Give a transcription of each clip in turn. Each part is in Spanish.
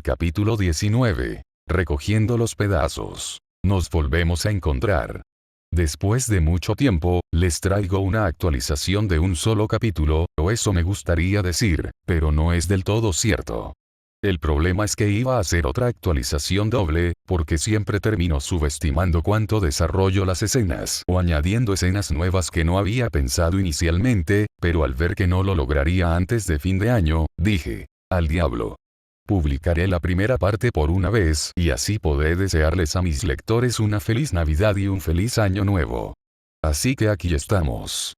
Capítulo 19. Recogiendo los pedazos. Nos volvemos a encontrar. Después de mucho tiempo, les traigo una actualización de un solo capítulo, o eso me gustaría decir, pero no es del todo cierto. El problema es que iba a hacer otra actualización doble, porque siempre termino subestimando cuánto desarrollo las escenas o añadiendo escenas nuevas que no había pensado inicialmente, pero al ver que no lo lograría antes de fin de año, dije, al diablo. Publicaré la primera parte por una vez y así podré desearles a mis lectores una feliz Navidad y un feliz Año Nuevo. Así que aquí estamos.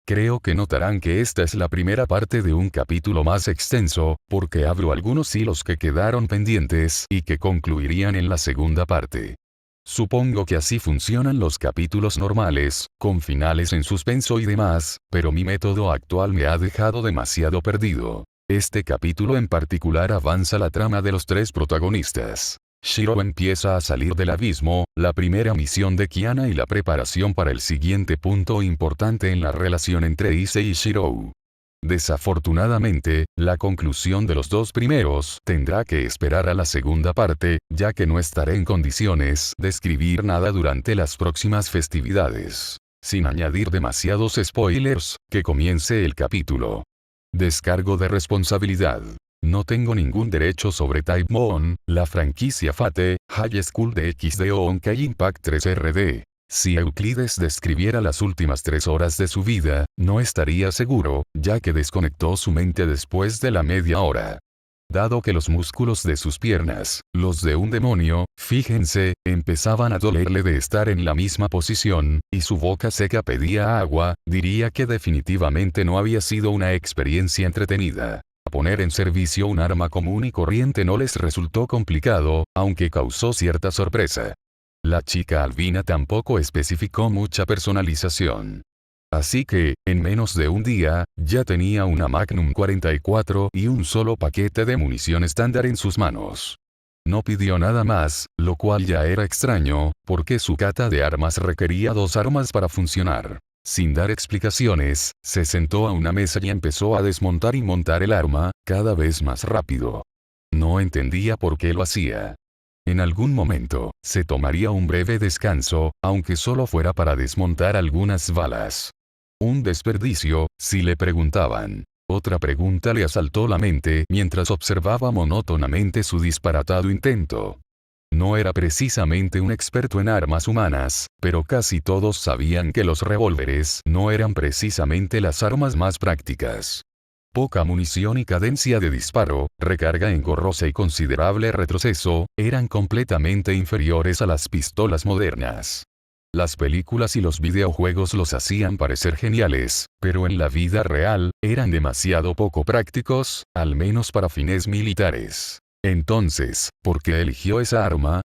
Creo que notarán que esta es la primera parte de un capítulo más extenso, porque abro algunos hilos que quedaron pendientes y que concluirían en la segunda parte. Supongo que así funcionan los capítulos normales, con finales en suspenso y demás, pero mi método actual me ha dejado demasiado perdido. Este capítulo en particular avanza la trama de los tres protagonistas. Shiro empieza a salir del abismo, la primera misión de Kiana y la preparación para el siguiente punto importante en la relación entre Issei y Shiro. Desafortunadamente, la conclusión de los dos primeros tendrá que esperar a la segunda parte, ya que no estaré en condiciones de escribir nada durante las próximas festividades. Sin añadir demasiados spoilers, que comience el capítulo. Descargo de responsabilidad. No tengo ningún derecho sobre Type Moon, la franquicia Fate, High School de XD o Honkai Impact 3 RD. Si Euclides describiera las últimas 3 horas de su vida, no estaría seguro, ya que desconectó su mente después de la media hora. Dado que los músculos de sus piernas, los de un demonio, fíjense, empezaban a dolerle de estar en la misma posición, y su boca seca pedía agua, diría que definitivamente no había sido una experiencia entretenida. Poner en servicio un arma común y corriente no les resultó complicado, aunque causó cierta sorpresa. La chica albina tampoco especificó mucha personalización. Así que, en menos de un día, ya tenía una Magnum 44 y un solo paquete de munición estándar en sus manos. No pidió nada más, lo cual ya era extraño, porque su cata de armas requería 2 armas para funcionar. Sin dar explicaciones, se sentó a una mesa y empezó a desmontar y montar el arma, cada vez más rápido. No entendía por qué lo hacía. En algún momento, se tomaría un breve descanso, aunque solo fuera para desmontar algunas balas. Un desperdicio, si le preguntaban. Otra pregunta le asaltó la mente mientras observaba monótonamente su disparatado intento. No era precisamente un experto en armas humanas, pero casi todos sabían que los revólveres no eran precisamente las armas más prácticas. Poca munición y cadencia de disparo, recarga engorrosa y considerable retroceso, eran completamente inferiores a las pistolas modernas. Las películas y los videojuegos los hacían parecer geniales, pero en la vida real, eran demasiado poco prácticos, al menos para fines militares. Entonces, ¿por qué eligió esa arma?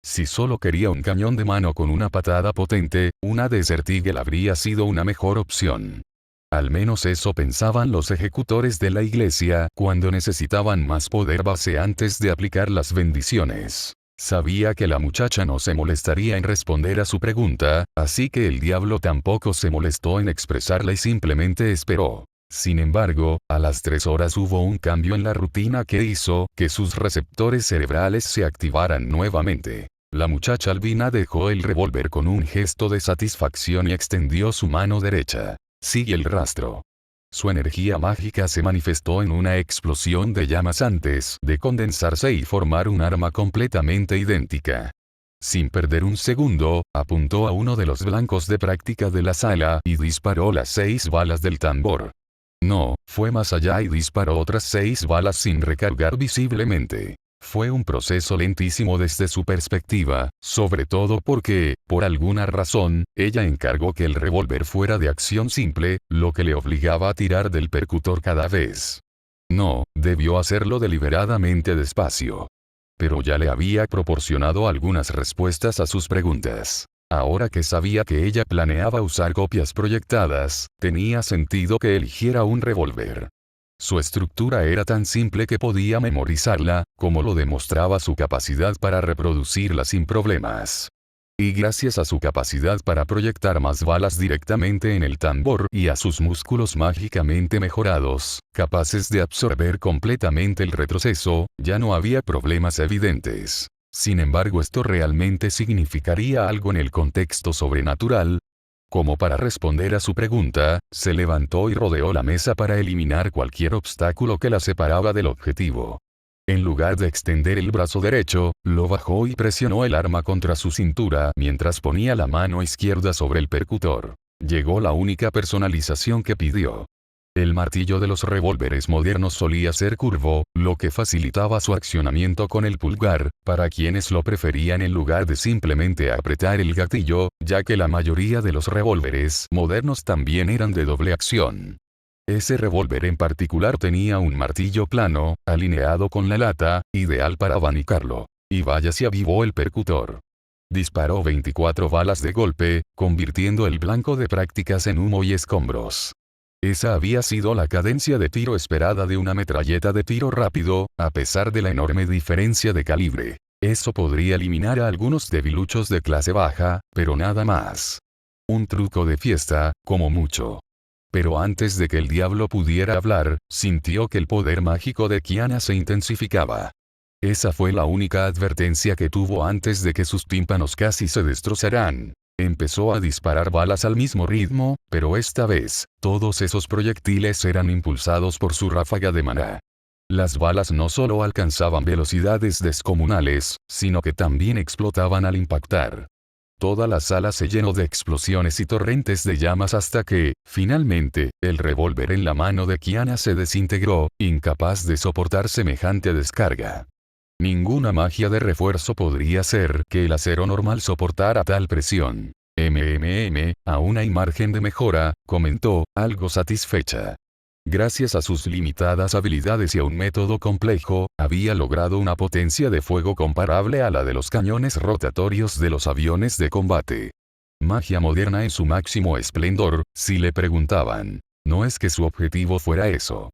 Si solo quería un cañón de mano con una patada potente, una Desert Eagle habría sido una mejor opción. Al menos eso pensaban los ejecutores de la iglesia cuando necesitaban más poder base antes de aplicar las bendiciones. Sabía que la muchacha no se molestaría en responder a su pregunta, así que el diablo tampoco se molestó en expresarla y simplemente esperó. Sin embargo, a las 3 horas hubo un cambio en la rutina que hizo que sus receptores cerebrales se activaran nuevamente. La muchacha albina dejó el revólver con un gesto de satisfacción y extendió su mano derecha. Sigue el rastro. Su energía mágica se manifestó en una explosión de llamas antes de condensarse y formar un arma completamente idéntica. Sin perder un segundo, apuntó a uno de los blancos de práctica de la sala y disparó las 6 balas del tambor. No, fue más allá y disparó otras 6 balas sin recargar visiblemente. Fue un proceso lentísimo desde su perspectiva, sobre todo porque, por alguna razón, ella encargó que el revólver fuera de acción simple, lo que le obligaba a tirar del percutor cada vez. No, debió hacerlo deliberadamente despacio. Pero ya le había proporcionado algunas respuestas a sus preguntas. Ahora que sabía que ella planeaba usar copias proyectadas, tenía sentido que eligiera un revólver. Su estructura era tan simple que podía memorizarla, como lo demostraba su capacidad para reproducirla sin problemas. Y gracias a su capacidad para proyectar más balas directamente en el tambor y a sus músculos mágicamente mejorados, capaces de absorber completamente el retroceso, ya no había problemas evidentes. Sin embargo, esto realmente significaría algo en el contexto sobrenatural. Como para responder a su pregunta, se levantó y rodeó la mesa para eliminar cualquier obstáculo que la separaba del objetivo. En lugar de extender el brazo derecho, lo bajó y presionó el arma contra su cintura mientras ponía la mano izquierda sobre el percutor. Llegó la única personalización que pidió. El martillo de los revólveres modernos solía ser curvo, lo que facilitaba su accionamiento con el pulgar, para quienes lo preferían en lugar de simplemente apretar el gatillo, ya que la mayoría de los revólveres modernos también eran de doble acción. Ese revólver en particular tenía un martillo plano, alineado con la lata, ideal para abanicarlo. Y vaya si avivó el percutor. Disparó 24 balas de golpe, convirtiendo el blanco de prácticas en humo y escombros. Esa había sido la cadencia de tiro esperada de una metralleta de tiro rápido, a pesar de la enorme diferencia de calibre. Eso podría eliminar a algunos debiluchos de clase baja, pero nada más. Un truco de fiesta, como mucho. Pero antes de que el diablo pudiera hablar, sintió que el poder mágico de Kiana se intensificaba. Esa fue la única advertencia que tuvo antes de que sus tímpanos casi se destrozaran. Empezó a disparar balas al mismo ritmo, pero esta vez, todos esos proyectiles eran impulsados por su ráfaga de maná. Las balas no solo alcanzaban velocidades descomunales, sino que también explotaban al impactar. Toda la sala se llenó de explosiones y torrentes de llamas hasta que, finalmente, el revólver en la mano de Kiana se desintegró, incapaz de soportar semejante descarga. Ninguna magia de refuerzo podría hacer que el acero normal soportara tal presión. Aún hay margen de mejora, comentó, algo satisfecha. Gracias a sus limitadas habilidades y a un método complejo, había logrado una potencia de fuego comparable a la de los cañones rotatorios de los aviones de combate. Magia moderna en su máximo esplendor, si le preguntaban. No es que su objetivo fuera eso.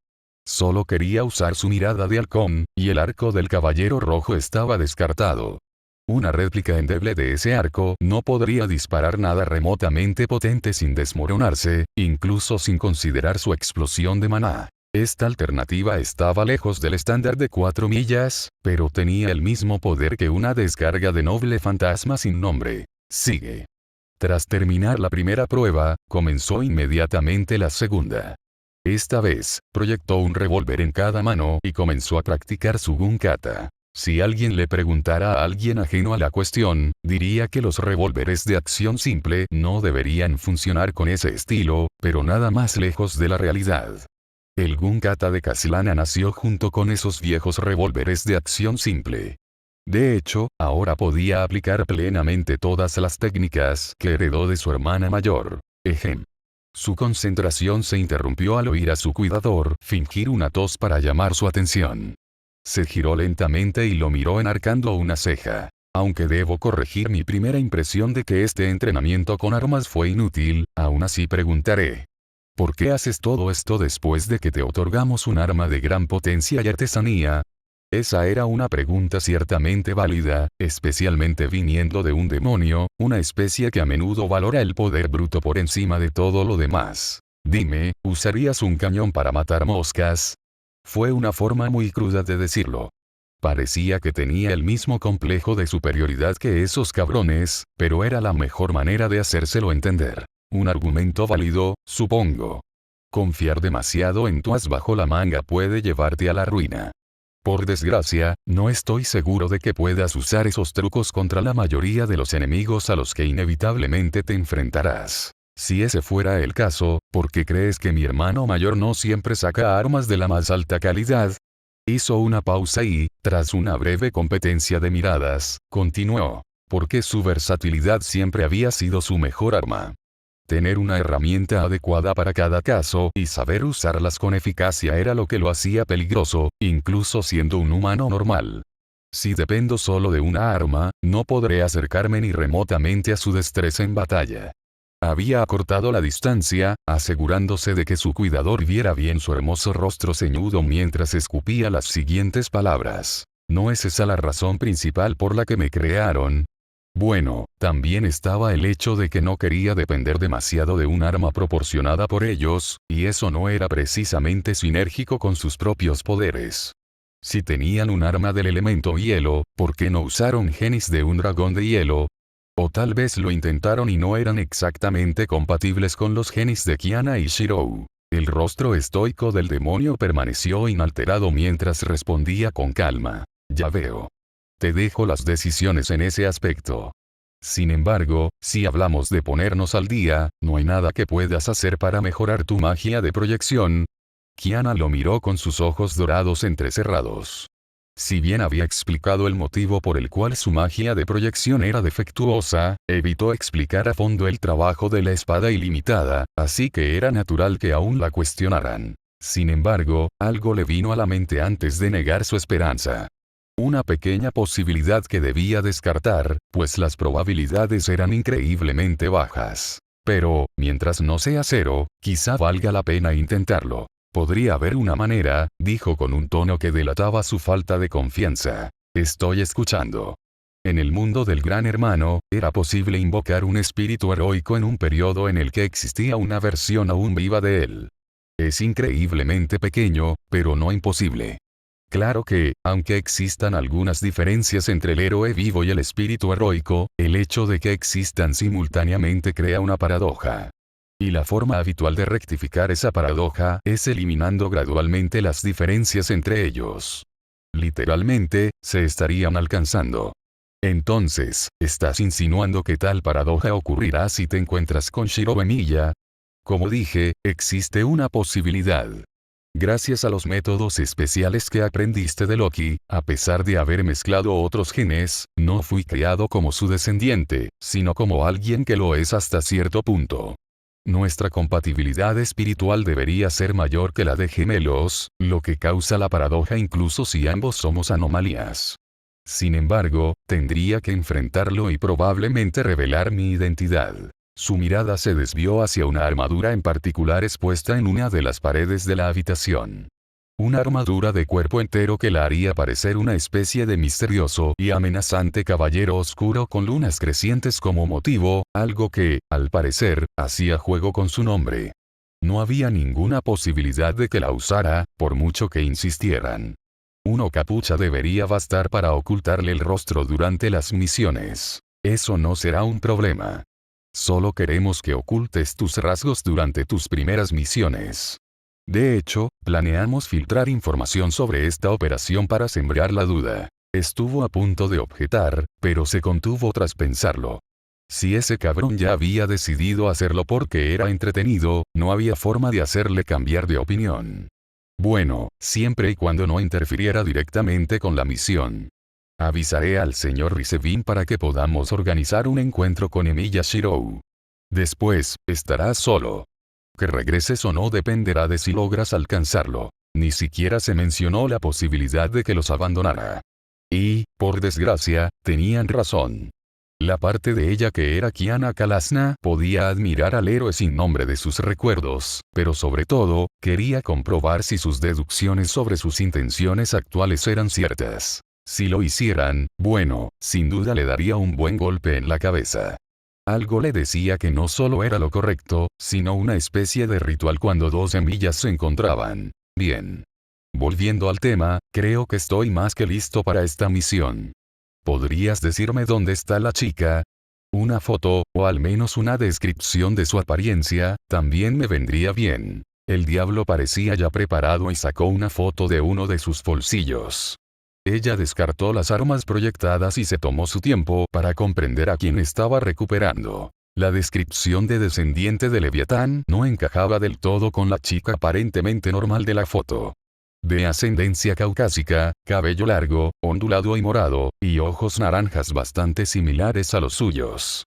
Solo quería usar su mirada de halcón, y el arco del caballero rojo estaba descartado. Una réplica endeble de ese arco no podría disparar nada remotamente potente sin desmoronarse, incluso sin considerar su explosión de maná. Esta alternativa estaba lejos del estándar de 4 millas, pero tenía el mismo poder que una descarga de noble fantasma sin nombre. Sigue. Tras terminar la primera prueba, comenzó inmediatamente la segunda. Esta vez, proyectó un revólver en cada mano y comenzó a practicar su gun kata. Si alguien le preguntara a alguien ajeno a la cuestión, diría que los revólveres de acción simple no deberían funcionar con ese estilo, pero nada más lejos de la realidad. El gun kata de Caslana nació junto con esos viejos revólveres de acción simple. De hecho, ahora podía aplicar plenamente todas las técnicas que heredó de su hermana mayor. Su concentración se interrumpió al oír a su cuidador fingir una tos para llamar su atención. Se giró lentamente y lo miró enarcando una ceja. Aunque debo corregir mi primera impresión de que este entrenamiento con armas fue inútil, aún así preguntaré. ¿Por qué haces todo esto después de que te otorgamos un arma de gran potencia y artesanía? Esa era una pregunta ciertamente válida, especialmente viniendo de un demonio, una especie que a menudo valora el poder bruto por encima de todo lo demás. Dime, ¿usarías un cañón para matar moscas? Fue una forma muy cruda de decirlo. Parecía que tenía el mismo complejo de superioridad que esos cabrones, pero era la mejor manera de hacérselo entender. Un argumento válido, supongo. Confiar demasiado en tu as bajo la manga puede llevarte a la ruina. Por desgracia, no estoy seguro de que puedas usar esos trucos contra la mayoría de los enemigos a los que inevitablemente te enfrentarás. Si ese fuera el caso, ¿por qué crees que mi hermano mayor no siempre saca armas de la más alta calidad? Hizo una pausa y, tras una breve competencia de miradas, continuó. Porque su versatilidad siempre había sido su mejor arma. Tener una herramienta adecuada para cada caso y saber usarlas con eficacia era lo que lo hacía peligroso, incluso siendo un humano normal. Si dependo solo de una arma, no podré acercarme ni remotamente a su destreza en batalla. Había acortado la distancia, asegurándose de que su cuidador viera bien su hermoso rostro ceñudo mientras escupía las siguientes palabras. ¿No es esa la razón principal por la que me crearon? Bueno, también estaba el hecho de que no quería depender demasiado de un arma proporcionada por ellos, y eso no era precisamente sinérgico con sus propios poderes. Si tenían un arma del elemento hielo, ¿por qué no usaron genes de un dragón de hielo? O tal vez lo intentaron y no eran exactamente compatibles con los genes de Kiana y Shirou. El rostro estoico del demonio permaneció inalterado mientras respondía con calma. Ya veo. Te dejo las decisiones en ese aspecto. Sin embargo, si hablamos de ponernos al día, no hay nada que puedas hacer para mejorar tu magia de proyección. Kiana lo miró con sus ojos dorados entrecerrados. Si bien había explicado el motivo por el cual su magia de proyección era defectuosa, evitó explicar a fondo el trabajo de la espada ilimitada, así que era natural que aún la cuestionaran. Sin embargo, algo le vino a la mente antes de negar su esperanza. Una pequeña posibilidad que debía descartar, pues las probabilidades eran increíblemente bajas. Pero, mientras no sea cero, quizá valga la pena intentarlo. Podría haber una manera, dijo con un tono que delataba su falta de confianza. Estoy escuchando. En el mundo del Gran Hermano, era posible invocar un espíritu heroico en un periodo en el que existía una versión aún viva de él. Es increíblemente pequeño, pero no imposible. Claro que, aunque existan algunas diferencias entre el héroe vivo y el espíritu heroico, el hecho de que existan simultáneamente crea una paradoja. Y la forma habitual de rectificar esa paradoja es eliminando gradualmente las diferencias entre ellos. Literalmente, se estarían alcanzando. Entonces, ¿estás insinuando que tal paradoja ocurrirá si te encuentras con Shiro Emiya? Como dije, existe una posibilidad. Gracias a los métodos especiales que aprendiste de Loki, a pesar de haber mezclado otros genes, no fui criado como su descendiente, sino como alguien que lo es hasta cierto punto. Nuestra compatibilidad espiritual debería ser mayor que la de gemelos, lo que causa la paradoja incluso si ambos somos anomalías. Sin embargo, tendría que enfrentarlo y probablemente revelar mi identidad. Su mirada se desvió hacia una armadura en particular expuesta en una de las paredes de la habitación. Una armadura de cuerpo entero que la haría parecer una especie de misterioso y amenazante caballero oscuro con lunas crecientes como motivo, algo que, al parecer, hacía juego con su nombre. No había ninguna posibilidad de que la usara, por mucho que insistieran. Una capucha debería bastar para ocultarle el rostro durante las misiones. Eso no será un problema. Solo queremos que ocultes tus rasgos durante tus primeras misiones. De hecho, planeamos filtrar información sobre esta operación para sembrar la duda. Estuvo a punto de objetar, pero se contuvo tras pensarlo. Si ese cabrón ya había decidido hacerlo porque era entretenido, no había forma de hacerle cambiar de opinión. Bueno, siempre y cuando no interfiriera directamente con la misión. Avisaré al señor Risevin para que podamos organizar un encuentro con Emiya Shirou. Después, estarás solo. Que regreses o no dependerá de si logras alcanzarlo. Ni siquiera se mencionó la posibilidad de que los abandonara. Y, por desgracia, tenían razón. La parte de ella que era Kiana Kalasna podía admirar al héroe sin nombre de sus recuerdos, pero sobre todo, quería comprobar si sus deducciones sobre sus intenciones actuales eran ciertas. Si lo hicieran, bueno, sin duda le daría un buen golpe en la cabeza. Algo le decía que no solo era lo correcto, sino una especie de ritual cuando dos Emiyas se encontraban. Bien. Volviendo al tema, creo que estoy más que listo para esta misión. ¿Podrías decirme dónde está la chica? Una foto, o al menos una descripción de su apariencia, también me vendría bien. El diablo parecía ya preparado y sacó una foto de uno de sus bolsillos. Ella descartó las armas proyectadas y se tomó su tiempo para comprender a quién estaba recuperando. La descripción de descendiente de Leviatán no encajaba del todo con la chica aparentemente normal de la foto. De ascendencia caucásica, cabello largo, ondulado y morado, y ojos naranjas bastante similares a los suyos.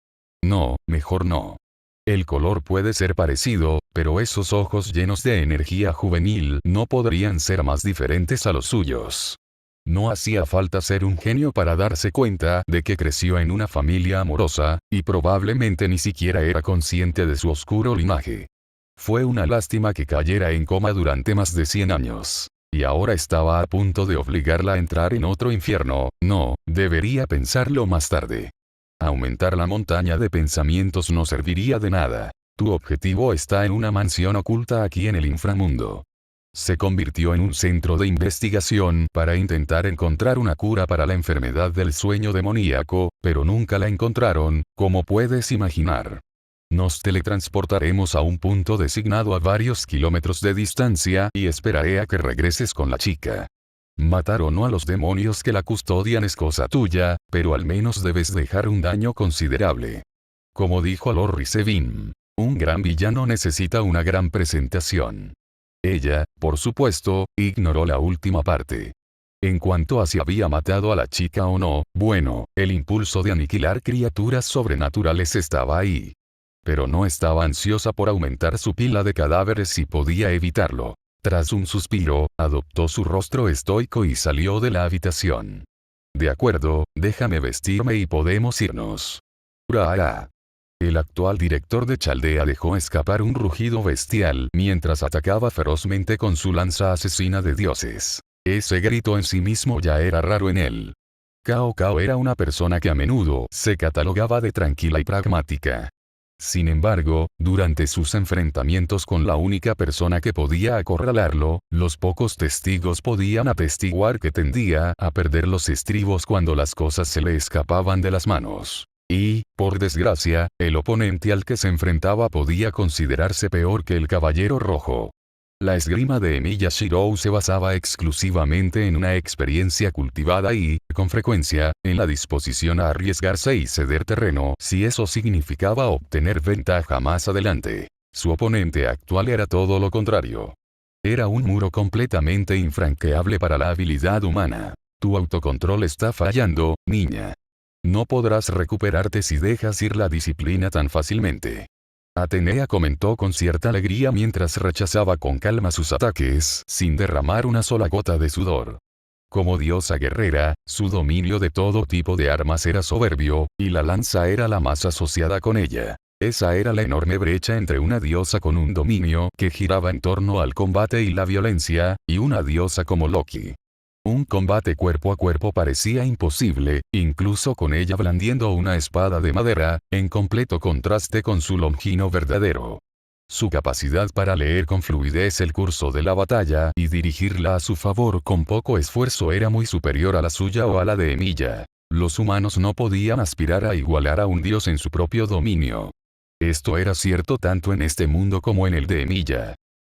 No, mejor no. El color puede ser parecido, pero esos ojos llenos de energía juvenil no podrían ser más diferentes a los suyos. No hacía falta ser un genio para darse cuenta de que creció en una familia amorosa, y probablemente ni siquiera era consciente de su oscuro linaje. Fue una lástima que cayera en coma durante más de 100 años. Y ahora estaba a punto de obligarla a entrar en otro infierno. No, debería pensarlo más tarde. Aumentar la montaña de pensamientos no serviría de nada. Tu objetivo está en una mansión oculta aquí en el inframundo. Se convirtió en un centro de investigación para intentar encontrar una cura para la enfermedad del sueño demoníaco, pero nunca la encontraron, como puedes imaginar. Nos teletransportaremos a un punto designado a varios kilómetros de distancia y esperaré a que regreses con la chica. Matar o no a los demonios que la custodian es cosa tuya, pero al menos debes dejar un daño considerable. Como dijo Lord Risevin, un gran villano necesita una gran presentación. Ella, por supuesto, ignoró la última parte. En cuanto a si había matado a la chica o no, bueno, el impulso de aniquilar criaturas sobrenaturales estaba ahí. Pero no estaba ansiosa por aumentar su pila de cadáveres si podía evitarlo. Tras un suspiro, adoptó su rostro estoico y salió de la habitación. De acuerdo, déjame vestirme y podemos irnos. ¡Hurra! El actual director de Chaldea dejó escapar un rugido bestial mientras atacaba ferozmente con su lanza asesina de dioses. Ese grito en sí mismo ya era raro en él. Cao Cao era una persona que a menudo se catalogaba de tranquila y pragmática. Sin embargo, durante sus enfrentamientos con la única persona que podía acorralarlo, los pocos testigos podían atestiguar que tendía a perder los estribos cuando las cosas se le escapaban de las manos. Y, por desgracia, el oponente al que se enfrentaba podía considerarse peor que el Caballero Rojo. La esgrima de Emiya Shirou se basaba exclusivamente en una experiencia cultivada y, con frecuencia, en la disposición a arriesgarse y ceder terreno si eso significaba obtener ventaja más adelante. Su oponente actual era todo lo contrario. Era un muro completamente infranqueable para la habilidad humana. Tu autocontrol está fallando, niña. No podrás recuperarte si dejas ir la disciplina tan fácilmente. Atenea comentó con cierta alegría mientras rechazaba con calma sus ataques, sin derramar una sola gota de sudor. Como diosa guerrera, su dominio de todo tipo de armas era soberbio, y la lanza era la más asociada con ella. Esa era la enorme brecha entre una diosa con un dominio que giraba en torno al combate y la violencia, y una diosa como Loki. Un combate cuerpo a cuerpo parecía imposible, incluso con ella blandiendo una espada de madera, en completo contraste con su Longino verdadero. Su capacidad para leer con fluidez el curso de la batalla y dirigirla a su favor con poco esfuerzo era muy superior a la suya o a la de Emiya. Los humanos no podían aspirar a igualar a un dios en su propio dominio. Esto era cierto tanto en este mundo como en el de Emiya.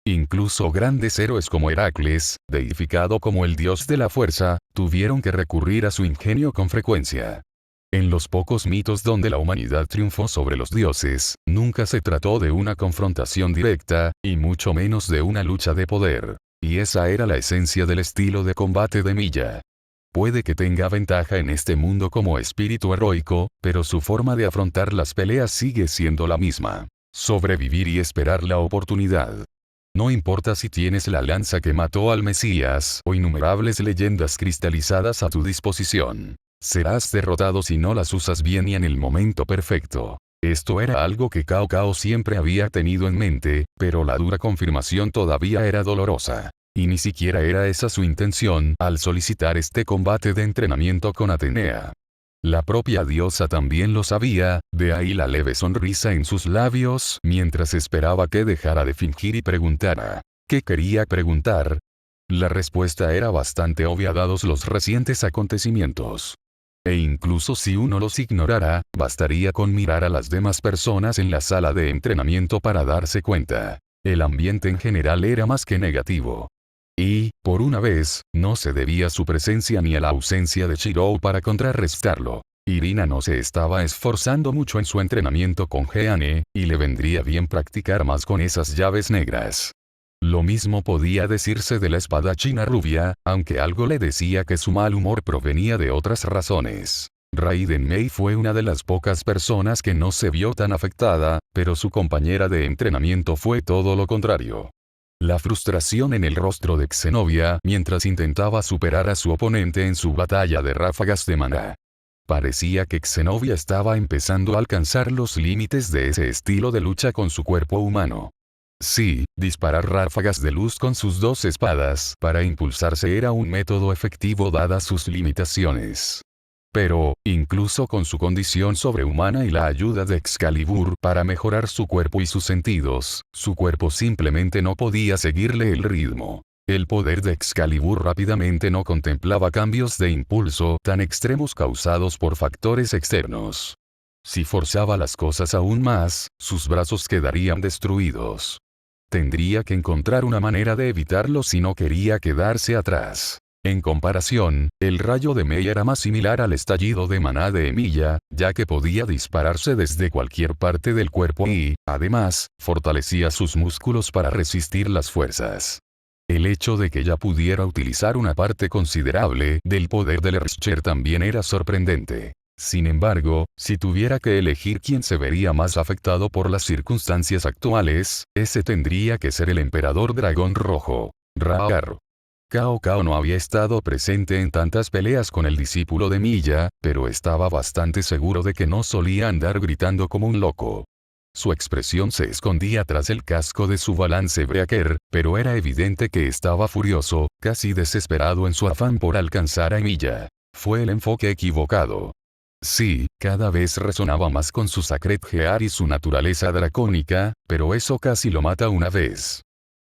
Incluso grandes héroes como Heracles, deificado como el dios de la fuerza, tuvieron que recurrir a su ingenio con frecuencia. En los pocos mitos donde la humanidad triunfó sobre los dioses, nunca se trató de una confrontación directa, y mucho menos de una lucha de poder. Y esa era la esencia del estilo de combate de Emiya. Puede que tenga ventaja en este mundo como espíritu heroico, pero su forma de afrontar las peleas sigue siendo la misma. Sobrevivir y esperar la oportunidad. No importa si tienes la lanza que mató al Mesías o innumerables leyendas cristalizadas a tu disposición. Serás derrotado si no las usas bien y en el momento perfecto. Esto era algo que Cao Cao siempre había tenido en mente, pero la dura confirmación todavía era dolorosa. Y ni siquiera era esa su intención al solicitar este combate de entrenamiento con Atenea. La propia diosa también lo sabía, de ahí la leve sonrisa en sus labios mientras esperaba que dejara de fingir y preguntara. ¿Qué quería preguntar? La respuesta era bastante obvia dados los recientes acontecimientos. E incluso si uno los ignorara, bastaría con mirar a las demás personas en la sala de entrenamiento para darse cuenta. El ambiente en general era más que negativo. Y, por una vez, no se debía a su presencia ni a la ausencia de Shirou para contrarrestarlo. Irina no se estaba esforzando mucho en su entrenamiento con Jeanne, y le vendría bien practicar más con esas llaves negras. Lo mismo podía decirse de la espadachina rubia, aunque algo le decía que su mal humor provenía de otras razones. Raiden Mei fue una de las pocas personas que no se vio tan afectada, pero su compañera de entrenamiento fue todo lo contrario. La frustración en el rostro de Xenovia mientras intentaba superar a su oponente en su batalla de ráfagas de maná. Parecía que Xenovia estaba empezando a alcanzar los límites de ese estilo de lucha con su cuerpo humano. Sí, disparar ráfagas de luz con sus dos espadas para impulsarse era un método efectivo dadas sus limitaciones. Pero, incluso con su condición sobrehumana y la ayuda de Excalibur para mejorar su cuerpo y sus sentidos, su cuerpo simplemente no podía seguirle el ritmo. El poder de Excalibur rápidamente no contemplaba cambios de impulso tan extremos causados por factores externos. Si forzaba las cosas aún más, sus brazos quedarían destruidos. Tendría que encontrar una manera de evitarlo si no quería quedarse atrás. En comparación, el rayo de Mei era más similar al estallido de maná de Emilia, ya que podía dispararse desde cualquier parte del cuerpo y, además, fortalecía sus músculos para resistir las fuerzas. El hecho de que ella pudiera utilizar una parte considerable del poder del Richter también era sorprendente. Sin embargo, si tuviera que elegir quién se vería más afectado por las circunstancias actuales, ese tendría que ser el Emperador Dragón Rojo, Raar. Cao Cao no había estado presente en tantas peleas con el discípulo de Milla, pero estaba bastante seguro de que no solía andar gritando como un loco. Su expresión se escondía tras el casco de su balance breaker, pero era evidente que estaba furioso, casi desesperado en su afán por alcanzar a Milla. Fue el enfoque equivocado. Sí, cada vez resonaba más con su Sacred Gear y su naturaleza dracónica, pero eso casi lo mata una vez.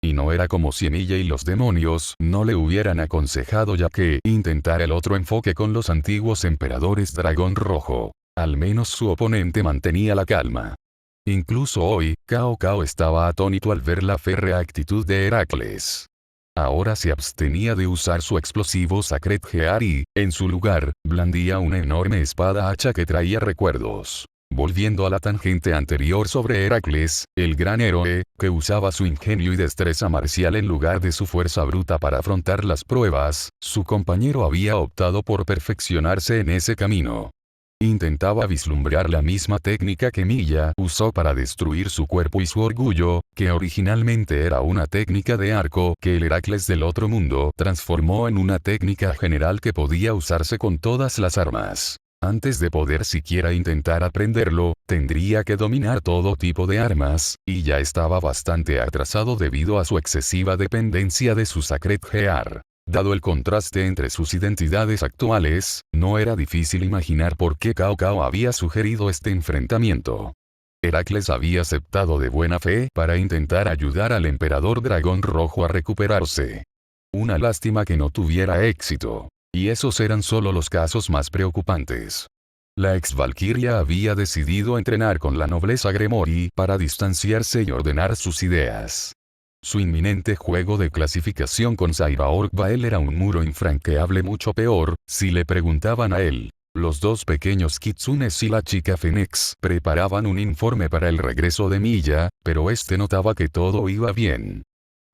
Y no era como si Emilia y los demonios no le hubieran aconsejado ya que intentara el otro enfoque con los antiguos emperadores Dragón Rojo. Al menos su oponente mantenía la calma. Incluso hoy, Cao Cao estaba atónito al ver la férrea actitud de Heracles. Ahora se abstenía de usar su explosivo Sacred Gear y, en su lugar, blandía una enorme espada hacha que traía recuerdos. Volviendo a la tangente anterior sobre Heracles, el gran héroe, que usaba su ingenio y destreza marcial en lugar de su fuerza bruta para afrontar las pruebas, su compañero había optado por perfeccionarse en ese camino. Intentaba vislumbrar la misma técnica que Milla usó para destruir su cuerpo y su orgullo, que originalmente era una técnica de arco que el Heracles del otro mundo transformó en una técnica general que podía usarse con todas las armas. Antes de poder siquiera intentar aprenderlo, tendría que dominar todo tipo de armas, y ya estaba bastante atrasado debido a su excesiva dependencia de su Sacred Gear. Dado el contraste entre sus identidades actuales, no era difícil imaginar por qué Cao Cao había sugerido este enfrentamiento. Heracles había aceptado de buena fe para intentar ayudar al Emperador Dragón Rojo a recuperarse. Una lástima que no tuviera éxito. Y esos eran solo los casos más preocupantes. La ex-Valkyria había decidido entrenar con la nobleza Gremori para distanciarse y ordenar sus ideas. Su inminente juego de clasificación con Cyborg Bael era un muro infranqueable mucho peor, si le preguntaban a él. Los dos pequeños kitsunes y la chica Phoenix preparaban un informe para el regreso de Milla, pero este notaba que todo iba bien.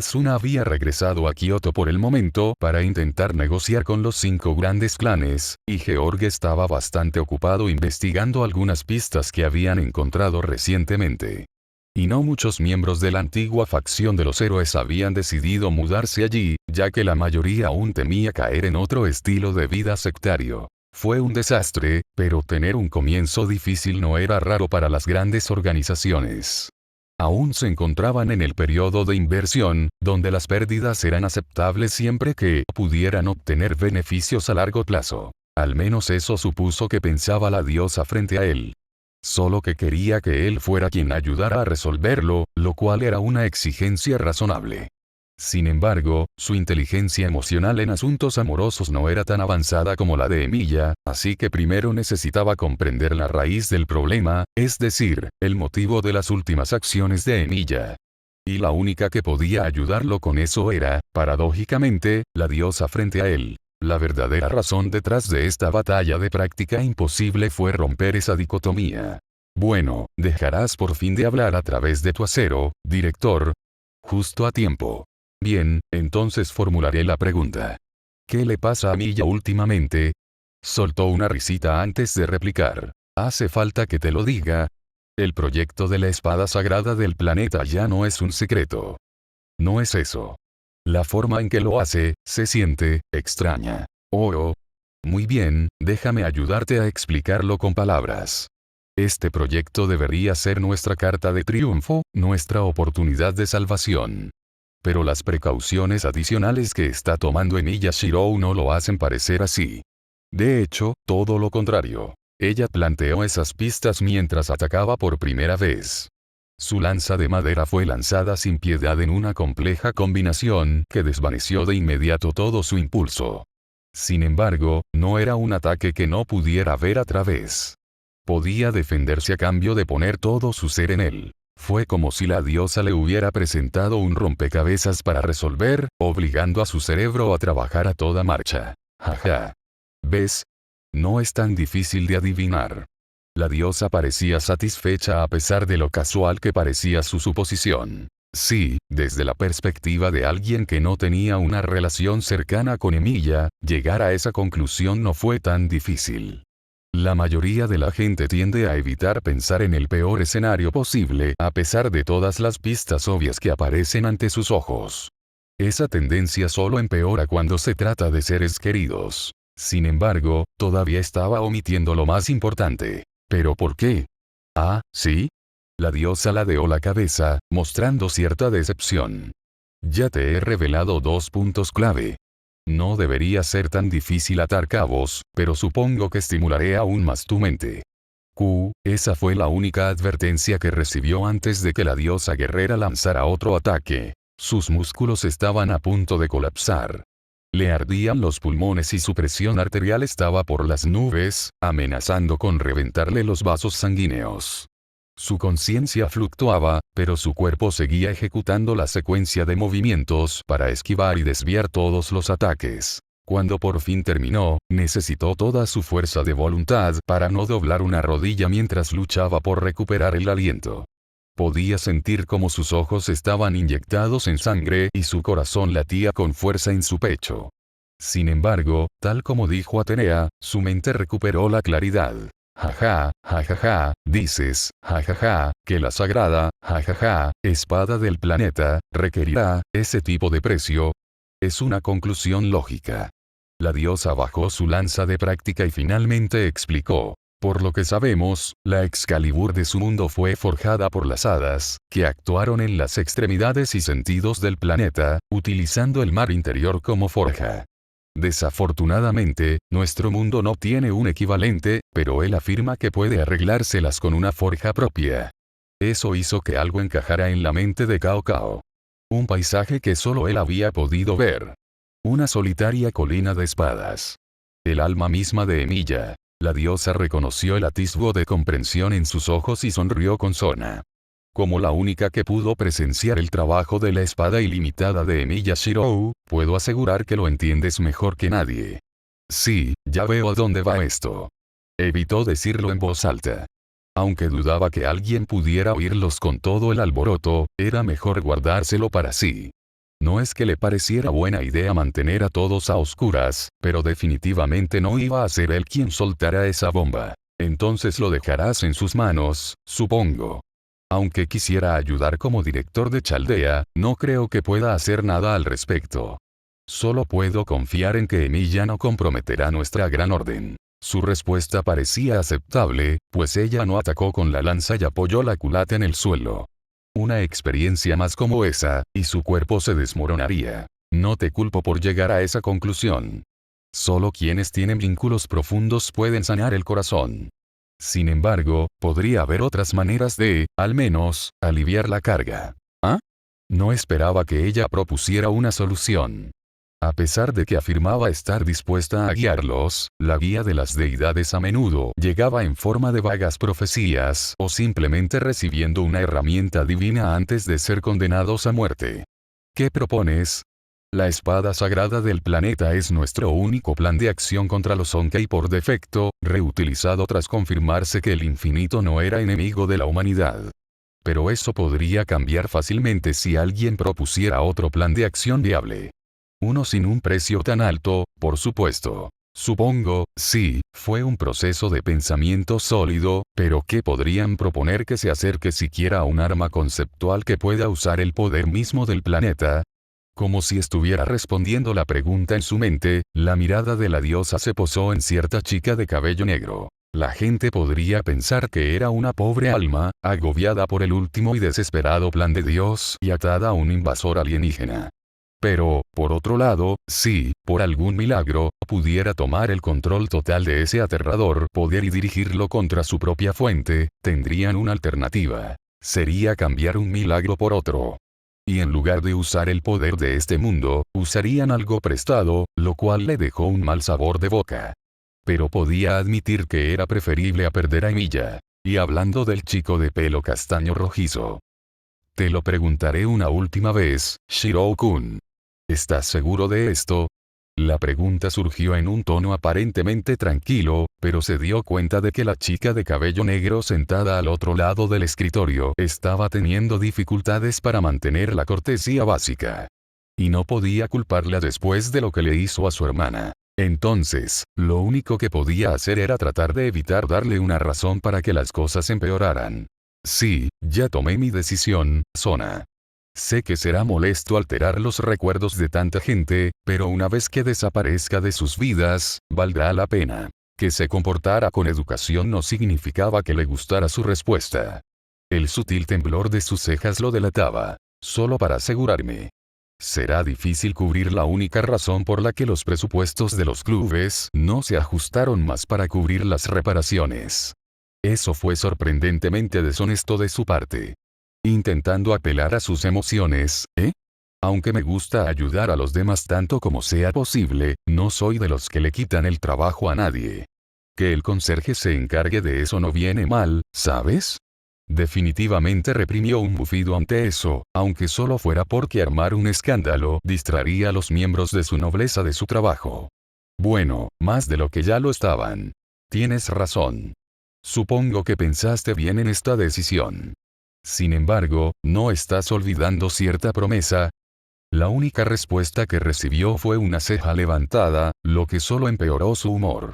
Suna había regresado a Kioto por el momento para intentar negociar con los 5 grandes clanes, y Georg estaba bastante ocupado investigando algunas pistas que habían encontrado recientemente. Y no muchos miembros de la antigua facción de los héroes habían decidido mudarse allí, ya que la mayoría aún temía caer en otro estilo de vida sectario. Fue un desastre, pero tener un comienzo difícil no era raro para las grandes organizaciones. Aún se encontraban en el periodo de inversión, donde las pérdidas eran aceptables siempre que pudieran obtener beneficios a largo plazo. Al menos eso supuso que pensaba la diosa frente a él. Solo que quería que él fuera quien ayudara a resolverlo, lo cual era una exigencia razonable. Sin embargo, su inteligencia emocional en asuntos amorosos no era tan avanzada como la de Emilia, así que primero necesitaba comprender la raíz del problema, es decir, el motivo de las últimas acciones de Emilia. Y la única que podía ayudarlo con eso era, paradójicamente, la diosa frente a él. La verdadera razón detrás de esta batalla de práctica imposible fue romper esa dicotomía. Bueno, dejarás por fin de hablar a través de tu acero, director. Justo a tiempo. Bien, entonces formularé la pregunta. ¿Qué le pasa a Milla últimamente? Soltó una risita antes de replicar. ¿Hace falta que te lo diga? El proyecto de la espada sagrada del planeta ya no es un secreto. No es eso. La forma en que lo hace, se siente, extraña. Oh. Muy bien, déjame ayudarte a explicarlo con palabras. Este proyecto debería ser nuestra carta de triunfo, nuestra oportunidad de salvación. Pero las precauciones adicionales que está tomando Emilia Shirou no lo hacen parecer así. De hecho, todo lo contrario. Ella planteó esas pistas mientras atacaba por primera vez. Su lanza de madera fue lanzada sin piedad en una compleja combinación que desvaneció de inmediato todo su impulso. Sin embargo, no era un ataque que no pudiera ver a través. Podía defenderse a cambio de poner todo su ser en él. Fue como si la diosa le hubiera presentado un rompecabezas para resolver, obligando a su cerebro a trabajar a toda marcha. Jaja. ¿Ves? No es tan difícil de adivinar. La diosa parecía satisfecha a pesar de lo casual que parecía su suposición. Sí, desde la perspectiva de alguien que no tenía una relación cercana con Emilia, llegar a esa conclusión no fue tan difícil. La mayoría de la gente tiende a evitar pensar en el peor escenario posible a pesar de todas las pistas obvias que aparecen ante sus ojos. Esa tendencia solo empeora cuando se trata de seres queridos. Sin embargo, todavía estaba omitiendo lo más importante. ¿Pero por qué? Ah, ¿sí? La diosa ladeó la cabeza, mostrando cierta decepción. Ya te he revelado 2 puntos clave. No debería ser tan difícil atar cabos, pero supongo que estimularé aún más tu mente. Esa fue la única advertencia que recibió antes de que la diosa guerrera lanzara otro ataque. Sus músculos estaban a punto de colapsar. Le ardían los pulmones y su presión arterial estaba por las nubes, amenazando con reventarle los vasos sanguíneos. Su conciencia fluctuaba, pero su cuerpo seguía ejecutando la secuencia de movimientos para esquivar y desviar todos los ataques. Cuando por fin terminó, necesitó toda su fuerza de voluntad para no doblar una rodilla mientras luchaba por recuperar el aliento. Podía sentir cómo sus ojos estaban inyectados en sangre y su corazón latía con fuerza en su pecho. Sin embargo, tal como dijo Atenea, su mente recuperó la claridad. Jaja, jajaja, dices, jajaja, que la sagrada, jajaja, espada del planeta, requerirá ese tipo de precio. Es una conclusión lógica. La diosa bajó su lanza de práctica y finalmente explicó. Por lo que sabemos, la Excalibur de su mundo fue forjada por las hadas, que actuaron en las extremidades y sentidos del planeta, utilizando el mar interior como forja. Desafortunadamente, nuestro mundo no tiene un equivalente, pero él afirma que puede arreglárselas con una forja propia. Eso hizo que algo encajara en la mente de Cao Cao. Un paisaje que solo él había podido ver. Una solitaria colina de espadas. El alma misma de Emilia. La diosa reconoció el atisbo de comprensión en sus ojos y sonrió con sorna. Como la única que pudo presenciar el trabajo de la espada ilimitada de Emilia Shirou, puedo asegurar que lo entiendes mejor que nadie. Sí, ya veo a dónde va esto. Evitó decirlo en voz alta. Aunque dudaba que alguien pudiera oírlos con todo el alboroto, era mejor guardárselo para sí. No es que le pareciera buena idea mantener a todos a oscuras, pero definitivamente no iba a ser él quien soltara esa bomba. Entonces lo dejarás en sus manos, supongo. Aunque quisiera ayudar como director de Chaldea, no creo que pueda hacer nada al respecto. Solo puedo confiar en que Emilia no comprometerá nuestra gran orden. Su respuesta parecía aceptable, pues ella no atacó con la lanza y apoyó la culata en el suelo. Una experiencia más como esa, y su cuerpo se desmoronaría. No te culpo por llegar a esa conclusión. Solo quienes tienen vínculos profundos pueden sanar el corazón. Sin embargo, podría haber otras maneras de, al menos, aliviar la carga. ¿Ah? No esperaba que ella propusiera una solución. A pesar de que afirmaba estar dispuesta a guiarlos, la guía de las deidades a menudo llegaba en forma de vagas profecías o simplemente recibiendo una herramienta divina antes de ser condenados a muerte. ¿Qué propones? La espada sagrada del planeta es nuestro único plan de acción contra los Zonkei por defecto, reutilizado tras confirmarse que el infinito no era enemigo de la humanidad. Pero eso podría cambiar fácilmente si alguien propusiera otro plan de acción viable. Uno sin un precio tan alto, por supuesto. Supongo, sí, fue un proceso de pensamiento sólido, pero ¿qué podrían proponer que se acerque siquiera a un arma conceptual que pueda usar el poder mismo del planeta? Como si estuviera respondiendo la pregunta en su mente, la mirada de la diosa se posó en cierta chica de cabello negro. La gente podría pensar que era una pobre alma, agobiada por el último y desesperado plan de Dios y atada a un invasor alienígena. Pero, por otro lado, si, por algún milagro, pudiera tomar el control total de ese aterrador poder y dirigirlo contra su propia fuente, tendrían una alternativa. Sería cambiar un milagro por otro. Y en lugar de usar el poder de este mundo, usarían algo prestado, lo cual le dejó un mal sabor de boca. Pero podía admitir que era preferible a perder a Emilia. Y hablando del chico de pelo castaño rojizo. Te lo preguntaré una última vez, Shirou-kun. ¿Estás seguro de esto? La pregunta surgió en un tono aparentemente tranquilo, pero se dio cuenta de que la chica de cabello negro sentada al otro lado del escritorio estaba teniendo dificultades para mantener la cortesía básica. Y no podía culparla después de lo que le hizo a su hermana. Entonces, lo único que podía hacer era tratar de evitar darle una razón para que las cosas empeoraran. Sí, ya tomé mi decisión, Sona. Sé que será molesto alterar los recuerdos de tanta gente, pero una vez que desaparezca de sus vidas, valdrá la pena. Que se comportara con educación no significaba que le gustara su respuesta. El sutil temblor de sus cejas lo delataba. Solo para asegurarme. Será difícil cubrir la única razón por la que los presupuestos de los clubes no se ajustaron más para cubrir las reparaciones. Eso fue sorprendentemente deshonesto de su parte. Intentando apelar a sus emociones, ¿eh? Aunque me gusta ayudar a los demás tanto como sea posible, no soy de los que le quitan el trabajo a nadie. Que el conserje se encargue de eso no viene mal, ¿sabes? Definitivamente reprimió un bufido ante eso, aunque solo fuera porque armar un escándalo distraería a los miembros de su nobleza de su trabajo. Bueno, más de lo que ya lo estaban. Tienes razón. Supongo que pensaste bien en esta decisión. Sin embargo, ¿no estás olvidando cierta promesa? La única respuesta que recibió fue una ceja levantada, lo que solo empeoró su humor.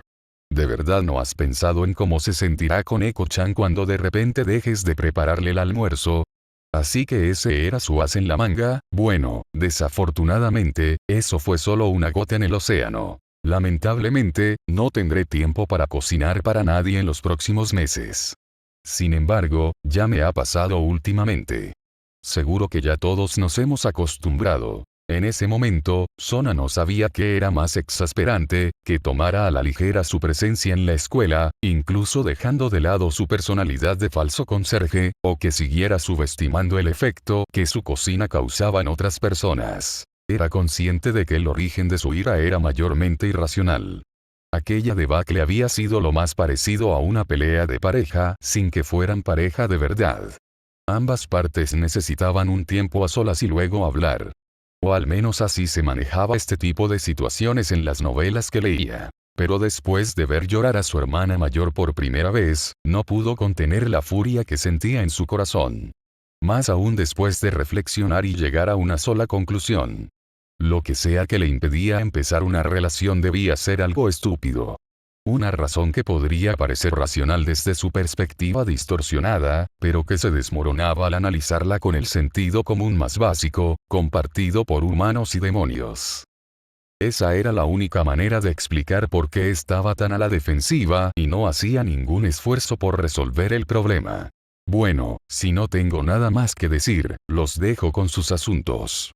¿De verdad no has pensado en cómo se sentirá Koneko-chan cuando de repente dejes de prepararle el almuerzo? Así que ese era su as en la manga. Bueno, desafortunadamente, eso fue solo una gota en el océano. Lamentablemente, no tendré tiempo para cocinar para nadie en los próximos meses. Sin embargo, ya me ha pasado últimamente. Seguro que ya todos nos hemos acostumbrado. En ese momento, Sona no sabía qué era más exasperante, que tomara a la ligera su presencia en la escuela, incluso dejando de lado su personalidad de falso conserje, o que siguiera subestimando el efecto que su cocina causaba en otras personas. Era consciente de que el origen de su ira era mayormente irracional. Aquella debacle había sido lo más parecido a una pelea de pareja, sin que fueran pareja de verdad. Ambas partes necesitaban un tiempo a solas y luego hablar. O al menos así se manejaba este tipo de situaciones en las novelas que leía. Pero después de ver llorar a su hermana mayor por primera vez, no pudo contener la furia que sentía en su corazón. Más aún después de reflexionar y llegar a una sola conclusión. Lo que sea que le impedía empezar una relación debía ser algo estúpido. Una razón que podría parecer racional desde su perspectiva distorsionada, pero que se desmoronaba al analizarla con el sentido común más básico, compartido por humanos y demonios. Esa era la única manera de explicar por qué estaba tan a la defensiva y no hacía ningún esfuerzo por resolver el problema. Bueno, si no tengo nada más que decir, los dejo con sus asuntos.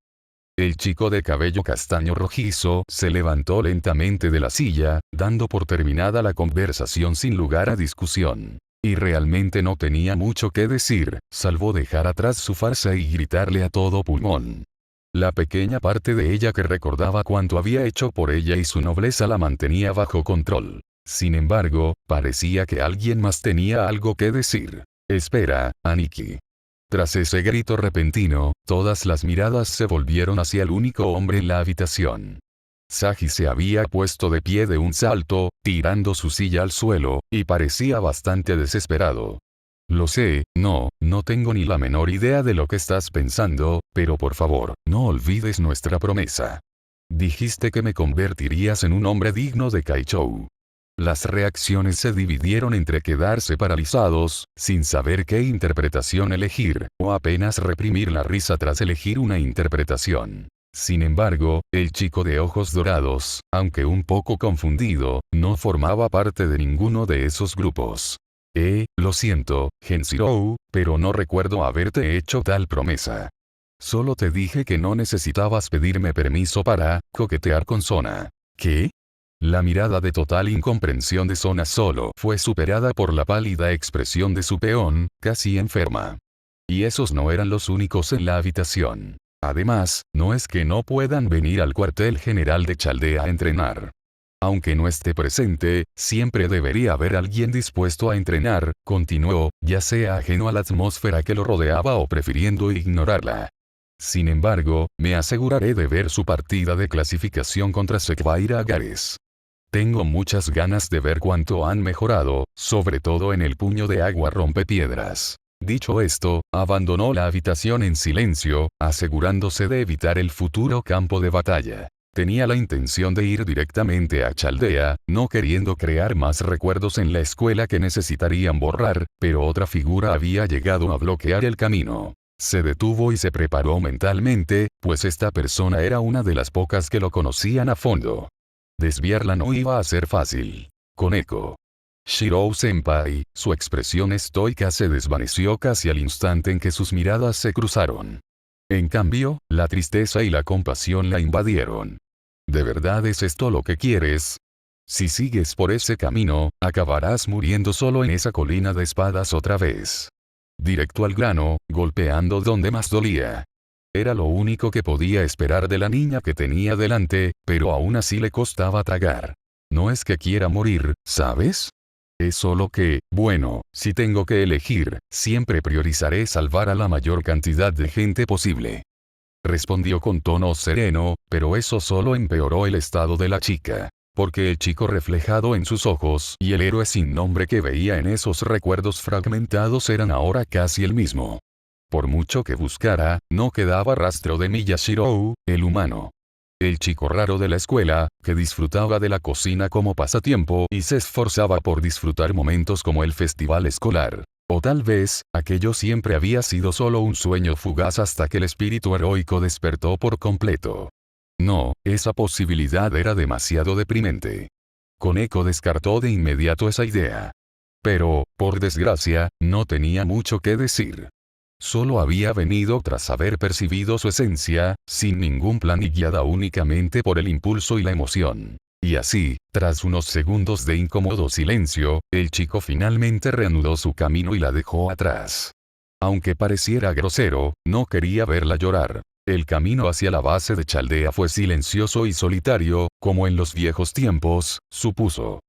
El chico de cabello castaño rojizo se levantó lentamente de la silla, dando por terminada la conversación sin lugar a discusión. Y realmente no tenía mucho que decir, salvo dejar atrás su farsa y gritarle a todo pulmón. La pequeña parte de ella que recordaba cuánto había hecho por ella y su nobleza la mantenía bajo control. Sin embargo, parecía que alguien más tenía algo que decir. Espera, Aniki. Tras ese grito repentino, todas las miradas se volvieron hacia el único hombre en la habitación. Saji se había puesto de pie de un salto, tirando su silla al suelo, y parecía bastante desesperado. Lo sé, no tengo ni la menor idea de lo que estás pensando, pero por favor, no olvides nuestra promesa. Dijiste que me convertirías en un hombre digno de Kaichou. Las reacciones se dividieron entre quedarse paralizados, sin saber qué interpretación elegir, o apenas reprimir la risa tras elegir una interpretación. Sin embargo, el chico de ojos dorados, aunque un poco confundido, no formaba parte de ninguno de esos grupos. Lo siento, Genshirou, pero no recuerdo haberte hecho tal promesa. Solo te dije que no necesitabas pedirme permiso para coquetear con Sona. ¿Qué? La mirada de total incomprensión de Sona solo fue superada por la pálida expresión de su peón, casi enferma. Y esos no eran los únicos en la habitación. Además, no es que no puedan venir al cuartel general de Chaldea a entrenar. Aunque no esté presente, siempre debería haber alguien dispuesto a entrenar, continuó, ya sea ajeno a la atmósfera que lo rodeaba o prefiriendo ignorarla. Sin embargo, me aseguraré de ver su partida de clasificación contra Sekvaira Agares. Tengo muchas ganas de ver cuánto han mejorado, sobre todo en el puño de agua rompepiedras. Dicho esto, abandonó la habitación en silencio, asegurándose de evitar el futuro campo de batalla. Tenía la intención de ir directamente a Chaldea, no queriendo crear más recuerdos en la escuela que necesitarían borrar, pero otra figura había llegado a bloquear el camino. Se detuvo y se preparó mentalmente, pues esta persona era una de las pocas que lo conocían a fondo. Desviarla no iba a ser fácil. Koneko. Shirou-senpai, su expresión estoica se desvaneció casi al instante en que sus miradas se cruzaron. En cambio, la tristeza y la compasión la invadieron. ¿De verdad es esto lo que quieres? Si sigues por ese camino, acabarás muriendo solo en esa colina de espadas otra vez. Directo al grano, golpeando donde más dolía. Era lo único que podía esperar de la niña que tenía delante, pero aún así le costaba tragar. No es que quiera morir, ¿sabes? Es solo que, bueno, si tengo que elegir, siempre priorizaré salvar a la mayor cantidad de gente posible. Respondió con tono sereno, pero eso solo empeoró el estado de la chica. Porque el chico reflejado en sus ojos y el héroe sin nombre que veía en esos recuerdos fragmentados eran ahora casi el mismo. Por mucho que buscara, no quedaba rastro de Miyashiro, el humano. El chico raro de la escuela, que disfrutaba de la cocina como pasatiempo y se esforzaba por disfrutar momentos como el festival escolar. O tal vez, aquello siempre había sido solo un sueño fugaz hasta que el espíritu heroico despertó por completo. No, esa posibilidad era demasiado deprimente. Koneko descartó de inmediato esa idea. Pero, por desgracia, no tenía mucho que decir. Solo había venido tras haber percibido su esencia, sin ningún plan y guiada únicamente por el impulso y la emoción. Y así, tras unos segundos de incómodo silencio, el chico finalmente reanudó su camino y la dejó atrás. Aunque pareciera grosero, no quería verla llorar. El camino hacia la base de Chaldea fue silencioso y solitario, como en los viejos tiempos, supuso.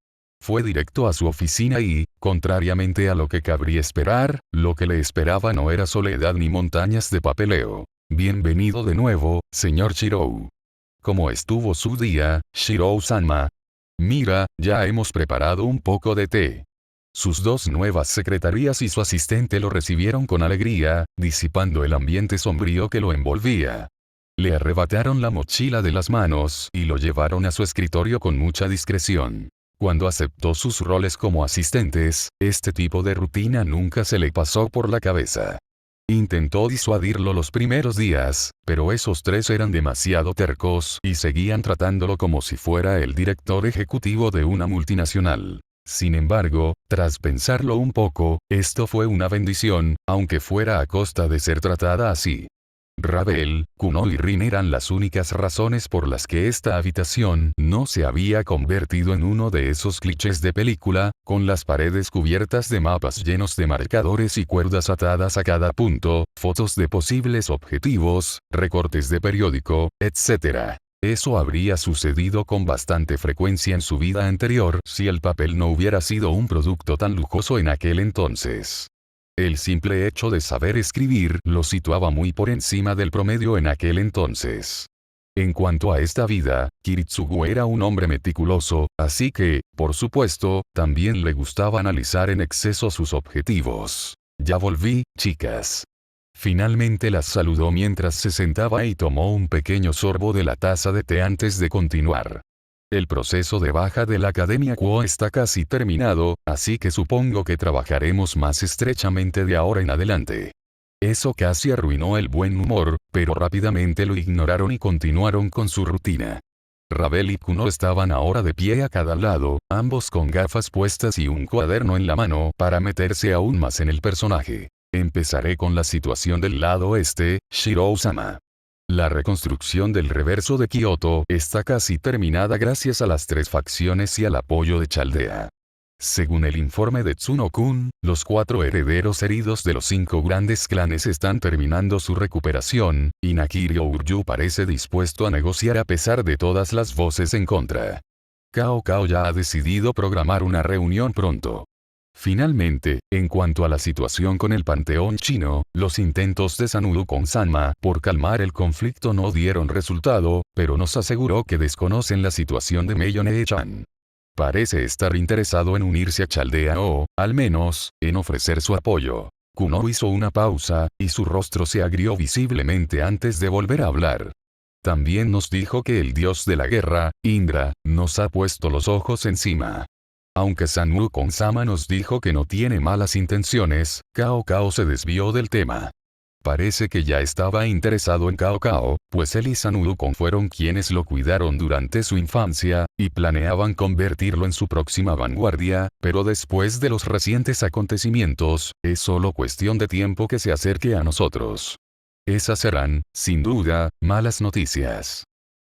Fue directo a su oficina y, contrariamente a lo que cabría esperar, lo que le esperaba no era soledad ni montañas de papeleo. Bienvenido de nuevo, señor Shirou. ¿Cómo estuvo su día, Shirou-sanma? Mira, ya hemos preparado un poco de té. Sus dos nuevas secretarias y su asistente lo recibieron con alegría, disipando el ambiente sombrío que lo envolvía. Le arrebataron la mochila de las manos y lo llevaron a su escritorio con mucha discreción. Cuando aceptó sus roles como asistentes, este tipo de rutina nunca se le pasó por la cabeza. Intentó disuadirlo los primeros días, pero esos tres eran demasiado tercos y seguían tratándolo como si fuera el director ejecutivo de una multinacional. Sin embargo, tras pensarlo un poco, esto fue una bendición, aunque fuera a costa de ser tratada así. Ravel, Kuno y Rin eran las únicas razones por las que esta habitación no se había convertido en uno de esos clichés de película, con las paredes cubiertas de mapas llenos de marcadores y cuerdas atadas a cada punto, fotos de posibles objetivos, recortes de periódico, etc. Eso habría sucedido con bastante frecuencia en su vida anterior si el papel no hubiera sido un producto tan lujoso en aquel entonces. El simple hecho de saber escribir lo situaba muy por encima del promedio en aquel entonces. En cuanto a esta vida, Kiritsugu era un hombre meticuloso, así que, por supuesto, también le gustaba analizar en exceso sus objetivos. Ya volví, chicas. Finalmente las saludó mientras se sentaba y tomó un pequeño sorbo de la taza de té antes de continuar. El proceso de baja de la Academia Quo está casi terminado, así que supongo que trabajaremos más estrechamente de ahora en adelante. Eso casi arruinó el buen humor, pero rápidamente lo ignoraron y continuaron con su rutina. Ravel y Kuno estaban ahora de pie a cada lado, ambos con gafas puestas y un cuaderno en la mano para meterse aún más en el personaje. Empezaré con la situación del lado este, Shirou-sama. La reconstrucción del reverso de Kioto está casi terminada gracias a las 3 facciones y al apoyo de Chaldea. Según el informe de Tsuno-kun, los 4 herederos heridos de los 5 grandes clanes están terminando su recuperación, y Nakirio Uryu parece dispuesto a negociar a pesar de todas las voces en contra. Cao Cao ya ha decidido programar una reunión pronto. Finalmente, en cuanto a la situación con el panteón chino, los intentos de Sanuru con Sanma por calmar el conflicto no dieron resultado, pero nos aseguró que desconocen la situación de Meione-chan. Parece estar interesado en unirse a Chaldea o, al menos, en ofrecer su apoyo. Kuno hizo una pausa, y su rostro se agrió visiblemente antes de volver a hablar. También nos dijo que el dios de la guerra, Indra, nos ha puesto los ojos encima. Aunque Sanmu Konsama nos dijo que no tiene malas intenciones, Cao Cao se desvió del tema. Parece que ya estaba interesado en Cao Cao, pues él y Sanurukon fueron quienes lo cuidaron durante su infancia, y planeaban convertirlo en su próxima vanguardia, pero después de los recientes acontecimientos, es solo cuestión de tiempo que se acerque a nosotros. Esas serán, sin duda, malas noticias.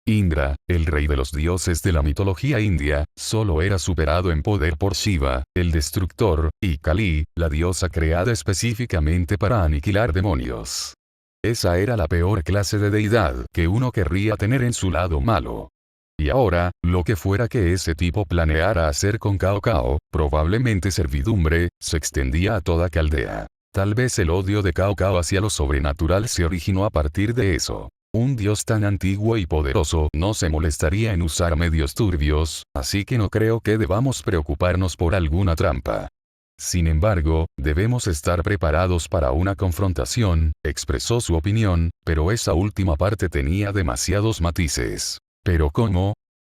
Indra, el rey de los dioses de la mitología india, solo era superado en poder por Shiva, el destructor, y Kali, la diosa creada específicamente para aniquilar demonios. Esa era la peor clase de deidad que uno querría tener en su lado malo. Y ahora, lo que fuera que ese tipo planeara hacer con Cao Cao, probablemente servidumbre, se extendía a toda Caldea. Tal vez el odio de Cao Cao hacia lo sobrenatural se originó a partir de eso. Un dios tan antiguo y poderoso no se molestaría en usar medios turbios, así que no creo que debamos preocuparnos por alguna trampa. Sin embargo, debemos estar preparados para una confrontación, expresó su opinión, pero esa última parte tenía demasiados matices. ¿Pero cómo?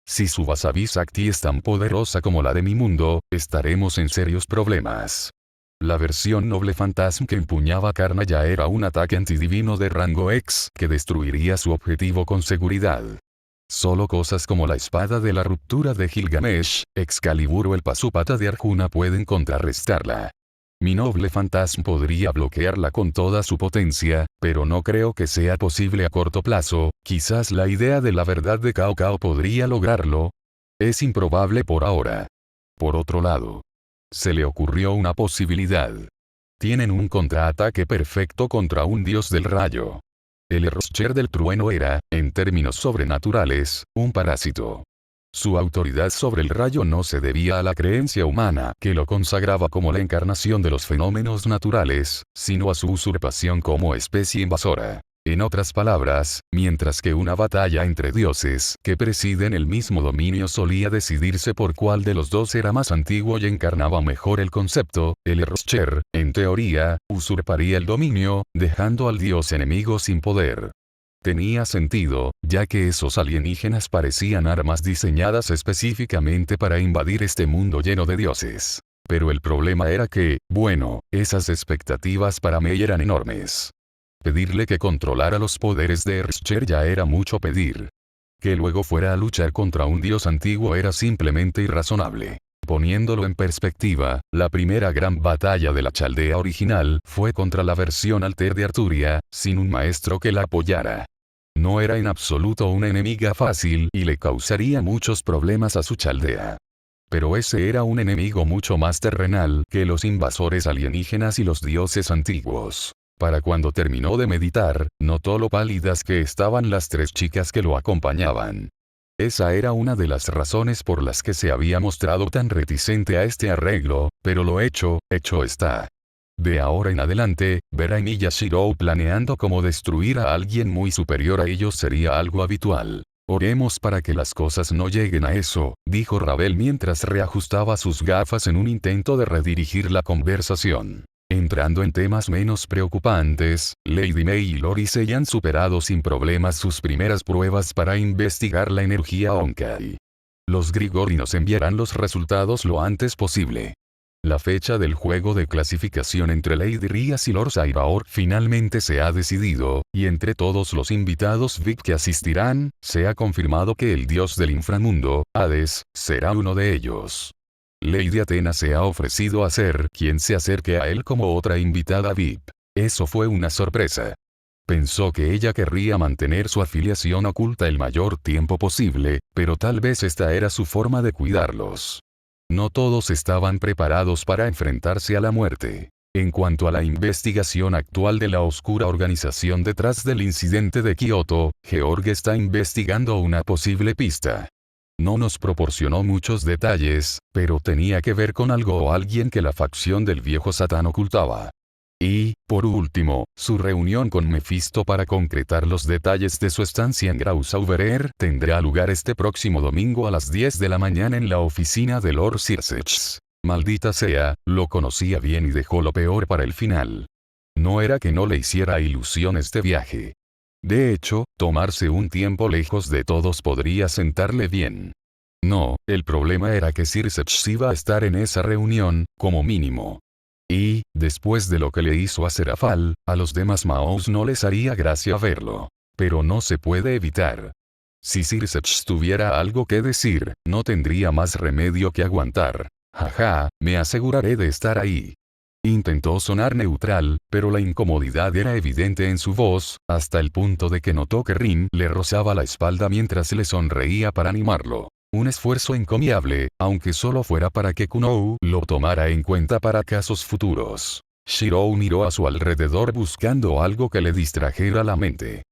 Si su Vasabi Sakti es tan poderosa como la de mi mundo, estaremos en serios problemas. La versión noble fantasma que empuñaba Karna ya era un ataque antidivino de rango X que destruiría su objetivo con seguridad. Solo cosas como la espada de la ruptura de Gilgamesh, Excalibur o el Pasupata de Arjuna pueden contrarrestarla. Mi noble fantasma podría bloquearla con toda su potencia, pero no creo que sea posible a corto plazo. Quizás la idea de la verdad de Cao Cao podría lograrlo. Es improbable por ahora. Por otro lado, se le ocurrió una posibilidad. Tienen un contraataque perfecto contra un dios del rayo. El Eroscher del trueno era, en términos sobrenaturales, un parásito. Su autoridad sobre el rayo no se debía a la creencia humana que lo consagraba como la encarnación de los fenómenos naturales, sino a su usurpación como especie invasora. En otras palabras, mientras que una batalla entre dioses que presiden el mismo dominio solía decidirse por cuál de los dos era más antiguo y encarnaba mejor el concepto, el Eroscher, en teoría, usurparía el dominio, dejando al dios enemigo sin poder. Tenía sentido, ya que esos alienígenas parecían armas diseñadas específicamente para invadir este mundo lleno de dioses. Pero el problema era que, bueno, esas expectativas para Mei eran enormes. Pedirle que controlara los poderes de Eroscher ya era mucho pedir. Que luego fuera a luchar contra un dios antiguo era simplemente irrazonable. Poniéndolo en perspectiva, la primera gran batalla de la Chaldea original fue contra la versión alter de Arturia, sin un maestro que la apoyara. No era en absoluto una enemiga fácil y le causaría muchos problemas a su Chaldea. Pero ese era un enemigo mucho más terrenal que los invasores alienígenas y los dioses antiguos. Para cuando terminó de meditar, notó lo pálidas que estaban las 3 chicas que lo acompañaban. Esa era una de las razones por las que se había mostrado tan reticente a este arreglo, pero lo hecho está. De ahora en adelante, ver a Emi y a Shirou planeando cómo destruir a alguien muy superior a ellos sería algo habitual. Oremos para que las cosas no lleguen a eso, dijo Ravel mientras reajustaba sus gafas en un intento de redirigir la conversación. Entrando en temas menos preocupantes, Lady Mei y Lorisei han superado sin problemas sus primeras pruebas para investigar la energía Honkai. Los Grigori nos enviarán los resultados lo antes posible. La fecha del juego de clasificación entre Lady Rias y Lord Sairaor finalmente se ha decidido, y entre todos los invitados VIP que asistirán, se ha confirmado que el dios del inframundo, Hades, será uno de ellos. Lady Athena se ha ofrecido a ser quien se acerque a él como otra invitada VIP. Eso fue una sorpresa. Pensó que ella querría mantener su afiliación oculta el mayor tiempo posible, pero tal vez esta era su forma de cuidarlos. No todos estaban preparados para enfrentarse a la muerte. En cuanto a la investigación actual de la oscura organización detrás del incidente de Kioto, Georg está investigando una posible pista. No nos proporcionó muchos detalles, pero tenía que ver con algo o alguien que la facción del viejo Satán ocultaba. Y, por último, su reunión con Mephisto para concretar los detalles de su estancia en Grausauberer tendrá lugar este próximo domingo a las 10 de la mañana en la oficina de Lord Circex. Maldita sea, lo conocía bien y dejó lo peor para el final. No era que no le hiciera ilusión este viaje. De hecho, tomarse un tiempo lejos de todos podría sentarle bien. No, el problema era que Circex iba a estar en esa reunión, como mínimo. Y, después de lo que le hizo a Serafal, a los demás Maos no les haría gracia verlo. Pero no se puede evitar. Si Circex tuviera algo que decir, no tendría más remedio que aguantar. Jaja, me aseguraré de estar ahí. Intentó sonar neutral, pero la incomodidad era evidente en su voz, hasta el punto de que notó que Rin le rozaba la espalda mientras le sonreía para animarlo. Un esfuerzo encomiable, aunque solo fuera para que Kunou lo tomara en cuenta para casos futuros. Shirou miró a su alrededor buscando algo que le distrajera la mente.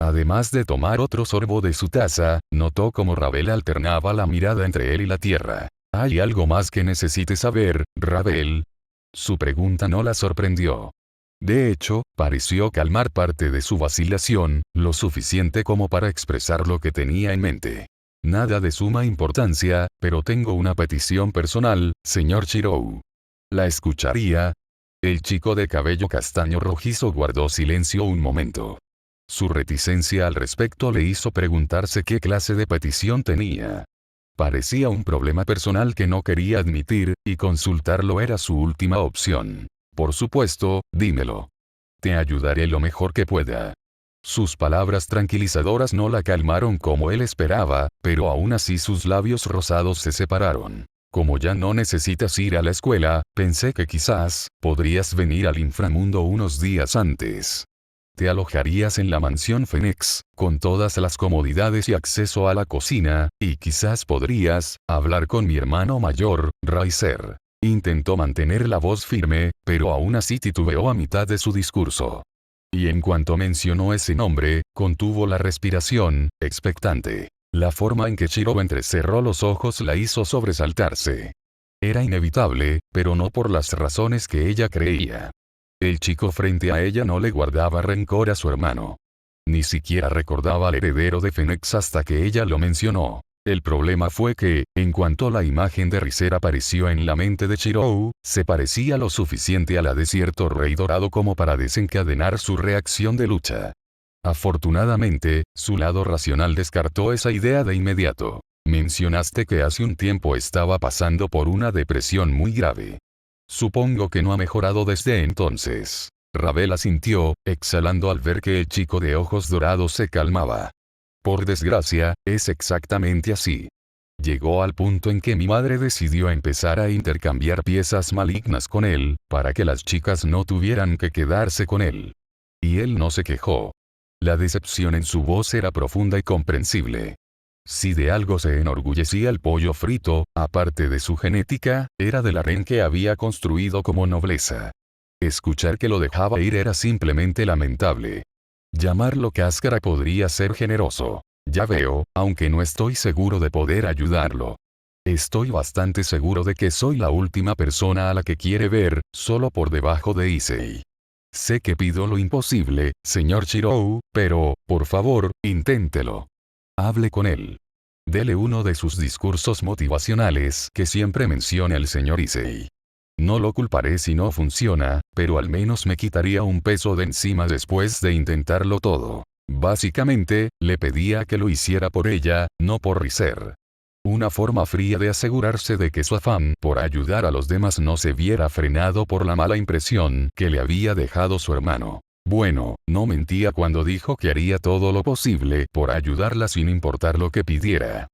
Además de tomar otro sorbo de su taza, notó cómo Ravel alternaba la mirada entre él y la tierra. ¿Hay algo más que necesite saber, Ravel? Su pregunta no la sorprendió. De hecho, pareció calmar parte de su vacilación, lo suficiente como para expresar lo que tenía en mente. Nada de suma importancia, pero tengo una petición personal, señor Shirou. ¿La escucharía? El chico de cabello castaño rojizo guardó silencio un momento. Su reticencia al respecto le hizo preguntarse qué clase de petición tenía. Parecía un problema personal que no quería admitir, y consultarlo era su última opción. Por supuesto, dímelo. Te ayudaré lo mejor que pueda. Sus palabras tranquilizadoras no la calmaron como él esperaba, pero aún así sus labios rosados se separaron. Como ya no necesitas ir a la escuela, pensé que quizás podrías venir al inframundo unos días antes. Te alojarías en la mansión Phoenix, con todas las comodidades y acceso a la cocina, y quizás podrías hablar con mi hermano mayor, Raiser. Intentó mantener la voz firme, pero aún así titubeó a mitad de su discurso. Y en cuanto mencionó ese nombre, contuvo la respiración, expectante. La forma en que Shirou entrecerró los ojos la hizo sobresaltarse. Era inevitable, pero no por las razones que ella creía. El chico frente a ella no le guardaba rencor a su hermano. Ni siquiera recordaba al heredero de Phoenix hasta que ella lo mencionó. El problema fue que, en cuanto la imagen de Riser apareció en la mente de Shirou, se parecía lo suficiente a la de cierto rey dorado como para desencadenar su reacción de lucha. Afortunadamente, su lado racional descartó esa idea de inmediato. Mencionaste que hace un tiempo estaba pasando por una depresión muy grave. Supongo que no ha mejorado desde entonces. Ravel asintió, exhalando al ver que el chico de ojos dorados se calmaba. Por desgracia, es exactamente así. Llegó al punto en que mi madre decidió empezar a intercambiar piezas malignas con él, para que las chicas no tuvieran que quedarse con él. Y él no se quejó. La decepción en su voz era profunda y comprensible. Si de algo se enorgullecía el pollo frito, aparte de su genética, era del harén que había construido como nobleza. Escuchar que lo dejaba ir era simplemente lamentable. Llamarlo cáscara podría ser generoso. Ya veo, aunque no estoy seguro de poder ayudarlo. Estoy bastante seguro de que soy la última persona a la que quiere ver, solo por debajo de Issei. Sé que pido lo imposible, señor Shirou, pero, por favor, inténtelo. Hable con él. Dele uno de sus discursos motivacionales que siempre menciona el señor Issei. No lo culparé si no funciona, pero al menos me quitaría un peso de encima después de intentarlo todo. Básicamente, le pedía que lo hiciera por ella, no por Riser. Una forma fría de asegurarse de que su afán por ayudar a los demás no se viera frenado por la mala impresión que le había dejado su hermano. Bueno, no mentía cuando dijo que haría todo lo posible por ayudarla sin importar lo que pidiera.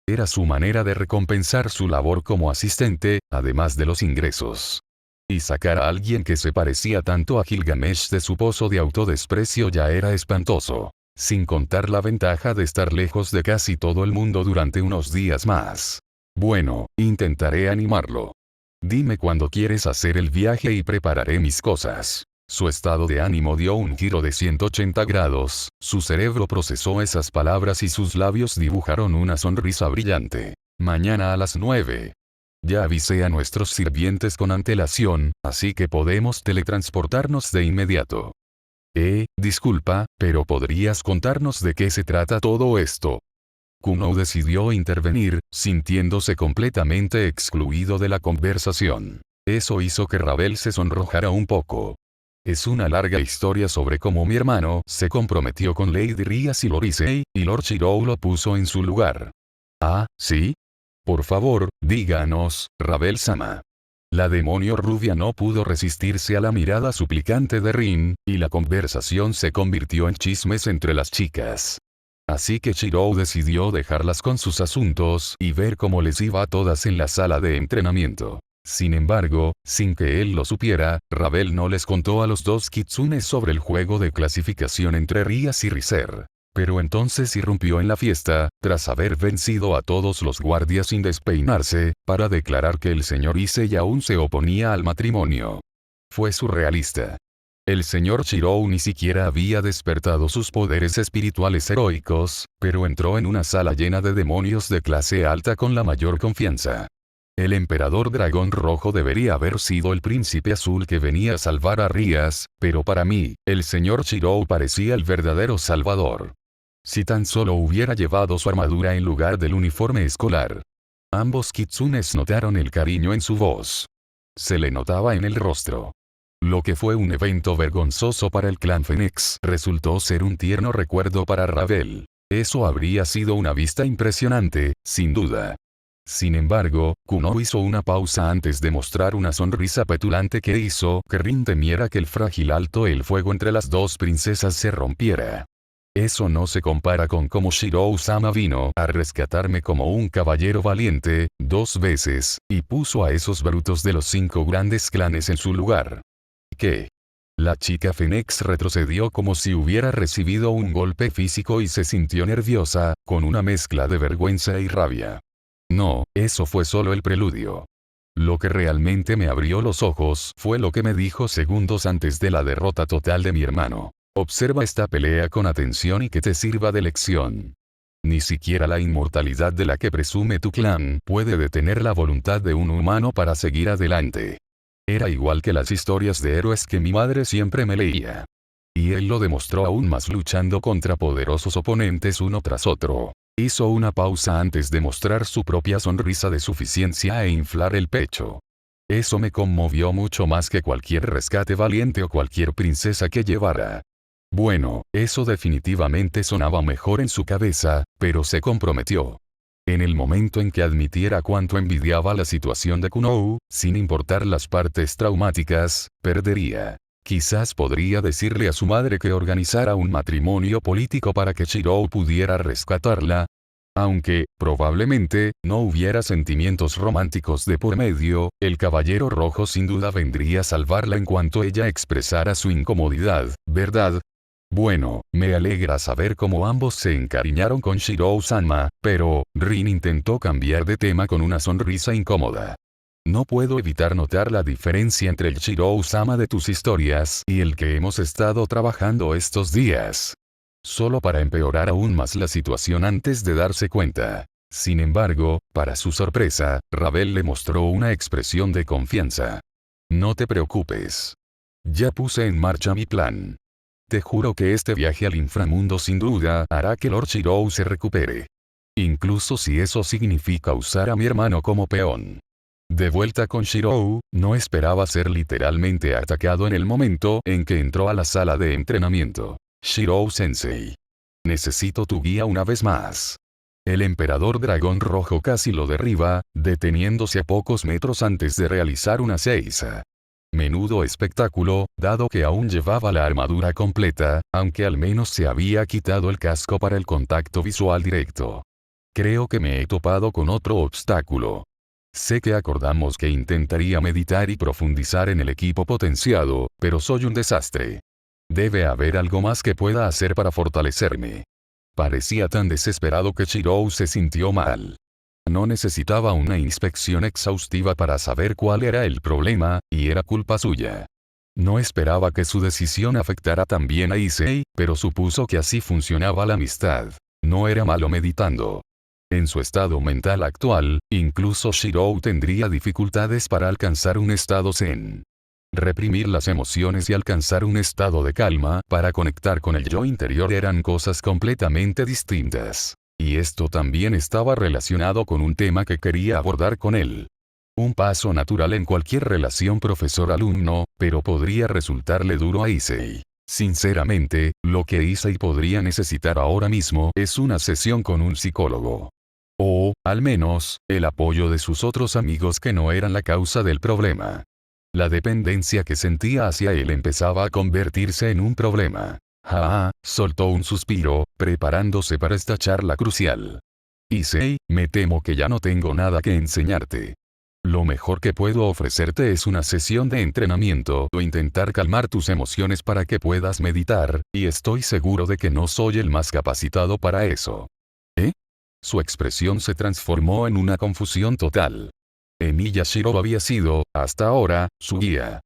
Era su manera de recompensar su labor como asistente, además de los ingresos. Y sacar a alguien que se parecía tanto a Gilgamesh de su pozo de autodesprecio ya era espantoso. Sin contar la ventaja de estar lejos de casi todo el mundo durante unos días más. Bueno, intentaré animarlo. Dime cuándo quieres hacer el viaje y prepararé mis cosas. Su estado de ánimo dio un giro de 180 grados, su cerebro procesó esas palabras y sus labios dibujaron una sonrisa brillante. Mañana a las 9. Ya avisé a nuestros sirvientes con antelación, así que podemos teletransportarnos de inmediato. Disculpa, pero ¿podrías contarnos de qué se trata todo esto? Kuno decidió intervenir, sintiéndose completamente excluido de la conversación. Eso hizo que Ravel se sonrojara un poco. Es una larga historia sobre cómo mi hermano se comprometió con Lady Rias y Lorisei, y Lord Shirou lo puso en su lugar. Ah, ¿sí? Por favor, díganos, Ravel-sama. La demonio rubia no pudo resistirse a la mirada suplicante de Rin, y la conversación se convirtió en chismes entre las chicas. Así que Shirou decidió dejarlas con sus asuntos y ver cómo les iba a todas en la sala de entrenamiento. Sin embargo, sin que él lo supiera, Ravel no les contó a los dos kitsunes sobre el juego de clasificación entre Rias y Riser. Pero entonces irrumpió en la fiesta, tras haber vencido a todos los guardias sin despeinarse, para declarar que el señor Issei aún se oponía al matrimonio. Fue surrealista. El señor Shirou ni siquiera había despertado sus poderes espirituales heroicos, pero entró en una sala llena de demonios de clase alta con la mayor confianza. El emperador dragón rojo debería haber sido el príncipe azul que venía a salvar a Rias, pero para mí, el señor Shirou parecía el verdadero salvador. Si tan solo hubiera llevado su armadura en lugar del uniforme escolar. Ambos kitsunes notaron el cariño en su voz. Se le notaba en el rostro. Lo que fue un evento vergonzoso para el clan Phoenix resultó ser un tierno recuerdo para Ravel. Eso habría sido una vista impresionante, sin duda. Sin embargo, Kuno hizo una pausa antes de mostrar una sonrisa petulante que hizo que Rin temiera que el frágil alto el fuego entre las dos princesas se rompiera. Eso no se compara con cómo Shirou-sama vino a rescatarme como un caballero valiente, 2 veces, y puso a esos brutos de los 5 grandes clanes en su lugar. ¿Qué? La chica Phoenix retrocedió como si hubiera recibido un golpe físico y se sintió nerviosa, con una mezcla de vergüenza y rabia. No, eso fue solo el preludio. Lo que realmente me abrió los ojos fue lo que me dijo segundos antes de la derrota total de mi hermano. Observa esta pelea con atención y que te sirva de lección. Ni siquiera la inmortalidad de la que presume tu clan puede detener la voluntad de un humano para seguir adelante. Era igual que las historias de héroes que mi madre siempre me leía. Y él lo demostró aún más luchando contra poderosos oponentes uno tras otro. Hizo una pausa antes de mostrar su propia sonrisa de suficiencia e inflar el pecho. Eso me conmovió mucho más que cualquier rescate valiente o cualquier princesa que llevara. Bueno, eso definitivamente sonaba mejor en su cabeza, pero se comprometió. En el momento en que admitiera cuánto envidiaba la situación de Kuno, sin importar las partes traumáticas, perdería. Quizás podría decirle a su madre que organizara un matrimonio político para que Shirou pudiera rescatarla. Aunque, probablemente, no hubiera sentimientos románticos de por medio, el caballero rojo sin duda vendría a salvarla en cuanto ella expresara su incomodidad, ¿verdad? Bueno, me alegra saber cómo ambos se encariñaron con Shirou-sama, pero, Rin intentó cambiar de tema con una sonrisa incómoda. No puedo evitar notar la diferencia entre el Shirou-sama de tus historias y el que hemos estado trabajando estos días. Solo para empeorar aún más la situación antes de darse cuenta. Sin embargo, para su sorpresa, Ravel le mostró una expresión de confianza. No te preocupes. Ya puse en marcha mi plan. Te juro que este viaje al inframundo sin duda hará que Lord Shirou se recupere. Incluso si eso significa usar a mi hermano como peón. De vuelta con Shirou, no esperaba ser literalmente atacado en el momento en que entró a la sala de entrenamiento. Shirou-sensei. Necesito tu guía una vez más. El emperador dragón rojo casi lo derriba, deteniéndose a pocos metros antes de realizar una seiza. Menudo espectáculo, dado que aún llevaba la armadura completa, aunque al menos se había quitado el casco para el contacto visual directo. Creo que me he topado con otro obstáculo. Sé que acordamos que intentaría meditar y profundizar en el equipo potenciado, pero soy un desastre. Debe haber algo más que pueda hacer para fortalecerme. Parecía tan desesperado que Shirou se sintió mal. No necesitaba una inspección exhaustiva para saber cuál era el problema, y era culpa suya. No esperaba que su decisión afectara también a Issei, pero supuso que así funcionaba la amistad. No era malo meditando. En su estado mental actual, incluso Shirou tendría dificultades para alcanzar un estado zen. Reprimir las emociones y alcanzar un estado de calma para conectar con el yo interior eran cosas completamente distintas. Y esto también estaba relacionado con un tema que quería abordar con él. Un paso natural en cualquier relación profesor-alumno, pero podría resultarle duro a Issei. Sinceramente, lo que Issei podría necesitar ahora mismo es una sesión con un psicólogo. O, al menos, el apoyo de sus otros amigos que no eran la causa del problema. La dependencia que sentía hacia él empezaba a convertirse en un problema. Soltó un suspiro, preparándose para esta charla crucial. Issei, me temo que ya no tengo nada que enseñarte. Lo mejor que puedo ofrecerte es una sesión de entrenamiento o intentar calmar tus emociones para que puedas meditar, y estoy seguro de que no soy el más capacitado para eso. ¿Eh? Su expresión se transformó en una confusión total. Emiya Shirou había sido, hasta ahora, su guía.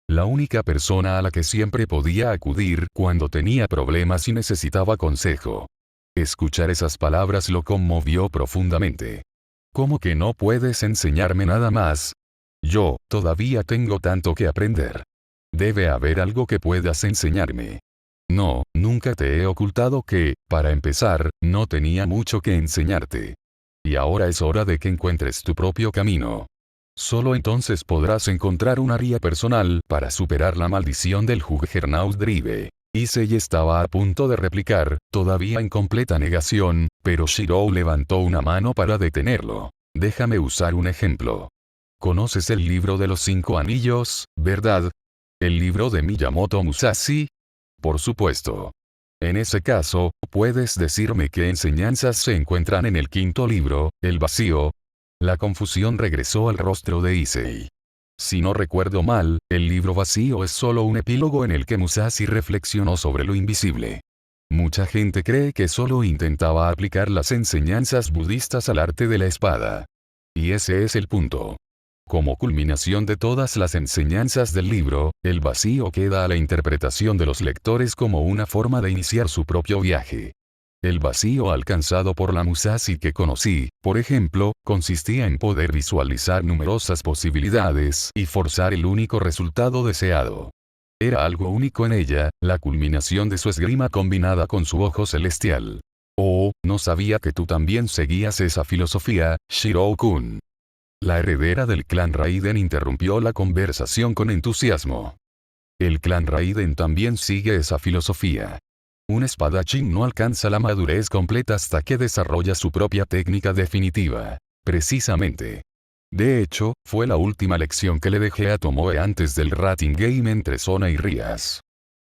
La única persona a la que siempre podía acudir cuando tenía problemas y necesitaba consejo. Escuchar esas palabras lo conmovió profundamente. ¿Cómo que no puedes enseñarme nada más? Yo, todavía tengo tanto que aprender. Debe haber algo que puedas enseñarme. No, nunca te he ocultado que, para empezar, no tenía mucho que enseñarte. Y ahora es hora de que encuentres tu propio camino. Solo entonces podrás encontrar una guía personal para superar la maldición del Juggernaut Drive. Issei estaba a punto de replicar, todavía en completa negación, pero Shirou levantó una mano para detenerlo. Déjame usar un ejemplo. ¿Conoces el libro de los 5 anillos, verdad? ¿El libro de Miyamoto Musashi? Por supuesto. En ese caso, ¿puedes decirme qué enseñanzas se encuentran en el 5.º libro, el vacío? La confusión regresó al rostro de Issei. Si no recuerdo mal, el libro vacío es solo un epílogo en el que Musashi reflexionó sobre lo invisible. Mucha gente cree que solo intentaba aplicar las enseñanzas budistas al arte de la espada. Y ese es el punto. Como culminación de todas las enseñanzas del libro, el vacío queda a la interpretación de los lectores como una forma de iniciar su propio viaje. El vacío alcanzado por la Musashi que conocí, por ejemplo, consistía en poder visualizar numerosas posibilidades y forzar el único resultado deseado. Era algo único en ella, la culminación de su esgrima combinada con su ojo celestial. Oh, no sabía que tú también seguías esa filosofía, Shirou-kun. La heredera del clan Raiden interrumpió la conversación con entusiasmo. El clan Raiden también sigue esa filosofía. Un espadachín no alcanza la madurez completa hasta que desarrolla su propia técnica definitiva. Precisamente. De hecho, fue la última lección que le dejé a Tomoe antes del rating game entre Sona y Rías.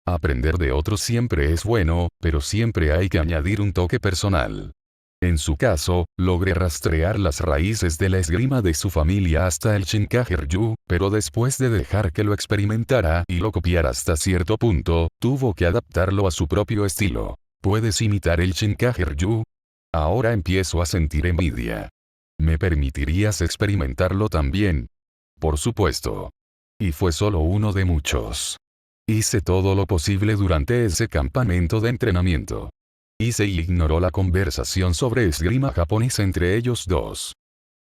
Aprender de otros siempre es bueno, pero siempre hay que añadir un toque personal. En su caso, logré rastrear las raíces de la esgrima de su familia hasta el Shinkageryu, pero después de dejar que lo experimentara y lo copiara hasta cierto punto, tuvo que adaptarlo a su propio estilo. ¿Puedes imitar el Shinkageryu? Ahora empiezo a sentir envidia. ¿Me permitirías experimentarlo también? Por supuesto. Y fue solo uno de muchos. Hice todo lo posible durante ese campamento de entrenamiento. Issei ignoró la conversación sobre esgrima japonesa entre ellos dos.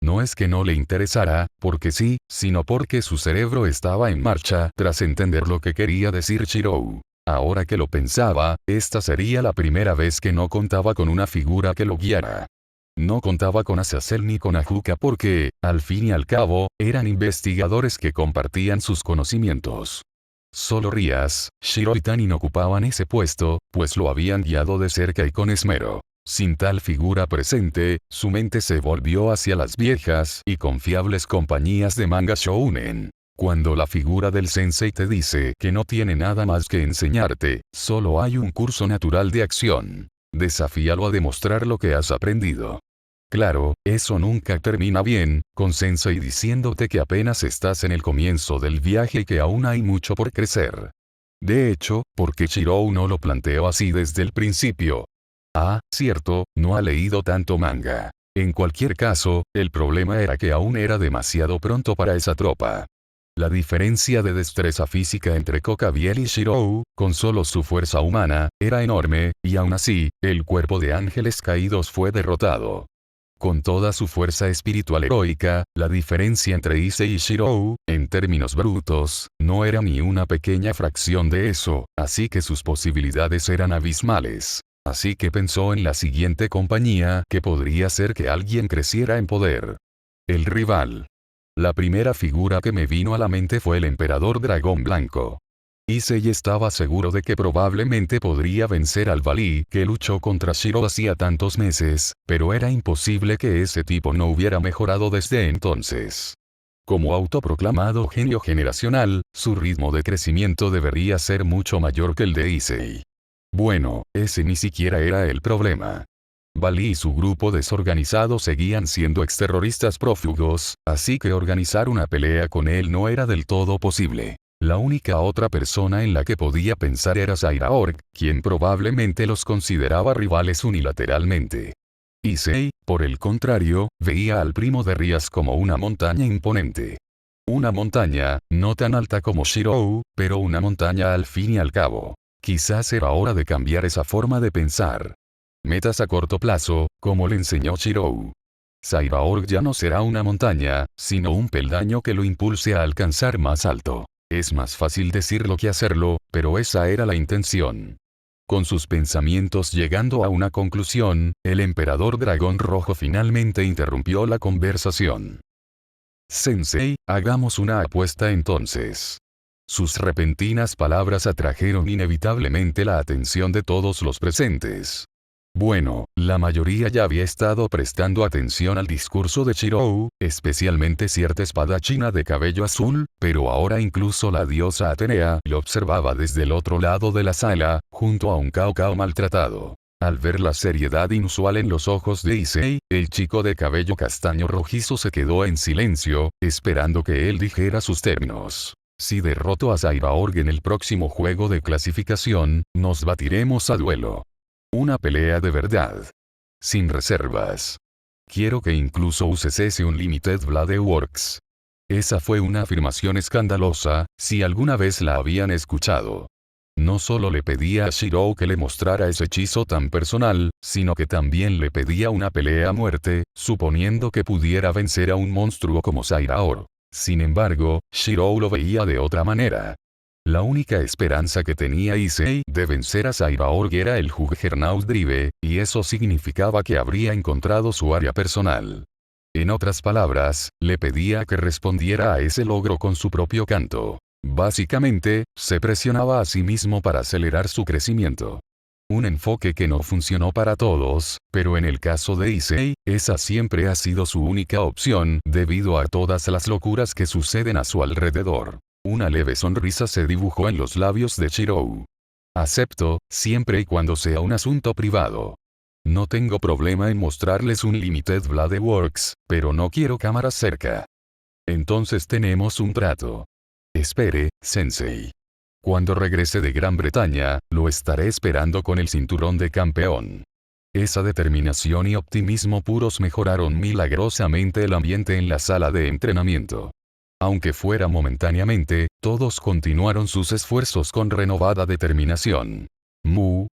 No es que no le interesara, porque sí, sino porque su cerebro estaba en marcha tras entender lo que quería decir Shirou. Ahora que lo pensaba, esta sería la primera vez que no contaba con una figura que lo guiara. No contaba con Azazel ni con Ajuka porque, al fin y al cabo, eran investigadores que compartían sus conocimientos. Solo Rías, Shiro y Tanin ocupaban ese puesto, pues lo habían guiado de cerca y con esmero. Sin tal figura presente, su mente se volvió hacia las viejas y confiables compañías de manga shounen. Cuando la figura del sensei te dice que no tiene nada más que enseñarte, solo hay un curso natural de acción. Desafíalo a demostrar lo que has aprendido. Claro, eso nunca termina bien, con Sensei diciéndote que apenas estás en el comienzo del viaje y que aún hay mucho por crecer. De hecho, ¿por qué Shirou no lo planteó así desde el principio? Ah, cierto, no ha leído tanto manga. En cualquier caso, el problema era que aún era demasiado pronto para esa tropa. La diferencia de destreza física entre Kokabiel y Shirou, con solo su fuerza humana, era enorme, y aún así, el cuerpo de ángeles caídos fue derrotado. Con toda su fuerza espiritual heroica, la diferencia entre Issei y Shirou, en términos brutos, no era ni una pequeña fracción de eso, así que sus posibilidades eran abismales. Así que pensó en la siguiente compañía que podría ser que alguien creciera en poder. El rival. La primera figura que me vino a la mente fue el Emperador Dragón Blanco. Issei estaba seguro de que probablemente podría vencer al Valí que luchó contra Shirou hacía tantos meses, pero era imposible que ese tipo no hubiera mejorado desde entonces. Como autoproclamado genio generacional, su ritmo de crecimiento debería ser mucho mayor que el de Issei. Bueno, ese ni siquiera era el problema. Valí y su grupo desorganizado seguían siendo exterroristas prófugos, así que organizar una pelea con él no era del todo posible. La única otra persona en la que podía pensar era Zaira Org, quien probablemente los consideraba rivales unilateralmente. Issei, por el contrario, veía al primo de Rías como una montaña imponente. Una montaña, no tan alta como Shirou, pero una montaña al fin y al cabo. Quizás era hora de cambiar esa forma de pensar. Metas a corto plazo, como le enseñó Shirou. Zaira Org ya no será una montaña, sino un peldaño que lo impulse a alcanzar más alto. Es más fácil decirlo que hacerlo, pero esa era la intención. Con sus pensamientos llegando a una conclusión, el emperador dragón rojo finalmente interrumpió la conversación. Sensei, hagamos una apuesta entonces. Sus repentinas palabras atrajeron inevitablemente la atención de todos los presentes. Bueno, la mayoría ya había estado prestando atención al discurso de Shirou, especialmente cierta espadachina de cabello azul, pero ahora incluso la diosa Atenea lo observaba desde el otro lado de la sala, junto a un Cao Cao maltratado. Al ver la seriedad inusual en los ojos de Issei, el chico de cabello castaño rojizo se quedó en silencio, esperando que él dijera sus términos. Si derroto a Zaira Org en el próximo juego de clasificación, nos batiremos a duelo. Una pelea de verdad. Sin reservas. Quiero que incluso uses ese Unlimited Blade Works. Esa fue una afirmación escandalosa, si alguna vez la habían escuchado. No solo le pedía a Shirou que le mostrara ese hechizo tan personal, sino que también le pedía una pelea a muerte, suponiendo que pudiera vencer a un monstruo como Zaira Org. Sin embargo, Shirou lo veía de otra manera. La única esperanza que tenía Issei de vencer a Zaira Org era el Juggernaut Drive, y eso significaba que habría encontrado su área personal. En otras palabras, le pedía que respondiera a ese logro con su propio canto. Básicamente, se presionaba a sí mismo para acelerar su crecimiento. Un enfoque que no funcionó para todos, pero en el caso de Issei, esa siempre ha sido su única opción debido a todas las locuras que suceden a su alrededor. Una leve sonrisa se dibujó en los labios de Shirou. Acepto, siempre y cuando sea un asunto privado. No tengo problema en mostrarles un Limited Blade Works, pero no quiero cámaras cerca. Entonces tenemos un trato. Espere, Sensei. Cuando regrese de Gran Bretaña, lo estaré esperando con el cinturón de campeón. Esa determinación y optimismo puros mejoraron milagrosamente el ambiente en la sala de entrenamiento. Aunque fuera momentáneamente, todos continuaron sus esfuerzos con renovada determinación. Mu.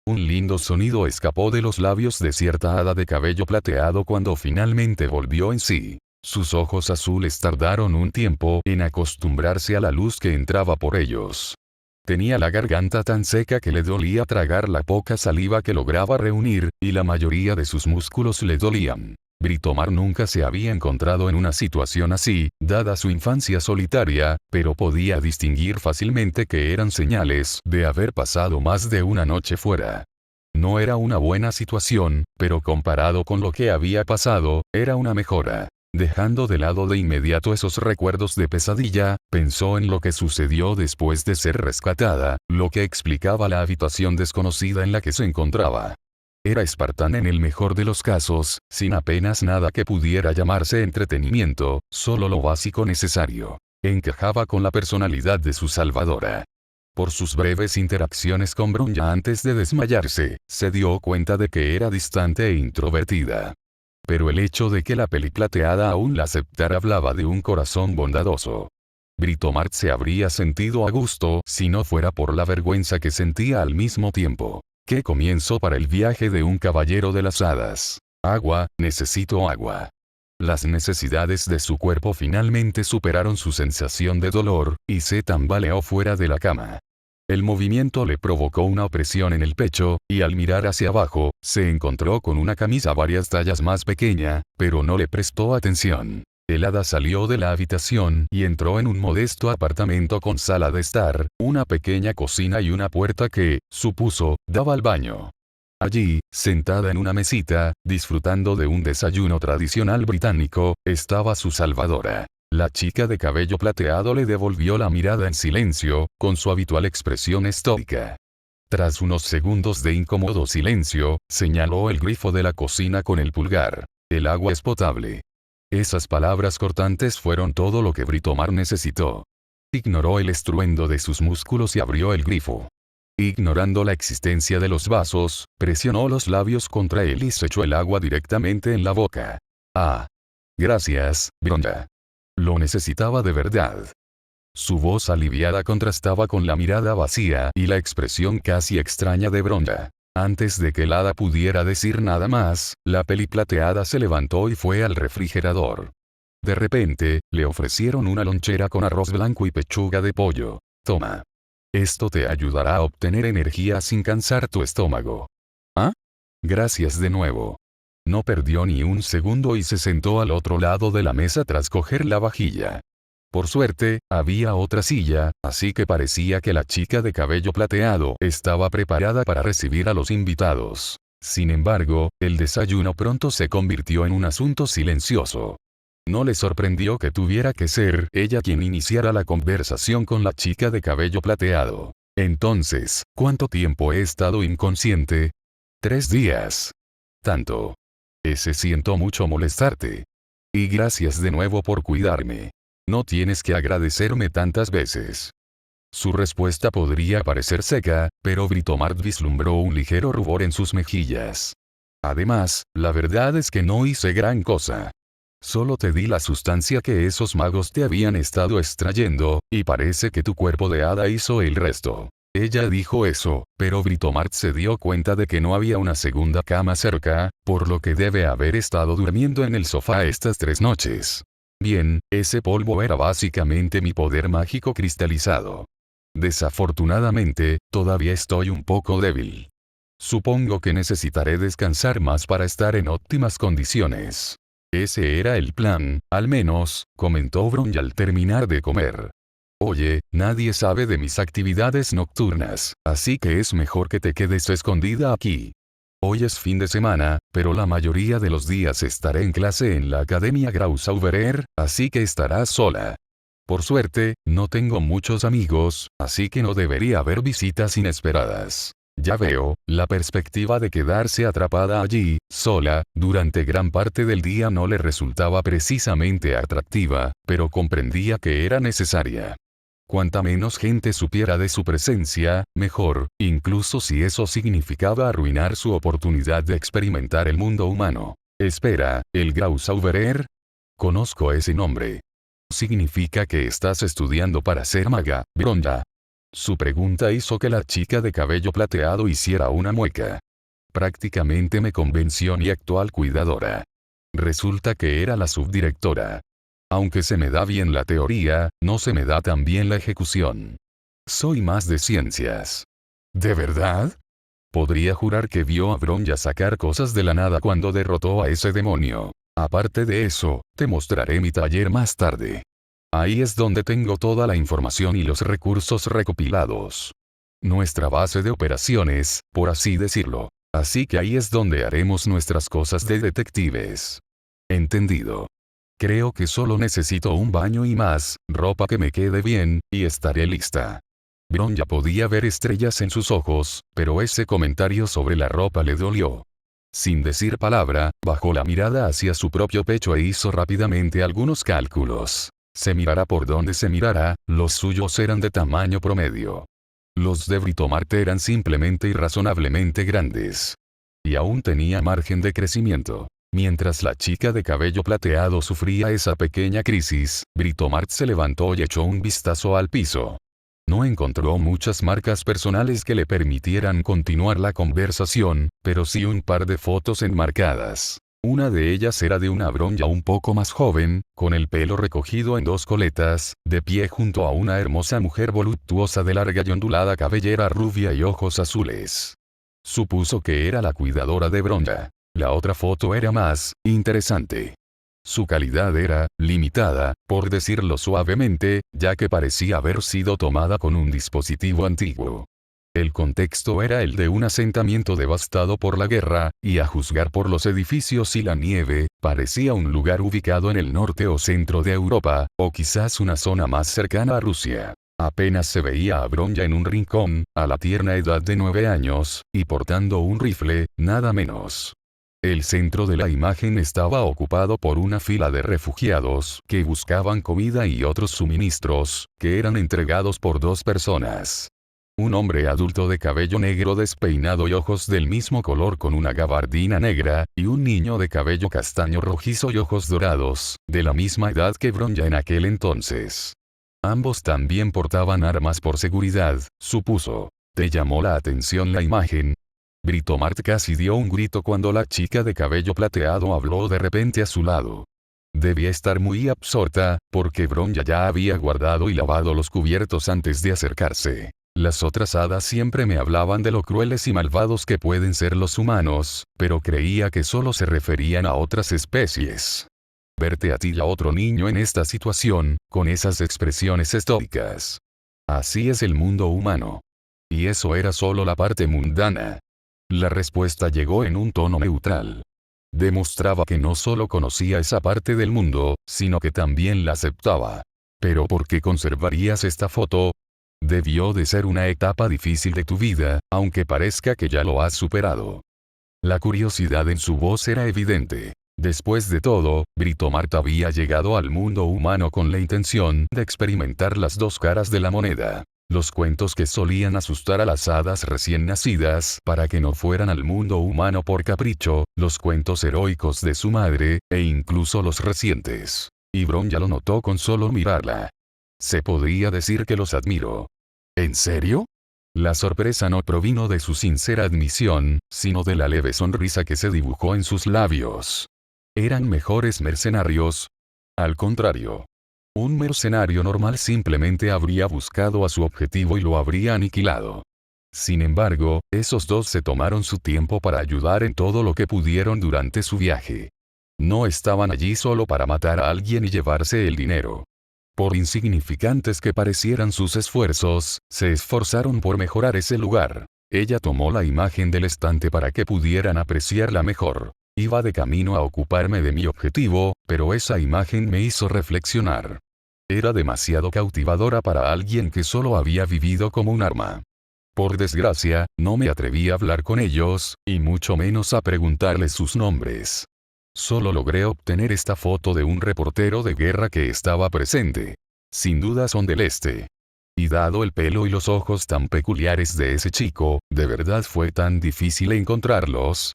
Un lindo sonido escapó de los labios de cierta hada de cabello plateado cuando finalmente volvió en sí. Sus ojos azules tardaron un tiempo en acostumbrarse a la luz que entraba por ellos. Tenía la garganta tan seca que le dolía tragar la poca saliva que lograba reunir, y la mayoría de sus músculos le dolían. Britomar nunca se había encontrado en una situación así, dada su infancia solitaria, pero podía distinguir fácilmente que eran señales de haber pasado más de una noche fuera. No era una buena situación, pero comparado con lo que había pasado, era una mejora. Dejando de lado de inmediato esos recuerdos de pesadilla, pensó en lo que sucedió después de ser rescatada, lo que explicaba la habitación desconocida en la que se encontraba. Era espartana en el mejor de los casos, sin apenas nada que pudiera llamarse entretenimiento, solo lo básico necesario. Encajaba con la personalidad de su salvadora. Por sus breves interacciones con Bronya antes de desmayarse, se dio cuenta de que era distante e introvertida. Pero el hecho de que la peliplateada aún la aceptara hablaba de un corazón bondadoso. Britomart se habría sentido a gusto si no fuera por la vergüenza que sentía al mismo tiempo. ¡Qué comienzo para el viaje de un caballero de las hadas! Agua, necesito agua. Las necesidades de su cuerpo finalmente superaron su sensación de dolor, y se tambaleó fuera de la cama. El movimiento le provocó una opresión en el pecho, y al mirar hacia abajo, se encontró con una camisa varias tallas más pequeña, pero no le prestó atención. El hada salió de la habitación y entró en un modesto apartamento con sala de estar, una pequeña cocina y una puerta que, supuso, daba al baño. Allí, sentada en una mesita, disfrutando de un desayuno tradicional británico, estaba su salvadora. La chica de cabello plateado le devolvió la mirada en silencio, con su habitual expresión estoica. Tras unos segundos de incómodo silencio, señaló el grifo de la cocina con el pulgar. El agua es potable. Esas palabras cortantes fueron todo lo que Britomart necesitó. Ignoró el estruendo de sus músculos y abrió el grifo. Ignorando la existencia de los vasos, presionó los labios contra él y se echó el agua directamente en la boca. Ah. Gracias, Bronya. Lo necesitaba de verdad. Su voz aliviada contrastaba con la mirada vacía y la expresión casi extraña de Bronya. Antes de que el hada pudiera decir nada más, la peliplateada se levantó y fue al refrigerador. De repente, le ofrecieron una lonchera con arroz blanco y pechuga de pollo. Toma. Esto te ayudará a obtener energía sin cansar tu estómago. ¿Ah? Gracias de nuevo. No perdió ni un segundo y se sentó al otro lado de la mesa tras coger la vajilla. Por suerte, había otra silla, así que parecía que la chica de cabello plateado estaba preparada para recibir a los invitados. Sin embargo, el desayuno pronto se convirtió en un asunto silencioso. No le sorprendió que tuviera que ser ella quien iniciara la conversación con la chica de cabello plateado. Entonces, ¿cuánto tiempo he estado inconsciente? 3 días. Tanto. Siento mucho molestarte. Y gracias de nuevo por cuidarme. No tienes que agradecerme tantas veces. Su respuesta podría parecer seca, pero Britomart vislumbró un ligero rubor en sus mejillas. Además, la verdad es que no hice gran cosa. Solo te di la sustancia que esos magos te habían estado extrayendo, y parece que tu cuerpo de hada hizo el resto. Ella dijo eso, pero Britomart se dio cuenta de que no había una segunda cama cerca, por lo que debe haber estado durmiendo en el sofá estas 3 noches. Bien, ese polvo era básicamente mi poder mágico cristalizado. Desafortunadamente, todavía estoy un poco débil. Supongo que necesitaré descansar más para estar en óptimas condiciones. Ese era el plan, al menos, comentó Bronya al terminar de comer. Oye, nadie sabe de mis actividades nocturnas, así que es mejor que te quedes escondida aquí. Hoy es fin de semana, pero la mayoría de los días estaré en clase en la Academia Grausauberer, así que estarás sola. Por suerte, no tengo muchos amigos, así que no debería haber visitas inesperadas. Ya veo, la perspectiva de quedarse atrapada allí, sola, durante gran parte del día no le resultaba precisamente atractiva, pero comprendía que era necesaria. Cuanta menos gente supiera de su presencia, mejor, incluso si eso significaba arruinar su oportunidad de experimentar el mundo humano. Espera, ¿el Grausauberer? Conozco ese nombre. ¿Significa que estás estudiando para ser maga, Bronya? Su pregunta hizo que la chica de cabello plateado hiciera una mueca. Prácticamente me convenció mi actual cuidadora. Resulta que era la subdirectora. Aunque se me da bien la teoría, no se me da tan bien la ejecución. Soy más de ciencias. ¿De verdad? Podría jurar que vio a Bronya sacar cosas de la nada cuando derrotó a ese demonio. Aparte de eso, te mostraré mi taller más tarde. Ahí es donde tengo toda la información y los recursos recopilados. Nuestra base de operaciones, por así decirlo. Así que ahí es donde haremos nuestras cosas de detectives. Entendido. Creo que solo necesito un baño y más, ropa que me quede bien, y estaré lista. Bronya podía ver estrellas en sus ojos, pero ese comentario sobre la ropa le dolió. Sin decir palabra, bajó la mirada hacia su propio pecho e hizo rápidamente algunos cálculos. Se mirara por donde se mirara, los suyos eran de tamaño promedio. Los de Britomart eran simplemente irrazonablemente grandes. Y aún tenía margen de crecimiento. Mientras la chica de cabello plateado sufría esa pequeña crisis, Britomart se levantó y echó un vistazo al piso. No encontró muchas marcas personales que le permitieran continuar la conversación, pero sí un par de fotos enmarcadas. Una de ellas era de una Bronja un poco más joven, con el pelo recogido en dos coletas, de pie junto a una hermosa mujer voluptuosa de larga y ondulada cabellera rubia y ojos azules. Supuso que era la cuidadora de Bronja. La otra foto era más interesante. Su calidad era limitada, por decirlo suavemente, ya que parecía haber sido tomada con un dispositivo antiguo. El contexto era el de un asentamiento devastado por la guerra, y a juzgar por los edificios y la nieve, parecía un lugar ubicado en el norte o centro de Europa, o quizás una zona más cercana a Rusia. Apenas se veía a Bronja en un rincón, a la tierna edad de 9 años, y portando un rifle, nada menos. El centro de la imagen estaba ocupado por una fila de refugiados que buscaban comida y otros suministros, que eran entregados por dos personas. Un hombre adulto de cabello negro despeinado y ojos del mismo color con una gabardina negra, y un niño de cabello castaño rojizo y ojos dorados, de la misma edad que Bronja en aquel entonces. Ambos también portaban armas por seguridad, supuso. ¿Te llamó la atención la imagen? Britomart casi dio un grito cuando la chica de cabello plateado habló de repente a su lado. Debía estar muy absorta, porque Bronja ya había guardado y lavado los cubiertos antes de acercarse. Las otras hadas siempre me hablaban de lo crueles y malvados que pueden ser los humanos, pero creía que solo se referían a otras especies. Verte a ti y a otro niño en esta situación, con esas expresiones estoicas. Así es el mundo humano. Y eso era solo la parte mundana. La respuesta llegó en un tono neutral. Demostraba que no solo conocía esa parte del mundo, sino que también la aceptaba. ¿Pero por qué conservarías esta foto? Debió de ser una etapa difícil de tu vida, aunque parezca que ya lo has superado. La curiosidad en su voz era evidente. Después de todo, Britomart había llegado al mundo humano con la intención de experimentar las dos caras de la moneda. Los cuentos que solían asustar a las hadas recién nacidas para que no fueran al mundo humano por capricho, los cuentos heroicos de su madre, e incluso los recientes. Y Bronja lo notó con solo mirarla. Se podría decir que los admiro. ¿En serio? La sorpresa no provino de su sincera admisión, sino de la leve sonrisa que se dibujó en sus labios. ¿Eran mejores mercenarios? Al contrario. Un mercenario normal simplemente habría buscado a su objetivo y lo habría aniquilado. Sin embargo, esos dos se tomaron su tiempo para ayudar en todo lo que pudieron durante su viaje. No estaban allí solo para matar a alguien y llevarse el dinero. Por insignificantes que parecieran sus esfuerzos, se esforzaron por mejorar ese lugar. Ella tomó la imagen del estante para que pudieran apreciarla mejor. Iba de camino a ocuparme de mi objetivo, pero esa imagen me hizo reflexionar. Era demasiado cautivadora para alguien que solo había vivido como un arma. Por desgracia, no me atreví a hablar con ellos, y mucho menos a preguntarles sus nombres. Solo logré obtener esta foto de un reportero de guerra que estaba presente. Sin duda son del este. Y dado el pelo y los ojos tan peculiares de ese chico, ¿de verdad fue tan difícil encontrarlos?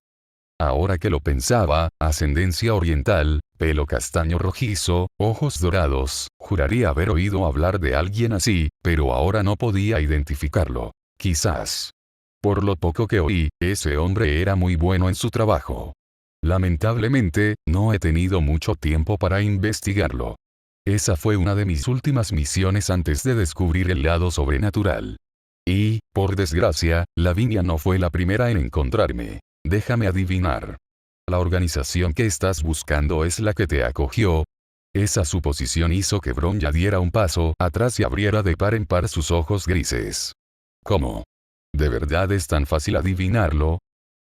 Ahora que lo pensaba, ascendencia oriental, pelo castaño rojizo, ojos dorados, juraría haber oído hablar de alguien así, pero ahora no podía identificarlo. Quizás. Por lo poco que oí, ese hombre era muy bueno en su trabajo. Lamentablemente, no he tenido mucho tiempo para investigarlo. Esa fue una de mis últimas misiones antes de descubrir el lado sobrenatural. Y, por desgracia, Lavinia no fue la primera en encontrarme. Déjame adivinar. La organización que estás buscando es la que te acogió. Esa suposición hizo que Bronja diera un paso atrás y abriera de par en par sus ojos grises. ¿Cómo? ¿De verdad es tan fácil adivinarlo?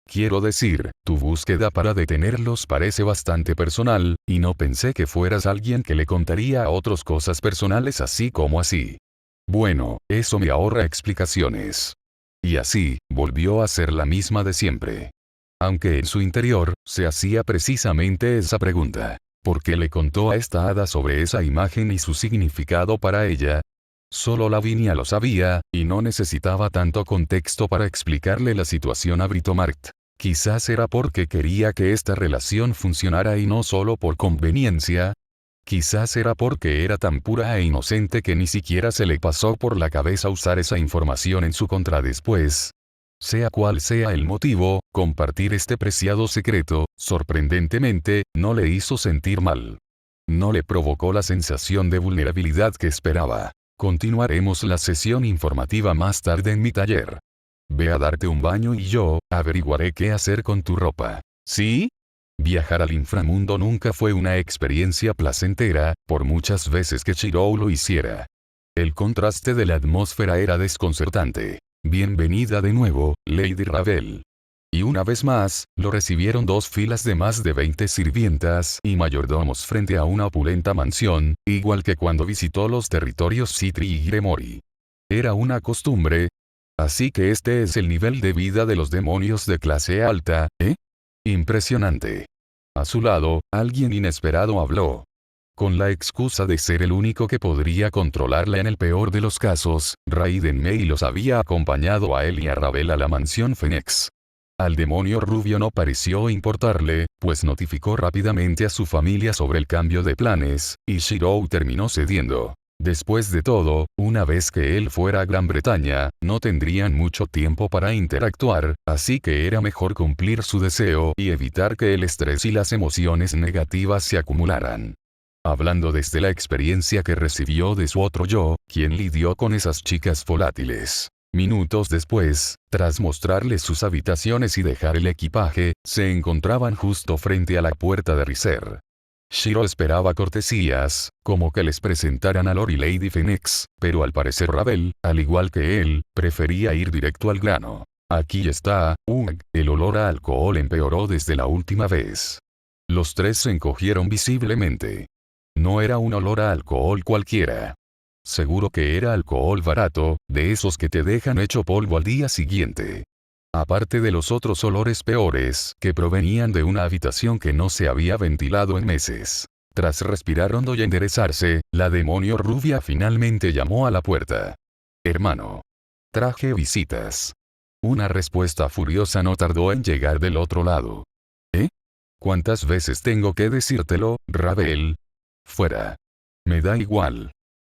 Quiero decir, tu búsqueda para detenerlos parece bastante personal, y no pensé que fueras alguien que le contaría a otros cosas personales así como así. Bueno, eso me ahorra explicaciones. Y así, volvió a ser la misma de siempre. Aunque en su interior, se hacía precisamente esa pregunta. ¿Por qué le contó a esta hada sobre esa imagen y su significado para ella? Solo Lavinia lo sabía, y no necesitaba tanto contexto para explicarle la situación a Britomart. Quizás era porque quería que esta relación funcionara y no solo por conveniencia. Quizás era porque era tan pura e inocente que ni siquiera se le pasó por la cabeza usar esa información en su contra después. Sea cual sea el motivo, compartir este preciado secreto, sorprendentemente, no le hizo sentir mal. No le provocó la sensación de vulnerabilidad que esperaba. Continuaremos la sesión informativa más tarde en mi taller. Ve a darte un baño y yo, averiguaré qué hacer con tu ropa. ¿Sí? Viajar al inframundo nunca fue una experiencia placentera, por muchas veces que Shirou lo hiciera. El contraste de la atmósfera era desconcertante. Bienvenida de nuevo, Lady Ravel. Y una vez más, lo recibieron dos filas de más de 20 sirvientas y mayordomos frente a una opulenta mansión, igual que cuando visitó los territorios Citri y Gremori. Era una costumbre. Así que este es el nivel de vida de los demonios de clase alta, ¿eh? Impresionante. A su lado, alguien inesperado habló. Con la excusa de ser el único que podría controlarla en el peor de los casos, Raiden Mei los había acompañado a él y a Ravel a la mansión Phoenix. Al demonio rubio no pareció importarle, pues notificó rápidamente a su familia sobre el cambio de planes, y Shirou terminó cediendo. Después de todo, una vez que él fuera a Gran Bretaña, no tendrían mucho tiempo para interactuar, así que era mejor cumplir su deseo y evitar que el estrés y las emociones negativas se acumularan. Hablando desde la experiencia que recibió de su otro yo, quien lidió con esas chicas volátiles. Minutos después, tras mostrarles sus habitaciones y dejar el equipaje, se encontraban justo frente a la puerta de Riser. Shiro esperaba cortesías, como que les presentaran a Lord y Lady Phoenix, pero al parecer Ravel, al igual que él, prefería ir directo al grano. Aquí está, el olor a alcohol empeoró desde la última vez. Los tres se encogieron visiblemente. No era un olor a alcohol cualquiera. Seguro que era alcohol barato, de esos que te dejan hecho polvo al día siguiente. Aparte de los otros olores peores, que provenían de una habitación que no se había ventilado en meses. Tras respirar hondo y enderezarse, la demonio rubia finalmente llamó a la puerta. Hermano. Traje visitas. Una respuesta furiosa no tardó en llegar del otro lado. ¿Eh? ¿Cuántas veces tengo que decírtelo, Ravel? Fuera. Me da igual.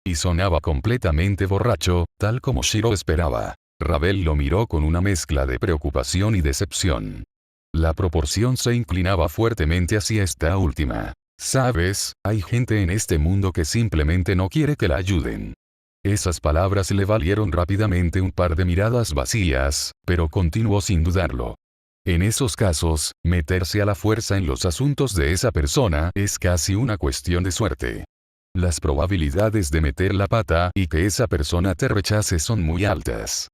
Y sonaba completamente borracho, tal como Shiro esperaba. Ravel lo miró con una mezcla de preocupación y decepción. La proporción se inclinaba fuertemente hacia esta última. ¿Sabes? Hay gente en este mundo que simplemente no quiere que la ayuden. Esas palabras le valieron rápidamente un par de miradas vacías, pero continuó sin dudarlo. En esos casos, meterse a la fuerza en los asuntos de esa persona es casi una cuestión de suerte. Las probabilidades de meter la pata y que esa persona te rechace son muy altas.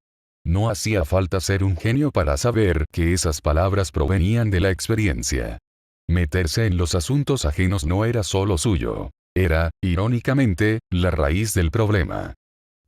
No hacía falta ser un genio para saber que esas palabras provenían de la experiencia. Meterse en los asuntos ajenos no era solo suyo. Era, irónicamente, la raíz del problema.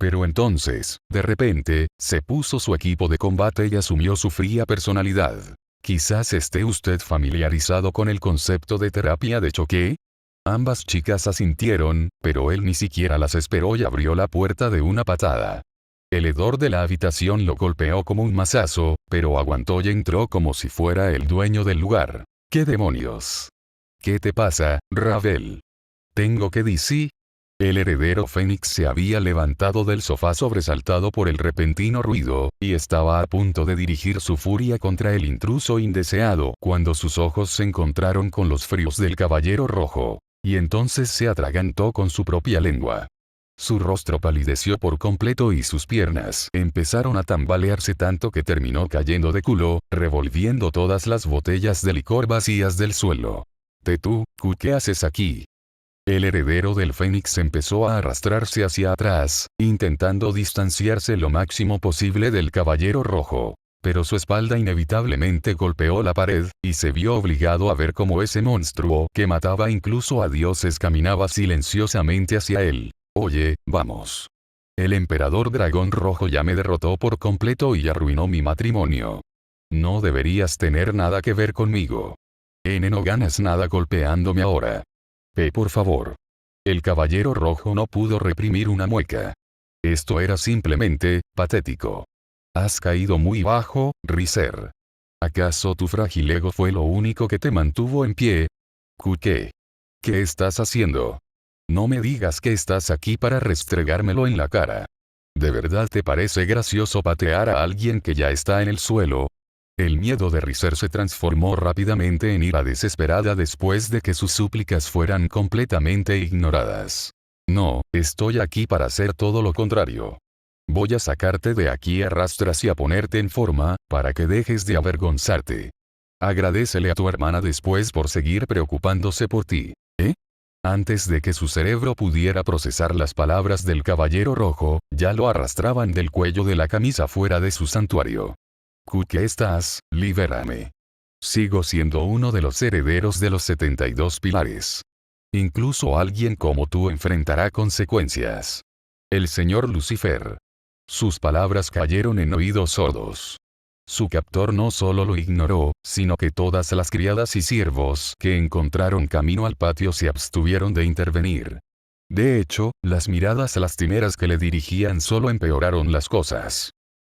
Pero entonces, de repente, se puso su equipo de combate y asumió su fría personalidad. Quizás esté usted familiarizado con el concepto de terapia de choque. Ambas chicas asintieron, pero él ni siquiera las esperó y abrió la puerta de una patada. El hedor de la habitación lo golpeó como un mazazo, pero aguantó y entró como si fuera el dueño del lugar. ¿Qué demonios? ¿Qué te pasa, Ravel? ¿Tengo que decir? El heredero Fénix se había levantado del sofá sobresaltado por el repentino ruido, y estaba a punto de dirigir su furia contra el intruso indeseado cuando sus ojos se encontraron con los fríos del caballero rojo. Y entonces se atragantó con su propia lengua. Su rostro palideció por completo y sus piernas empezaron a tambalearse tanto que terminó cayendo de culo, revolviendo todas las botellas de licor vacías del suelo. ¿Tú, qué haces aquí? El heredero del Fénix empezó a arrastrarse hacia atrás, intentando distanciarse lo máximo posible del caballero rojo. Pero su espalda inevitablemente golpeó la pared, y se vio obligado a ver cómo ese monstruo que mataba incluso a dioses caminaba silenciosamente hacia él. Oye, vamos. El emperador dragón rojo ya me derrotó por completo y arruinó mi matrimonio. No deberías tener nada que ver conmigo. N, no ganas nada golpeándome ahora. P, por favor. El caballero rojo no pudo reprimir una mueca. Esto era simplemente patético. Has caído muy bajo, Riser. ¿Acaso tu frágil ego fue lo único que te mantuvo en pie? ¿Qué? ¿Qué estás haciendo? No me digas que estás aquí para restregármelo en la cara. ¿De verdad te parece gracioso patear a alguien que ya está en el suelo? El miedo de Riser se transformó rápidamente en ira desesperada después de que sus súplicas fueran completamente ignoradas. No, estoy aquí para hacer todo lo contrario. Voy a sacarte de aquí a rastras y a ponerte en forma, para que dejes de avergonzarte. Agradécele a tu hermana después por seguir preocupándose por ti. ¿Eh? Antes de que su cerebro pudiera procesar las palabras del caballero rojo, ya lo arrastraban del cuello de la camisa fuera de su santuario. ¿Qué estás? Libérame. Sigo siendo uno de los herederos de los 72 pilares. Incluso alguien como tú enfrentará consecuencias. El señor Lucifer. Sus palabras cayeron en oídos sordos. Su captor no solo lo ignoró, sino que todas las criadas y siervos que encontraron camino al patio se abstuvieron de intervenir. De hecho, las miradas lastimeras que le dirigían solo empeoraron las cosas.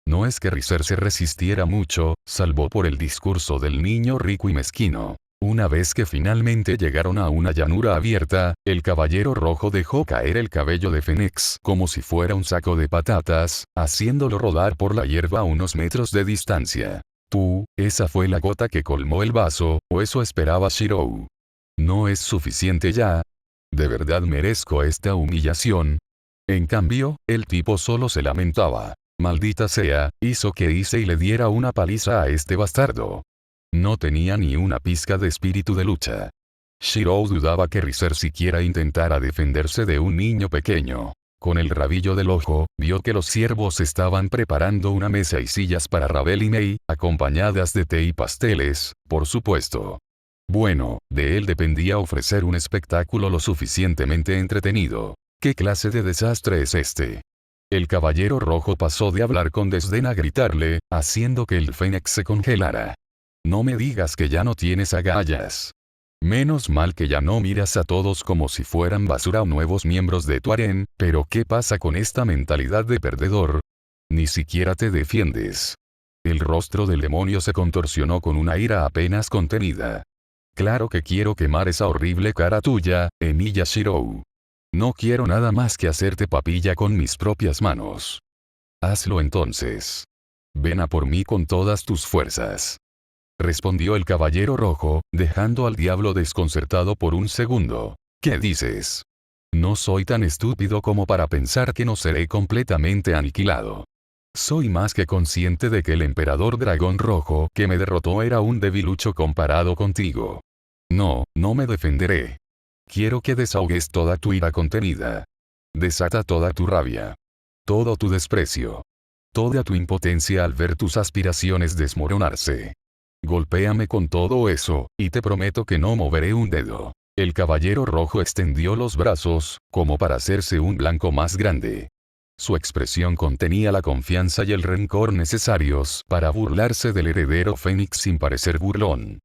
No es que Riser se resistiera mucho, salvo por el discurso del niño rico y mezquino. Una vez que finalmente llegaron a una llanura abierta, el caballero rojo dejó caer el cabello de Fénix como si fuera un saco de patatas, haciéndolo rodar por la hierba a unos metros de distancia. Esa fue la gota que colmó el vaso, o eso esperaba Shirou. ¿No es suficiente ya? ¿De verdad merezco esta humillación? En cambio, el tipo solo se lamentaba. Maldita sea, hizo que hice y le diera una paliza a este bastardo. No tenía ni una pizca de espíritu de lucha. Shirou dudaba que Riser siquiera intentara defenderse de un niño pequeño. Con el rabillo del ojo, vio que los siervos estaban preparando una mesa y sillas para Ravel y Mei, acompañadas de té y pasteles, por supuesto. Bueno, de él dependía ofrecer un espectáculo lo suficientemente entretenido. ¿Qué clase de desastre es este? El caballero rojo pasó de hablar con desdén a gritarle, haciendo que el Fénix se congelara. No me digas que ya no tienes agallas. Menos mal que ya no miras a todos como si fueran basura o nuevos miembros de tu harén, pero ¿qué pasa con esta mentalidad de perdedor? Ni siquiera te defiendes. El rostro del demonio se contorsionó con una ira apenas contenida. Claro que quiero quemar esa horrible cara tuya, Emiya Shirou. No quiero nada más que hacerte papilla con mis propias manos. Hazlo entonces. Ven a por mí con todas tus fuerzas. Respondió el caballero rojo, dejando al diablo desconcertado por un segundo. ¿Qué dices? No soy tan estúpido como para pensar que no seré completamente aniquilado. Soy más que consciente de que el emperador dragón rojo que me derrotó era un debilucho comparado contigo. No, no me defenderé. Quiero que desahogues toda tu ira contenida. Desata toda tu rabia. Todo tu desprecio. Toda tu impotencia al ver tus aspiraciones desmoronarse. Golpéame con todo eso, y te prometo que no moveré un dedo. El caballero rojo extendió los brazos, como para hacerse un blanco más grande. Su expresión contenía la confianza y el rencor necesarios para burlarse del heredero Fénix sin parecer burlón.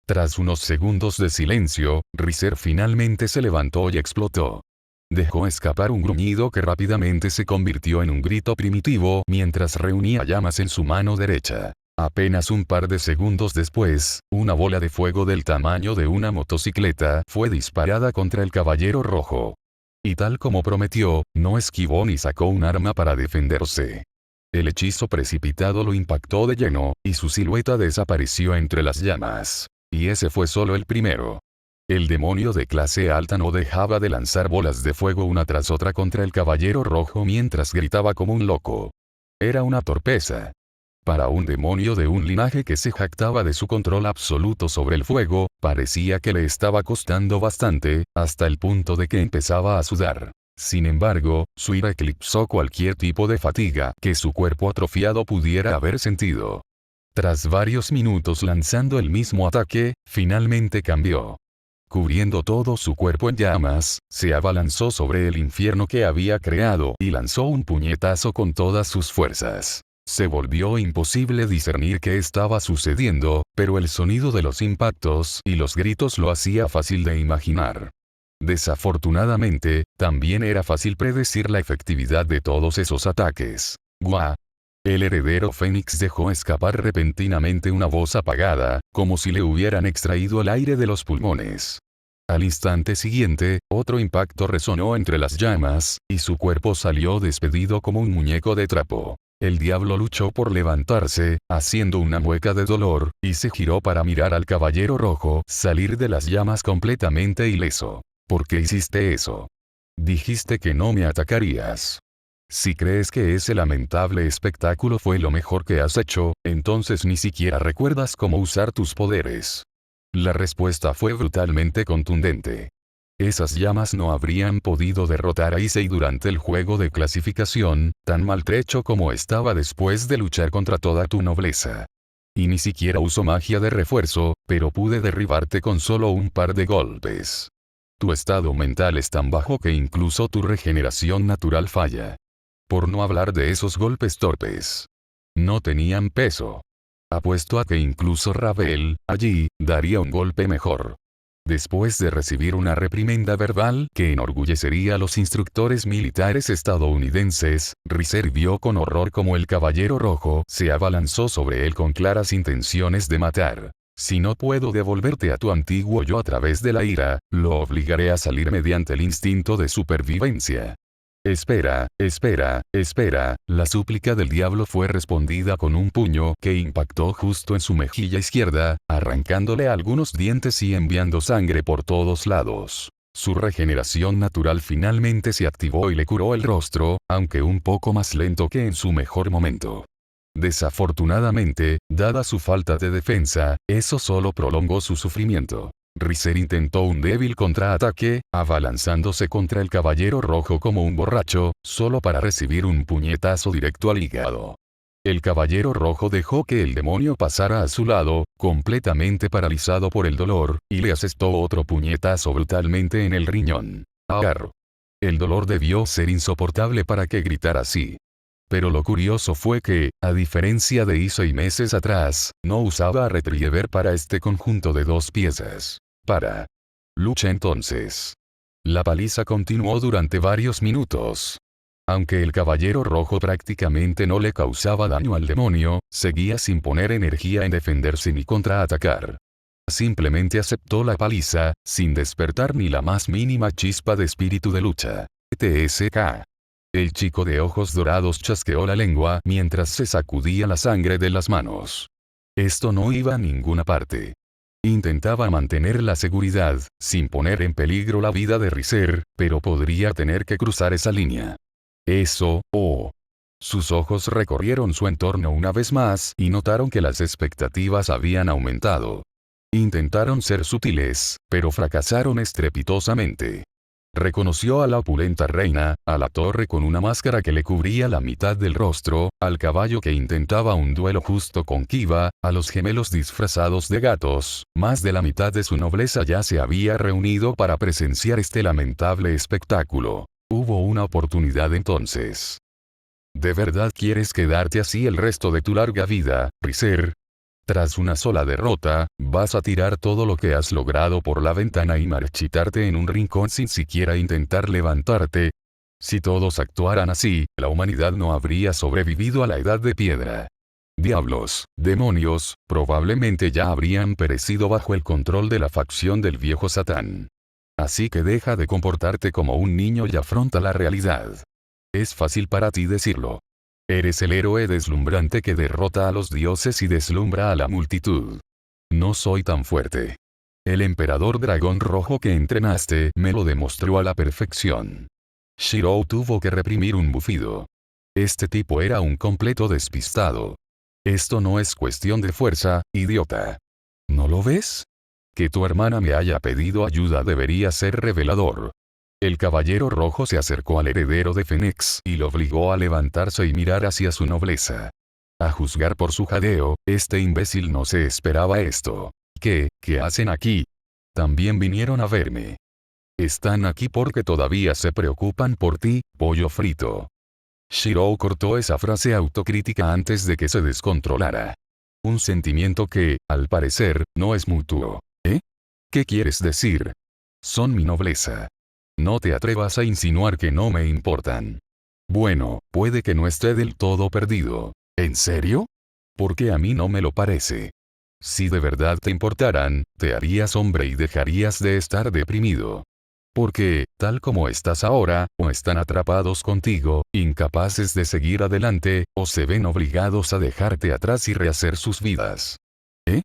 Tras unos segundos de silencio, Riser finalmente se levantó y explotó. Dejó escapar un gruñido que rápidamente se convirtió en un grito primitivo mientras reunía llamas en su mano derecha. Apenas un par de segundos después, una bola de fuego del tamaño de una motocicleta fue disparada contra el caballero rojo. Y tal como prometió, no esquivó ni sacó un arma para defenderse. El hechizo precipitado lo impactó de lleno, y su silueta desapareció entre las llamas. Y ese fue solo el primero. El demonio de clase alta no dejaba de lanzar bolas de fuego una tras otra contra el caballero rojo mientras gritaba como un loco. Era una torpeza. Para un demonio de un linaje que se jactaba de su control absoluto sobre el fuego, parecía que le estaba costando bastante, hasta el punto de que empezaba a sudar. Sin embargo, su ira eclipsó cualquier tipo de fatiga que su cuerpo atrofiado pudiera haber sentido. Tras varios minutos lanzando el mismo ataque, finalmente cambió. Cubriendo todo su cuerpo en llamas, se abalanzó sobre el infierno que había creado y lanzó un puñetazo con todas sus fuerzas. Se volvió imposible discernir qué estaba sucediendo, pero el sonido de los impactos y los gritos lo hacía fácil de imaginar. Desafortunadamente, también era fácil predecir la efectividad de todos esos ataques. ¡Guau! El heredero Fénix dejó escapar repentinamente una voz apagada, como si le hubieran extraído el aire de los pulmones. Al instante siguiente, otro impacto resonó entre las llamas, y su cuerpo salió despedido como un muñeco de trapo. El diablo luchó por levantarse, haciendo una mueca de dolor, y se giró para mirar al caballero rojo salir de las llamas completamente ileso. ¿Por qué hiciste eso? Dijiste que no me atacarías. Si crees que ese lamentable espectáculo fue lo mejor que has hecho, entonces ni siquiera recuerdas cómo usar tus poderes. La respuesta fue brutalmente contundente. Esas llamas no habrían podido derrotar a Issei durante el juego de clasificación, tan maltrecho como estaba después de luchar contra toda tu nobleza. Y ni siquiera uso magia de refuerzo, pero pude derribarte con solo un par de golpes. Tu estado mental es tan bajo que incluso tu regeneración natural falla. Por no hablar de esos golpes torpes. No tenían peso. Apuesto a que incluso Ravel, allí, daría un golpe mejor. Después de recibir una reprimenda verbal que enorgullecería a los instructores militares estadounidenses, Riser vio con horror cómo el caballero rojo se abalanzó sobre él con claras intenciones de matar. Si no puedo devolverte a tu antiguo yo a través de la ira, lo obligaré a salir mediante el instinto de supervivencia. Espera, espera, espera, la súplica del diablo fue respondida con un puño que impactó justo en su mejilla izquierda, arrancándole algunos dientes y enviando sangre por todos lados. Su regeneración natural finalmente se activó y le curó el rostro, aunque un poco más lento que en su mejor momento. Desafortunadamente, dada su falta de defensa, eso solo prolongó su sufrimiento. Riser intentó un débil contraataque, abalanzándose contra el caballero rojo como un borracho, solo para recibir un puñetazo directo al hígado. El caballero rojo dejó que el demonio pasara a su lado, completamente paralizado por el dolor, y le asestó otro puñetazo brutalmente en el riñón. ¡Arr! El dolor debió ser insoportable para que gritara así. Pero lo curioso fue que, a diferencia de Issei meses atrás, no usaba a Retriever para este conjunto de dos piezas. Lucha entonces. La paliza continuó durante varios minutos. Aunque el caballero rojo prácticamente no le causaba daño al demonio, seguía sin poner energía en defenderse ni contraatacar. Simplemente aceptó la paliza, sin despertar ni la más mínima chispa de espíritu de lucha. TSK. El chico de ojos dorados chasqueó la lengua mientras se sacudía la sangre de las manos. Esto no iba a ninguna parte. Intentaba mantener la seguridad, sin poner en peligro la vida de Riser, pero podría tener que cruzar esa línea. Eso, oh. Sus ojos recorrieron su entorno una vez más y notaron que las expectativas habían aumentado. Intentaron ser sutiles, pero fracasaron estrepitosamente. Reconoció a la opulenta reina, a la torre con una máscara que le cubría la mitad del rostro, al caballo que intentaba un duelo justo con Kiva, a los gemelos disfrazados de gatos. Más de la mitad de su nobleza ya se había reunido para presenciar este lamentable espectáculo. Hubo una oportunidad entonces. ¿De verdad quieres quedarte así el resto de tu larga vida, Riser? Tras una sola derrota, vas a tirar todo lo que has logrado por la ventana y marchitarte en un rincón sin siquiera intentar levantarte. Si todos actuaran así, la humanidad no habría sobrevivido a la edad de piedra. Diablos, demonios, probablemente ya habrían perecido bajo el control de la facción del viejo Satán. Así que deja de comportarte como un niño y afronta la realidad. Es fácil para ti decirlo. Eres el héroe deslumbrante que derrota a los dioses y deslumbra a la multitud. No soy tan fuerte. El emperador dragón rojo que entrenaste me lo demostró a la perfección. Shirou tuvo que reprimir un bufido. Este tipo era un completo despistado. Esto no es cuestión de fuerza, idiota. ¿No lo ves? Que tu hermana me haya pedido ayuda debería ser revelador. El caballero rojo se acercó al heredero de Fénix y lo obligó a levantarse y mirar hacia su nobleza. A juzgar por su jadeo, este imbécil no se esperaba esto. ¿Qué hacen aquí? También vinieron a verme. Están aquí porque todavía se preocupan por ti, pollo frito. Shirou cortó esa frase autocrítica antes de que se descontrolara. Un sentimiento que, al parecer, no es mutuo. ¿Eh? ¿Qué quieres decir? Son mi nobleza. No te atrevas a insinuar que no me importan. Bueno, puede que no esté del todo perdido. ¿En serio? Porque a mí no me lo parece. Si de verdad te importaran, te harías hombre y dejarías de estar deprimido. Porque, tal como estás ahora, o están atrapados contigo, incapaces de seguir adelante, o se ven obligados a dejarte atrás y rehacer sus vidas. ¿Eh?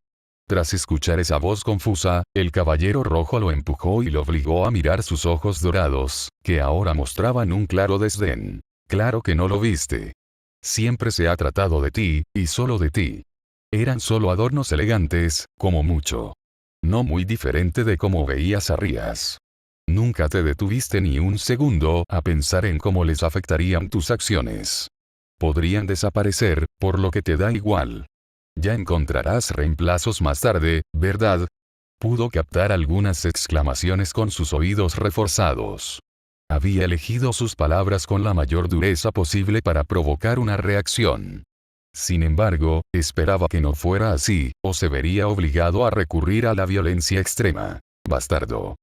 Tras escuchar esa voz confusa, el caballero rojo lo empujó y lo obligó a mirar sus ojos dorados, que ahora mostraban un claro desdén. Claro que no lo viste. Siempre se ha tratado de ti, y solo de ti. Eran solo adornos elegantes, como mucho. No muy diferente de cómo veías a Rías. Nunca te detuviste ni un segundo a pensar en cómo les afectarían tus acciones. Podrían desaparecer, por lo que te da igual. Ya encontrarás reemplazos más tarde, ¿verdad? Pudo captar algunas exclamaciones con sus oídos reforzados. Había elegido sus palabras con la mayor dureza posible para provocar una reacción. Sin embargo, esperaba que no fuera así, o se vería obligado a recurrir a la violencia extrema. Bastardo.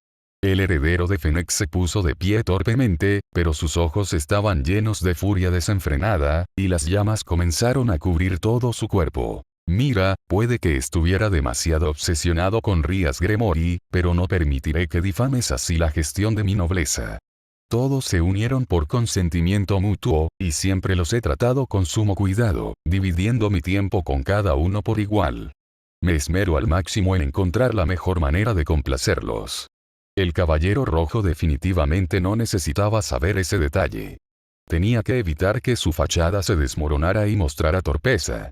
El heredero de Fennec se puso de pie torpemente, pero sus ojos estaban llenos de furia desenfrenada, y las llamas comenzaron a cubrir todo su cuerpo. Mira, puede que estuviera demasiado obsesionado con Rías Gremory, pero no permitiré que difames así la gestión de mi nobleza. Todos se unieron por consentimiento mutuo, y siempre los he tratado con sumo cuidado, dividiendo mi tiempo con cada uno por igual. Me esmero al máximo en encontrar la mejor manera de complacerlos. El caballero rojo definitivamente no necesitaba saber ese detalle. Tenía que evitar que su fachada se desmoronara y mostrara torpeza.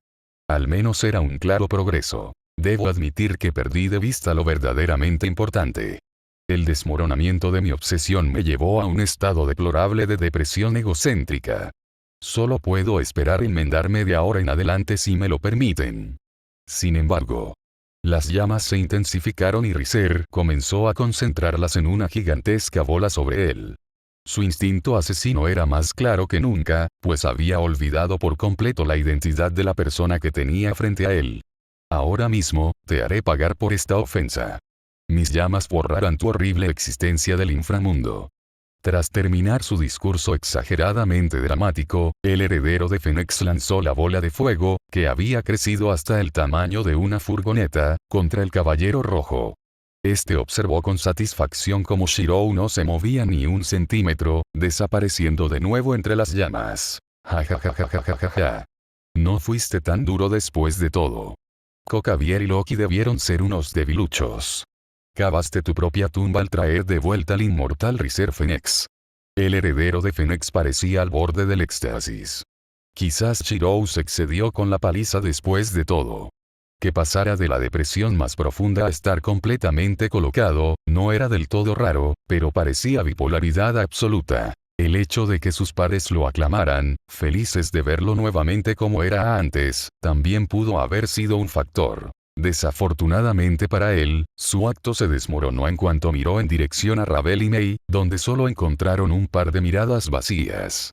Al menos era un claro progreso. Debo admitir que perdí de vista lo verdaderamente importante. El desmoronamiento de mi obsesión me llevó a un estado deplorable de depresión egocéntrica. Solo puedo esperar enmendarme de ahora en adelante si me lo permiten. Sin embargo, las llamas se intensificaron y Riser comenzó a concentrarlas en una gigantesca bola sobre él. Su instinto asesino era más claro que nunca, pues había olvidado por completo la identidad de la persona que tenía frente a él. Ahora mismo, te haré pagar por esta ofensa. Mis llamas borrarán tu horrible existencia del inframundo. Tras terminar su discurso exageradamente dramático, el heredero de Fennec lanzó la bola de fuego, que había crecido hasta el tamaño de una furgoneta, contra el caballero rojo. Este observó con satisfacción cómo Shirou no se movía ni un centímetro, desapareciendo de nuevo entre las llamas. Ja ja ja ja ja ja ja ja. No fuiste tan duro después de todo. Kokavier y Loki debieron ser unos debiluchos. Cavaste tu propia tumba al traer de vuelta al inmortal Riser Fennec. El heredero de Fennec parecía al borde del éxtasis. Quizás Shirou se excedió con la paliza después de todo. Que pasara de la depresión más profunda a estar completamente colocado, no era del todo raro, pero parecía bipolaridad absoluta. El hecho de que sus pares lo aclamaran, felices de verlo nuevamente como era antes, también pudo haber sido un factor. Desafortunadamente para él, su acto se desmoronó en cuanto miró en dirección a Ravel y Mei, donde solo encontraron un par de miradas vacías.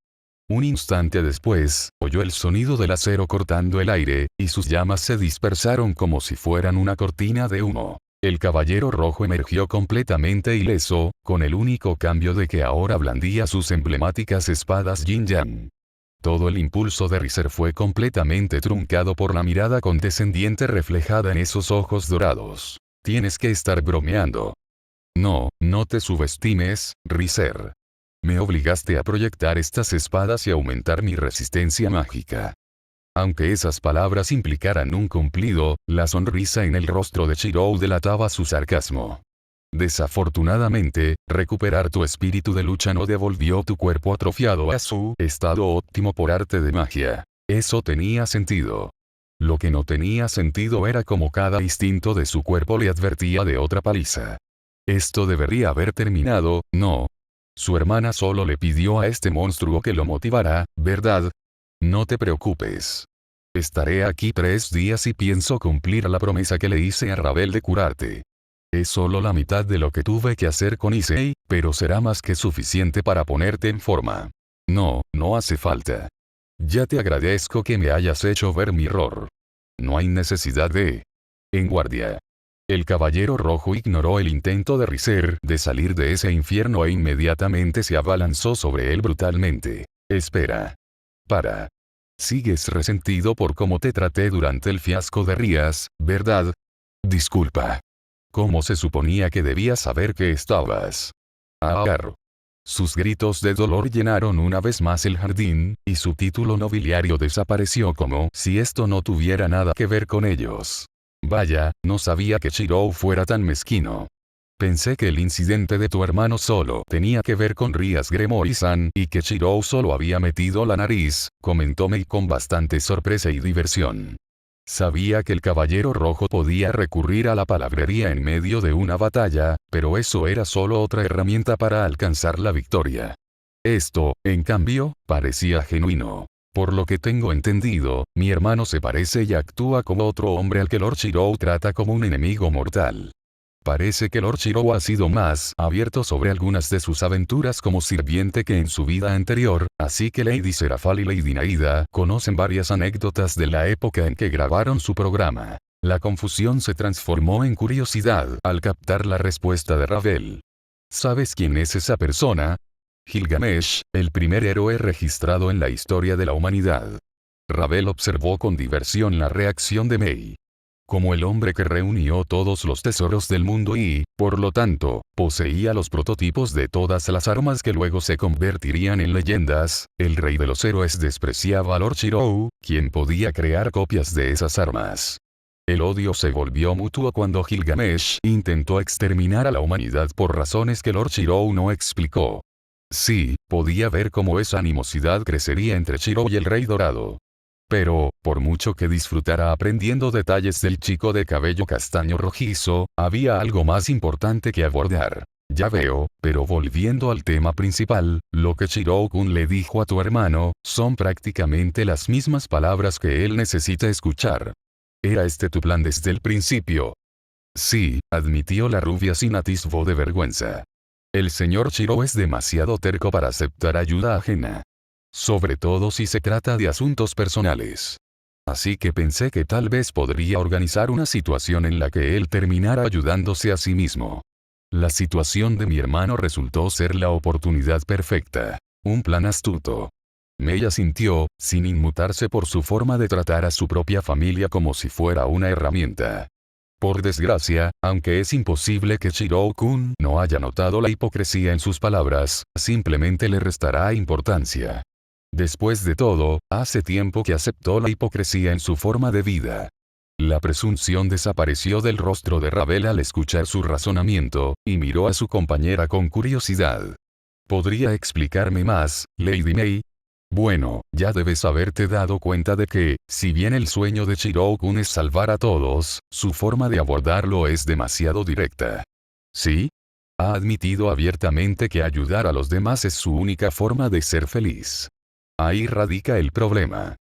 Un instante después, oyó el sonido del acero cortando el aire, y sus llamas se dispersaron como si fueran una cortina de humo. El caballero rojo emergió completamente ileso, con el único cambio de que ahora blandía sus emblemáticas espadas Yin-Yang. Todo el impulso de Riser fue completamente truncado por la mirada condescendiente reflejada en esos ojos dorados. Tienes que estar bromeando. No, no te subestimes, Riser. Me obligaste a proyectar estas espadas y aumentar mi resistencia mágica. Aunque esas palabras implicaran un cumplido, la sonrisa en el rostro de Shirou delataba su sarcasmo. Desafortunadamente, recuperar tu espíritu de lucha no devolvió tu cuerpo atrofiado a su estado óptimo por arte de magia. Eso tenía sentido. Lo que no tenía sentido era como cada instinto de su cuerpo le advertía de otra paliza. Esto debería haber terminado, ¿no? Su hermana solo le pidió a este monstruo que lo motivara, ¿verdad? No te preocupes. Estaré aquí 3 días y pienso cumplir la promesa que le hice a Ravel de curarte. Es solo la mitad de lo que tuve que hacer con Issei, pero será más que suficiente para ponerte en forma. No, no hace falta. Ya te agradezco que me hayas hecho ver mi error. No hay necesidad de... En guardia. El caballero rojo ignoró el intento de Riser de salir de ese infierno e inmediatamente se abalanzó sobre él brutalmente. Espera. Para. Sigues resentido por cómo te traté durante el fiasco de Rías, ¿verdad? Disculpa. ¿Cómo se suponía que debía saber que estabas? Agar. Sus gritos de dolor llenaron una vez más el jardín, y su título nobiliario desapareció como si esto no tuviera nada que ver con ellos. Vaya, no sabía que Shirou fuera tan mezquino. Pensé que el incidente de tu hermano solo tenía que ver con Rías Gremory-san y que Shirou solo había metido la nariz, comentó Mei con bastante sorpresa y diversión. Sabía que el caballero rojo podía recurrir a la palabrería en medio de una batalla, pero eso era solo otra herramienta para alcanzar la victoria. Esto, en cambio, parecía genuino. Por lo que tengo entendido, mi hermano se parece y actúa como otro hombre al que Lord Shirou trata como un enemigo mortal. Parece que Lord Shirou ha sido más abierto sobre algunas de sus aventuras como sirviente que en su vida anterior, así que Lady Serafal y Lady Naida conocen varias anécdotas de la época en que grabaron su programa. La confusión se transformó en curiosidad al captar la respuesta de Ravel. ¿Sabes quién es esa persona? Gilgamesh, el primer héroe registrado en la historia de la humanidad. Ravel observó con diversión la reacción de Mei. Como el hombre que reunió todos los tesoros del mundo y, por lo tanto, poseía los prototipos de todas las armas que luego se convertirían en leyendas, el rey de los héroes despreciaba a Lord Shirou, quien podía crear copias de esas armas. El odio se volvió mutuo cuando Gilgamesh intentó exterminar a la humanidad por razones que Lord Shirou no explicó. Sí, podía ver cómo esa animosidad crecería entre Shirou y el Rey Dorado. Pero, por mucho que disfrutara aprendiendo detalles del chico de cabello castaño rojizo, había algo más importante que abordar. Ya veo, pero volviendo al tema principal, lo que Shirou-kun le dijo a tu hermano, son prácticamente las mismas palabras que él necesita escuchar. ¿Era este tu plan desde el principio? Sí, admitió la rubia sin atisbo de vergüenza. El señor Shirou es demasiado terco para aceptar ayuda ajena. Sobre todo si se trata de asuntos personales. Así que pensé que tal vez podría organizar una situación en la que él terminara ayudándose a sí mismo. La situación de mi hermano resultó ser la oportunidad perfecta. Un plan astuto. Mei asintió, sin inmutarse por su forma de tratar a su propia familia como si fuera una herramienta. Por desgracia, aunque es imposible que Shirou-kun no haya notado la hipocresía en sus palabras, simplemente le restará importancia. Después de todo, hace tiempo que aceptó la hipocresía en su forma de vida. La presunción desapareció del rostro de Ravel al escuchar su razonamiento, y miró a su compañera con curiosidad. ¿Podría explicarme más, Lady Mei? Bueno, ya debes haberte dado cuenta de que, si bien el sueño de Shirou-kun es salvar a todos, su forma de abordarlo es demasiado directa. ¿Sí? Ha admitido abiertamente que ayudar a los demás es su única forma de ser feliz. Ahí radica el problema.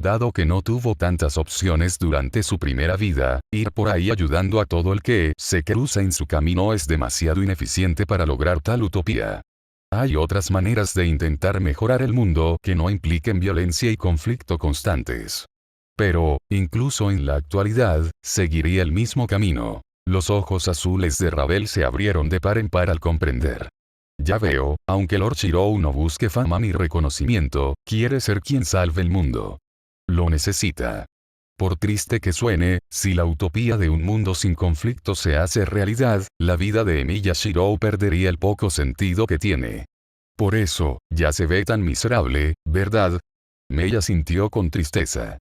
Dado que no tuvo tantas opciones durante su primera vida, ir por ahí ayudando a todo el que se cruza en su camino es demasiado ineficiente para lograr tal utopía. Hay otras maneras de intentar mejorar el mundo que no impliquen violencia y conflicto constantes. Pero, incluso en la actualidad, seguiría el mismo camino. Los ojos azules de Ravel se abrieron de par en par al comprender. Ya veo, aunque Lord Shirou no busque fama ni reconocimiento, quiere ser quien salve el mundo. Lo necesita. Por triste que suene, si la utopía de un mundo sin conflicto se hace realidad, la vida de Emilia Shirou perdería el poco sentido que tiene. Por eso, ya se ve tan miserable, ¿verdad? Mei asintió con tristeza.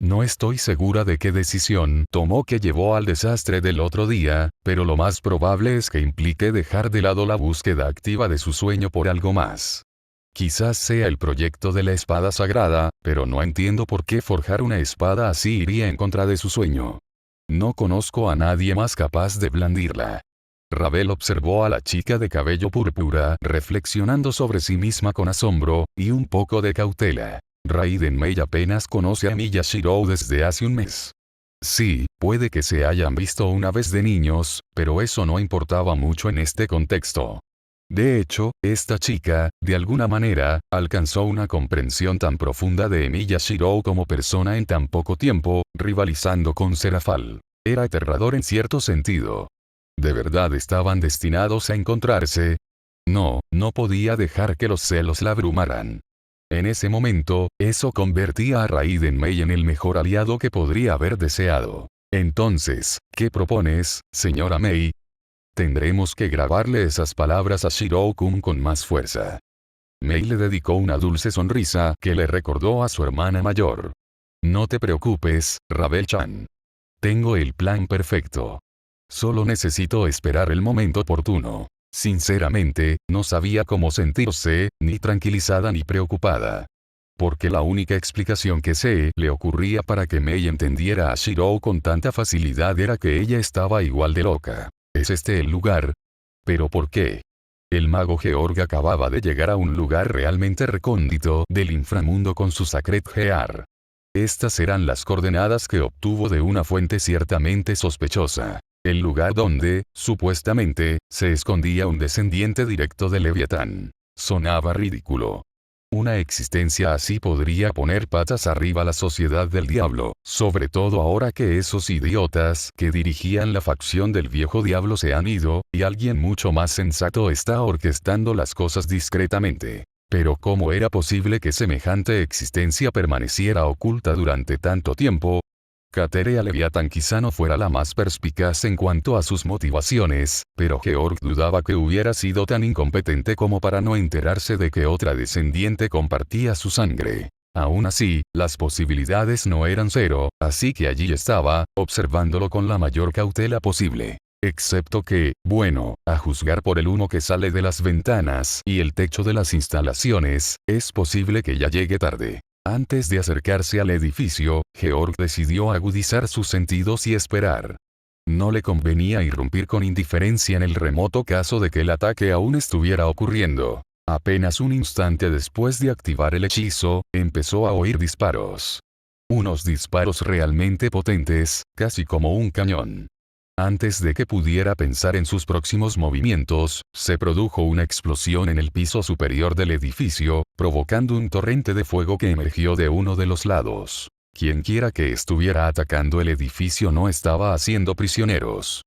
No estoy segura de qué decisión tomó que llevó al desastre del otro día, pero lo más probable es que implique dejar de lado la búsqueda activa de su sueño por algo más. Quizás sea el proyecto de la espada sagrada, pero no entiendo por qué forjar una espada así iría en contra de su sueño. No conozco a nadie más capaz de blandirla. Ravel observó a la chica de cabello púrpura reflexionando sobre sí misma con asombro, y un poco de cautela. Raiden Mei apenas conoce a Emilia Shirou desde hace un mes. Sí, puede que se hayan visto una vez de niños, pero eso no importaba mucho en este contexto. De hecho, esta chica, de alguna manera, alcanzó una comprensión tan profunda de Emi Yashiro como persona en tan poco tiempo, rivalizando con Serafal. Era aterrador en cierto sentido. ¿De verdad estaban destinados a encontrarse? No, no podía dejar que los celos la abrumaran. En ese momento, eso convertía a Raiden Mei en el mejor aliado que podría haber deseado. Entonces, ¿qué propones, señora Mei? Tendremos que grabarle esas palabras a Shiro-kun con más fuerza. Mei le dedicó una dulce sonrisa que le recordó a su hermana mayor. No te preocupes, Rabel-chan. Tengo el plan perfecto. Solo necesito esperar el momento oportuno. Sinceramente, no sabía cómo sentirse, ni tranquilizada ni preocupada. Porque la única explicación que se le ocurría para que Mei entendiera a Shiro con tanta facilidad era que ella estaba igual de loca. ¿Es este el lugar? ¿Pero por qué? El mago Georg acababa de llegar a un lugar realmente recóndito del inframundo con su Sacred Gear. Estas eran las coordenadas que obtuvo de una fuente ciertamente sospechosa. El lugar donde, supuestamente, se escondía un descendiente directo de Leviatán. Sonaba ridículo. Una existencia así podría poner patas arriba a la sociedad del diablo, sobre todo ahora que esos idiotas que dirigían la facción del viejo diablo se han ido, y alguien mucho más sensato está orquestando las cosas discretamente. Pero ¿cómo era posible que semejante existencia permaneciera oculta durante tanto tiempo? Caterea Leviathan quizá no fuera la más perspicaz en cuanto a sus motivaciones, pero Georg dudaba que hubiera sido tan incompetente como para no enterarse de que otra descendiente compartía su sangre. Aún así, las posibilidades no eran cero, así que allí estaba, observándolo con la mayor cautela posible. Excepto que, bueno, a juzgar por el humo que sale de las ventanas y el techo de las instalaciones, es posible que ya llegue tarde. Antes de acercarse al edificio, Georg decidió agudizar sus sentidos y esperar. No le convenía irrumpir con indiferencia en el remoto caso de que el ataque aún estuviera ocurriendo. Apenas un instante después de activar el hechizo, empezó a oír disparos. Unos disparos realmente potentes, casi como un cañón. Antes de que pudiera pensar en sus próximos movimientos, se produjo una explosión en el piso superior del edificio, provocando un torrente de fuego que emergió de uno de los lados. Quienquiera que estuviera atacando el edificio no estaba haciendo prisioneros.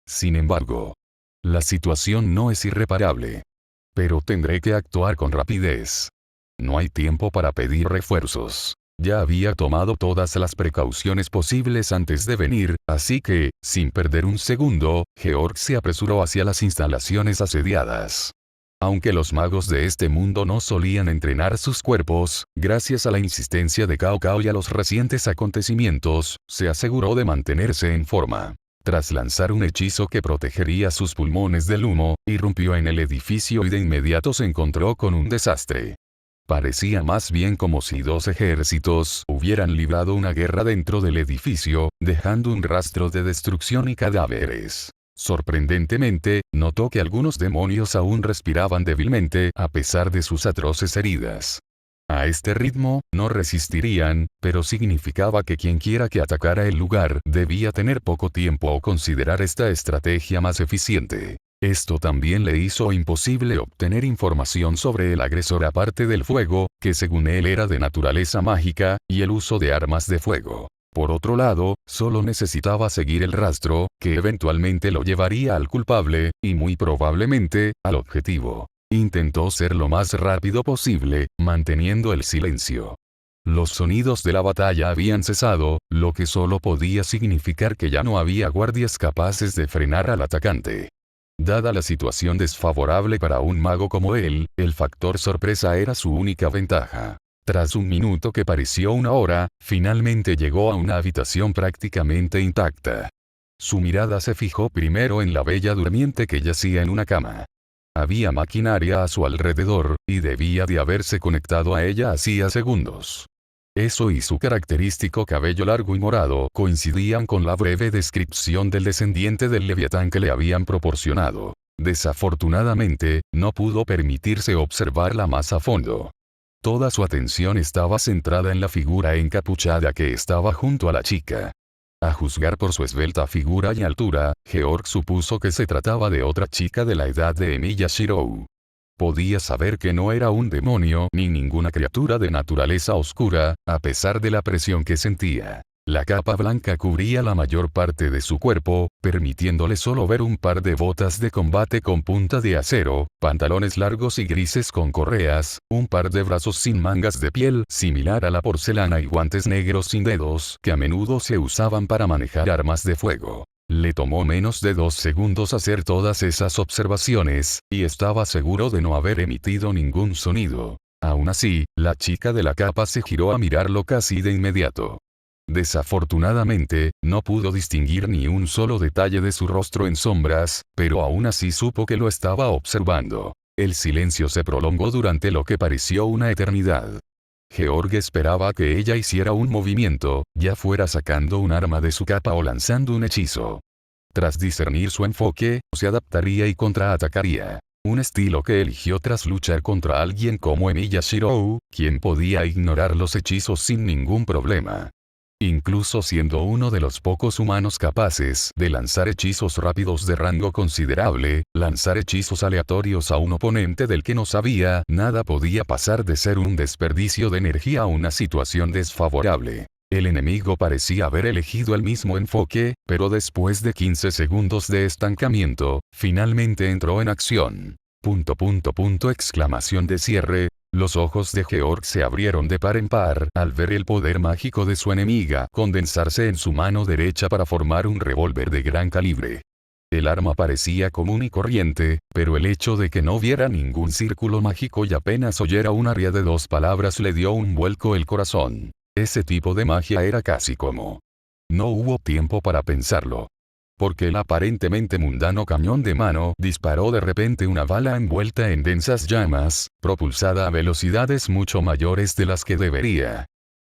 Sin embargo, la situación no es irreparable. Pero tendré que actuar con rapidez. No hay tiempo para pedir refuerzos. Ya había tomado todas las precauciones posibles antes de venir, así que, sin perder un segundo, Georg se apresuró hacia las instalaciones asediadas. Aunque los magos de este mundo no solían entrenar sus cuerpos, gracias a la insistencia de Cao Cao y a los recientes acontecimientos, se aseguró de mantenerse en forma. Tras lanzar un hechizo que protegería sus pulmones del humo, irrumpió en el edificio y de inmediato se encontró con un desastre. Parecía más bien como si dos ejércitos hubieran librado una guerra dentro del edificio, dejando un rastro de destrucción y cadáveres. Sorprendentemente, notó que algunos demonios aún respiraban débilmente a pesar de sus atroces heridas. A este ritmo, no resistirían, pero significaba que quienquiera que atacara el lugar debía tener poco tiempo o considerar esta estrategia más eficiente. Esto también le hizo imposible obtener información sobre el agresor aparte del fuego, que según él era de naturaleza mágica, y el uso de armas de fuego. Por otro lado, solo necesitaba seguir el rastro, que eventualmente lo llevaría al culpable, y muy probablemente, al objetivo. Intentó ser lo más rápido posible, manteniendo el silencio. Los sonidos de la batalla habían cesado, lo que solo podía significar que ya no había guardias capaces de frenar al atacante. Dada la situación desfavorable para un mago como él, el factor sorpresa era su única ventaja. Tras un minuto que pareció una hora, finalmente llegó a una habitación prácticamente intacta. Su mirada se fijó primero en la bella durmiente que yacía en una cama. Había maquinaria a su alrededor, y debía de haberse conectado a ella hacía segundos. Eso y su característico cabello largo y morado coincidían con la breve descripción del descendiente del Leviatán que le habían proporcionado. Desafortunadamente, no pudo permitirse observarla más a fondo. Toda su atención estaba centrada en la figura encapuchada que estaba junto a la chica. A juzgar por su esbelta figura y altura, Georg supuso que se trataba de otra chica de la edad de Emi Yashiro. Podía saber que no era un demonio ni ninguna criatura de naturaleza oscura, a pesar de la presión que sentía. La capa blanca cubría la mayor parte de su cuerpo, permitiéndole solo ver un par de botas de combate con punta de acero, pantalones largos y grises con correas, un par de brazos sin mangas de piel similar a la porcelana y guantes negros sin dedos que a menudo se usaban para manejar armas de fuego. Le tomó menos de 2 segundos hacer todas esas observaciones, y estaba seguro de no haber emitido ningún sonido. Aún así, la chica de la capa se giró a mirarlo casi de inmediato. Desafortunadamente, no pudo distinguir ni un solo detalle de su rostro en sombras, pero aún así supo que lo estaba observando. El silencio se prolongó durante lo que pareció una eternidad. Georg esperaba que ella hiciera un movimiento, ya fuera sacando un arma de su capa o lanzando un hechizo. Tras discernir su enfoque, se adaptaría y contraatacaría. Un estilo que eligió tras luchar contra alguien como Emiya Shirou, quien podía ignorar los hechizos sin ningún problema. Incluso siendo uno de los pocos humanos capaces de lanzar hechizos rápidos de rango considerable, lanzar hechizos aleatorios a un oponente del que no sabía nada podía pasar de ser un desperdicio de energía a una situación desfavorable. El enemigo parecía haber elegido el mismo enfoque, pero después de 15 segundos de estancamiento, finalmente entró en acción. Exclamación de cierre. Los ojos de Georg se abrieron de par en par al ver el poder mágico de su enemiga condensarse en su mano derecha para formar un revólver de gran calibre. El arma parecía común y corriente, pero el hecho de que no viera ningún círculo mágico y apenas oyera un aria de 2 palabras le dio un vuelco el corazón. Ese tipo de magia era casi como... No hubo tiempo para pensarlo. Porque el aparentemente mundano cañón de mano disparó de repente una bala envuelta en densas llamas, propulsada a velocidades mucho mayores de las que debería.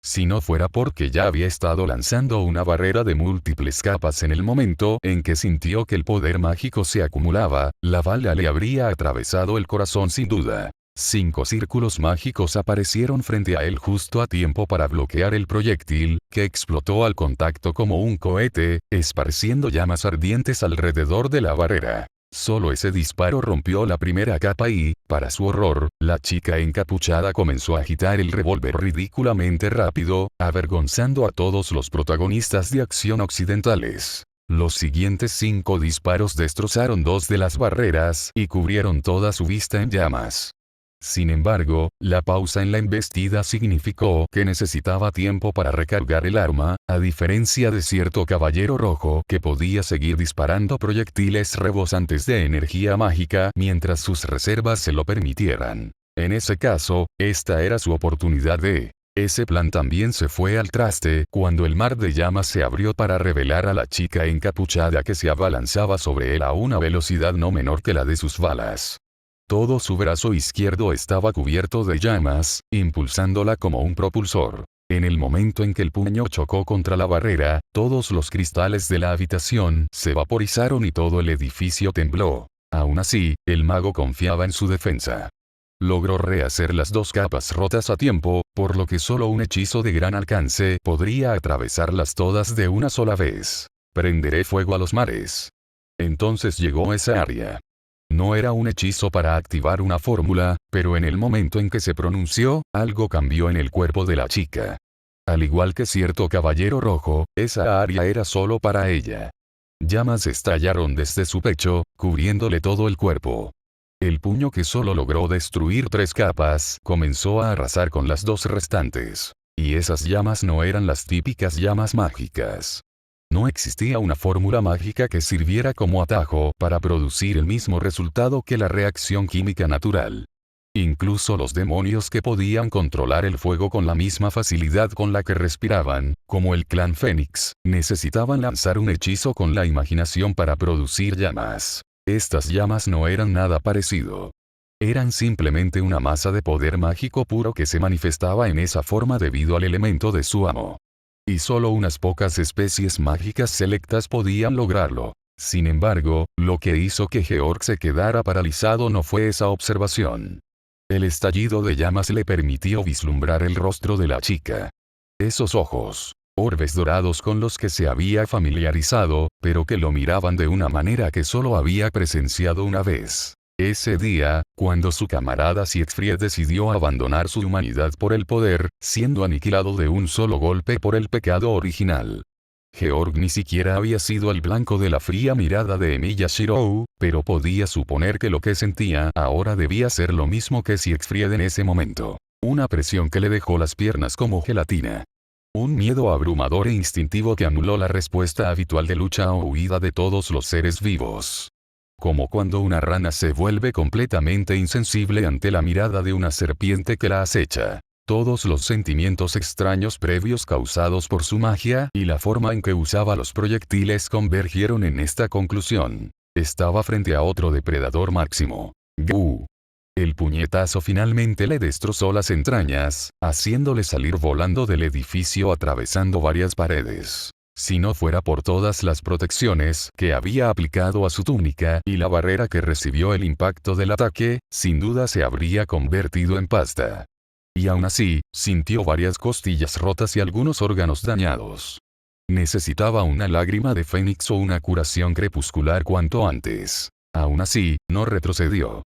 Si no fuera porque ya había estado lanzando una barrera de múltiples capas en el momento en que sintió que el poder mágico se acumulaba, la bala le habría atravesado el corazón sin duda. 5 círculos mágicos aparecieron frente a él justo a tiempo para bloquear el proyectil, que explotó al contacto como un cohete, esparciendo llamas ardientes alrededor de la barrera. Solo ese disparo rompió la primera capa y, para su horror, la chica encapuchada comenzó a agitar el revólver ridículamente rápido, avergonzando a todos los protagonistas de acción occidentales. Los siguientes 5 disparos destrozaron 2 de las barreras y cubrieron toda su vista en llamas. Sin embargo, la pausa en la embestida significó que necesitaba tiempo para recargar el arma, a diferencia de cierto caballero rojo que podía seguir disparando proyectiles rebosantes de energía mágica mientras sus reservas se lo permitieran. En ese caso, esta era su oportunidad de... Ese plan también se fue al traste cuando el mar de llamas se abrió para revelar a la chica encapuchada que se abalanzaba sobre él a una velocidad no menor que la de sus balas. Todo su brazo izquierdo estaba cubierto de llamas, impulsándola como un propulsor. En el momento en que el puño chocó contra la barrera, todos los cristales de la habitación se vaporizaron y todo el edificio tembló. Aún así, el mago confiaba en su defensa. Logró rehacer las 2 capas rotas a tiempo, por lo que solo un hechizo de gran alcance podría atravesarlas todas de una sola vez. Prenderé fuego a los mares. Entonces llegó esa área. No era un hechizo para activar una fórmula, pero en el momento en que se pronunció, algo cambió en el cuerpo de la chica. Al igual que cierto caballero rojo, esa área era solo para ella. Llamas estallaron desde su pecho, cubriéndole todo el cuerpo. El puño que solo logró destruir 3 capas, comenzó a arrasar con las 2 restantes. Y esas llamas no eran las típicas llamas mágicas. No existía una fórmula mágica que sirviera como atajo para producir el mismo resultado que la reacción química natural. Incluso los demonios que podían controlar el fuego con la misma facilidad con la que respiraban, como el clan Fénix, necesitaban lanzar un hechizo con la imaginación para producir llamas. Estas llamas no eran nada parecido. Eran simplemente una masa de poder mágico puro que se manifestaba en esa forma debido al elemento de su amo. Y solo unas pocas especies mágicas selectas podían lograrlo. Sin embargo, lo que hizo que Georg se quedara paralizado no fue esa observación. El estallido de llamas le permitió vislumbrar el rostro de la chica. Esos ojos, orbes dorados con los que se había familiarizado, pero que lo miraban de una manera que solo había presenciado una vez. Ese día, cuando su camarada Siegfried decidió abandonar su humanidad por el poder, siendo aniquilado de un solo golpe por el pecado original. Georg ni siquiera había sido el blanco de la fría mirada de Emilia Shirou, pero podía suponer que lo que sentía ahora debía ser lo mismo que Siegfried en ese momento. Una presión que le dejó las piernas como gelatina. Un miedo abrumador e instintivo que anuló la respuesta habitual de lucha o huida de todos los seres vivos. Como cuando una rana se vuelve completamente insensible ante la mirada de una serpiente que la acecha. Todos los sentimientos extraños previos causados por su magia y la forma en que usaba los proyectiles convergieron en esta conclusión. Estaba frente a otro depredador máximo. Gu. El puñetazo finalmente le destrozó las entrañas, haciéndole salir volando del edificio atravesando varias paredes. Si no fuera por todas las protecciones que había aplicado a su túnica y la barrera que recibió el impacto del ataque, sin duda se habría convertido en pasta. Y aún así, sintió varias costillas rotas y algunos órganos dañados. Necesitaba una lágrima de fénix o una curación crepuscular cuanto antes. Aún así, no retrocedió.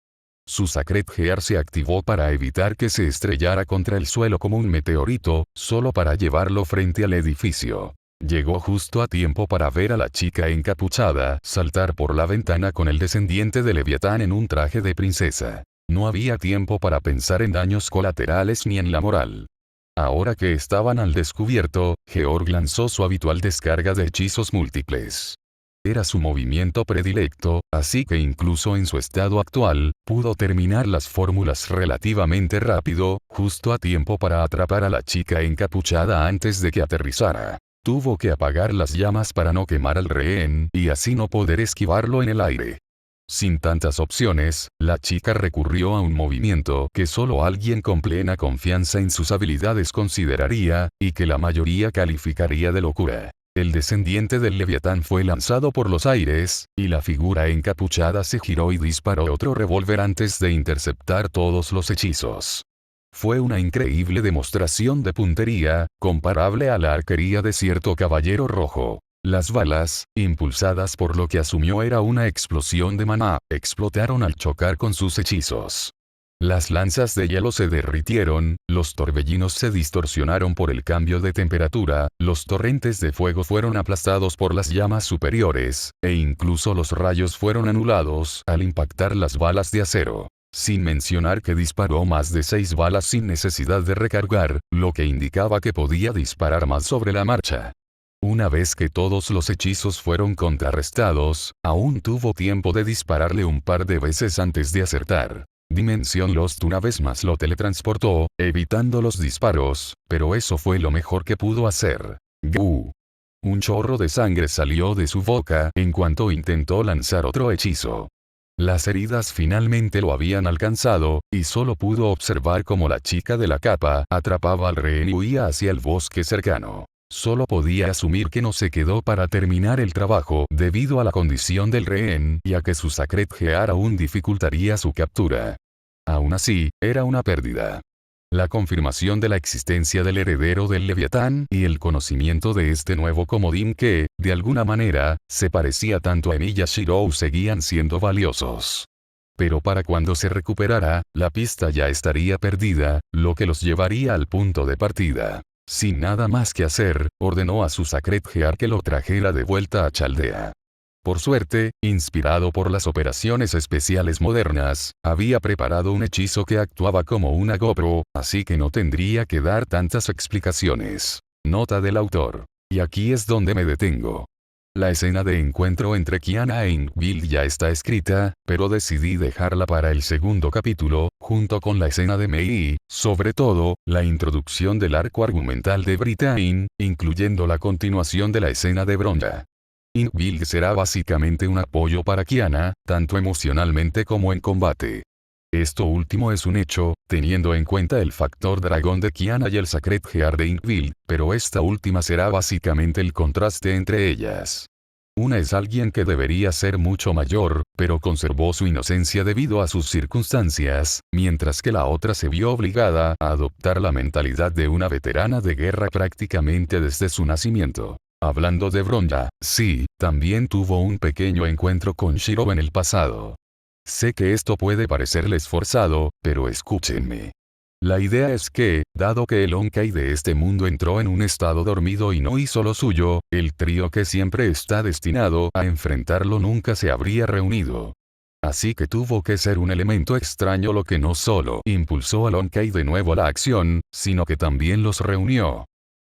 Su Sacred Gear se activó para evitar que se estrellara contra el suelo como un meteorito, solo para llevarlo frente al edificio. Llegó justo a tiempo para ver a la chica encapuchada saltar por la ventana con el descendiente de Leviatán en un traje de princesa. No había tiempo para pensar en daños colaterales ni en la moral. Ahora que estaban al descubierto, Georg lanzó su habitual descarga de hechizos múltiples. Era su movimiento predilecto, así que incluso en su estado actual, pudo terminar las fórmulas relativamente rápido, justo a tiempo para atrapar a la chica encapuchada antes de que aterrizara. Tuvo que apagar las llamas para no quemar al rehén y así no poder esquivarlo en el aire. Sin tantas opciones, la chica recurrió a un movimiento que solo alguien con plena confianza en sus habilidades consideraría, y que la mayoría calificaría de locura. El descendiente del Leviatán fue lanzado por los aires, y la figura encapuchada se giró y disparó otro revólver antes de interceptar todos los hechizos. Fue una increíble demostración de puntería, comparable a la arquería de cierto caballero rojo. Las balas, impulsadas por lo que asumió era una explosión de maná, explotaron al chocar con sus hechizos. Las lanzas de hielo se derritieron, los torbellinos se distorsionaron por el cambio de temperatura, los torrentes de fuego fueron aplastados por las llamas superiores, e incluso los rayos fueron anulados al impactar las balas de acero. Sin mencionar que disparó más de 6 balas sin necesidad de recargar, lo que indicaba que podía disparar más sobre la marcha. Una vez que todos los hechizos fueron contrarrestados, aún tuvo tiempo de dispararle un par de veces antes de acertar. Dimension Lost una vez más lo teletransportó, evitando los disparos, pero eso fue lo mejor que pudo hacer. ¡Gu! Un chorro de sangre salió de su boca en cuanto intentó lanzar otro hechizo. Las heridas finalmente lo habían alcanzado, y solo pudo observar cómo la chica de la capa atrapaba al rehén y huía hacia el bosque cercano. Solo podía asumir que no se quedó para terminar el trabajo debido a la condición del rehén y a que su Sacred Gear aún dificultaría su captura. Aún así, era una pérdida. La confirmación de la existencia del heredero del Leviatán y el conocimiento de este nuevo comodín que, de alguna manera, se parecía tanto a Emilia Shirou seguían siendo valiosos. Pero para cuando se recuperara, la pista ya estaría perdida, lo que los llevaría al punto de partida. Sin nada más que hacer, ordenó a su Sacred Gear que lo trajera de vuelta a Chaldea. Por suerte, inspirado por las operaciones especiales modernas, había preparado un hechizo que actuaba como una GoPro, así que no tendría que dar tantas explicaciones. Nota del autor. Y aquí es donde me detengo. La escena de encuentro entre Kiana e Ingvild ya está escrita, pero decidí dejarla para el segundo capítulo, junto con la escena de Mei y, sobre todo, la introducción del arco argumental de Brittain, incluyendo la continuación de la escena de Bronja. Ingvild será básicamente un apoyo para Kiana, tanto emocionalmente como en combate. Esto último es un hecho, teniendo en cuenta el factor dragón de Kiana y el Sacred Gear de Ingvild, pero esta última será básicamente el contraste entre ellas. Una es alguien que debería ser mucho mayor, pero conservó su inocencia debido a sus circunstancias, mientras que la otra se vio obligada a adoptar la mentalidad de una veterana de guerra prácticamente desde su nacimiento. Hablando de Bronja, sí, también tuvo un pequeño encuentro con Shiro en el pasado. Sé que esto puede parecerles forzado, pero escúchenme. La idea es que, dado que el Honkai de este mundo entró en un estado dormido y no hizo lo suyo, el trío que siempre está destinado a enfrentarlo nunca se habría reunido. Así que tuvo que ser un elemento extraño lo que no solo impulsó al Honkai de nuevo a la acción, sino que también los reunió.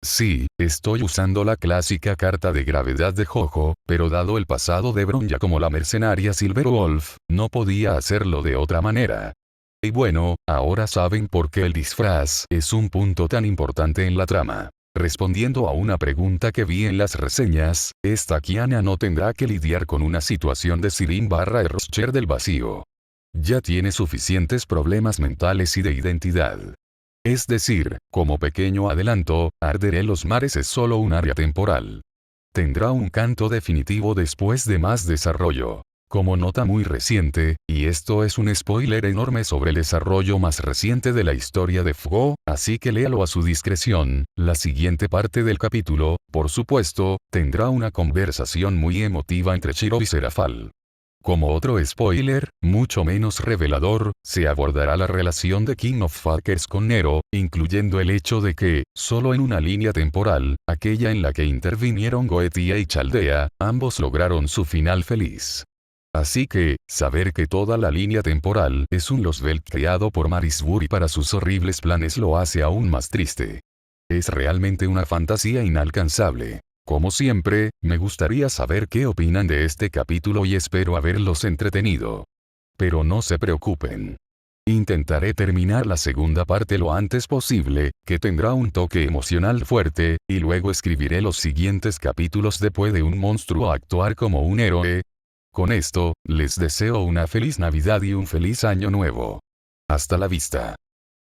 Sí, estoy usando la clásica carta de gravedad de Jojo, pero dado el pasado de Bronya como la mercenaria Silverwolf, no podía hacerlo de otra manera. Y bueno, ahora saben por qué el disfraz es un punto tan importante en la trama. Respondiendo a una pregunta que vi en las reseñas, esta Kiana no tendrá que lidiar con una situación de Sirin/Eroscher del vacío. Ya tiene suficientes problemas mentales y de identidad. Es decir, como pequeño adelanto, Arder en los mares es solo un área temporal. Tendrá un canto definitivo después de más desarrollo. Como nota muy reciente, y esto es un spoiler enorme sobre el desarrollo más reciente de la historia de Fugo, así que léalo a su discreción, la siguiente parte del capítulo, por supuesto, tendrá una conversación muy emotiva entre Shiro y Serafal. Como otro spoiler, mucho menos revelador, se abordará la relación de King of Fighters con Nero, incluyendo el hecho de que, solo en una línea temporal, aquella en la que intervinieron Goetia y Chaldea, ambos lograron su final feliz. Así que, saber que toda la línea temporal es un Losbelt creado por Marisbury para sus horribles planes lo hace aún más triste. Es realmente una fantasía inalcanzable. Como siempre, me gustaría saber qué opinan de este capítulo y espero haberlos entretenido. Pero no se preocupen. Intentaré terminar la segunda parte lo antes posible, que tendrá un toque emocional fuerte, y luego escribiré los siguientes capítulos de ¿Puede un monstruo actuar como un héroe? Con esto, les deseo una feliz Navidad y un feliz Año Nuevo. Hasta la vista.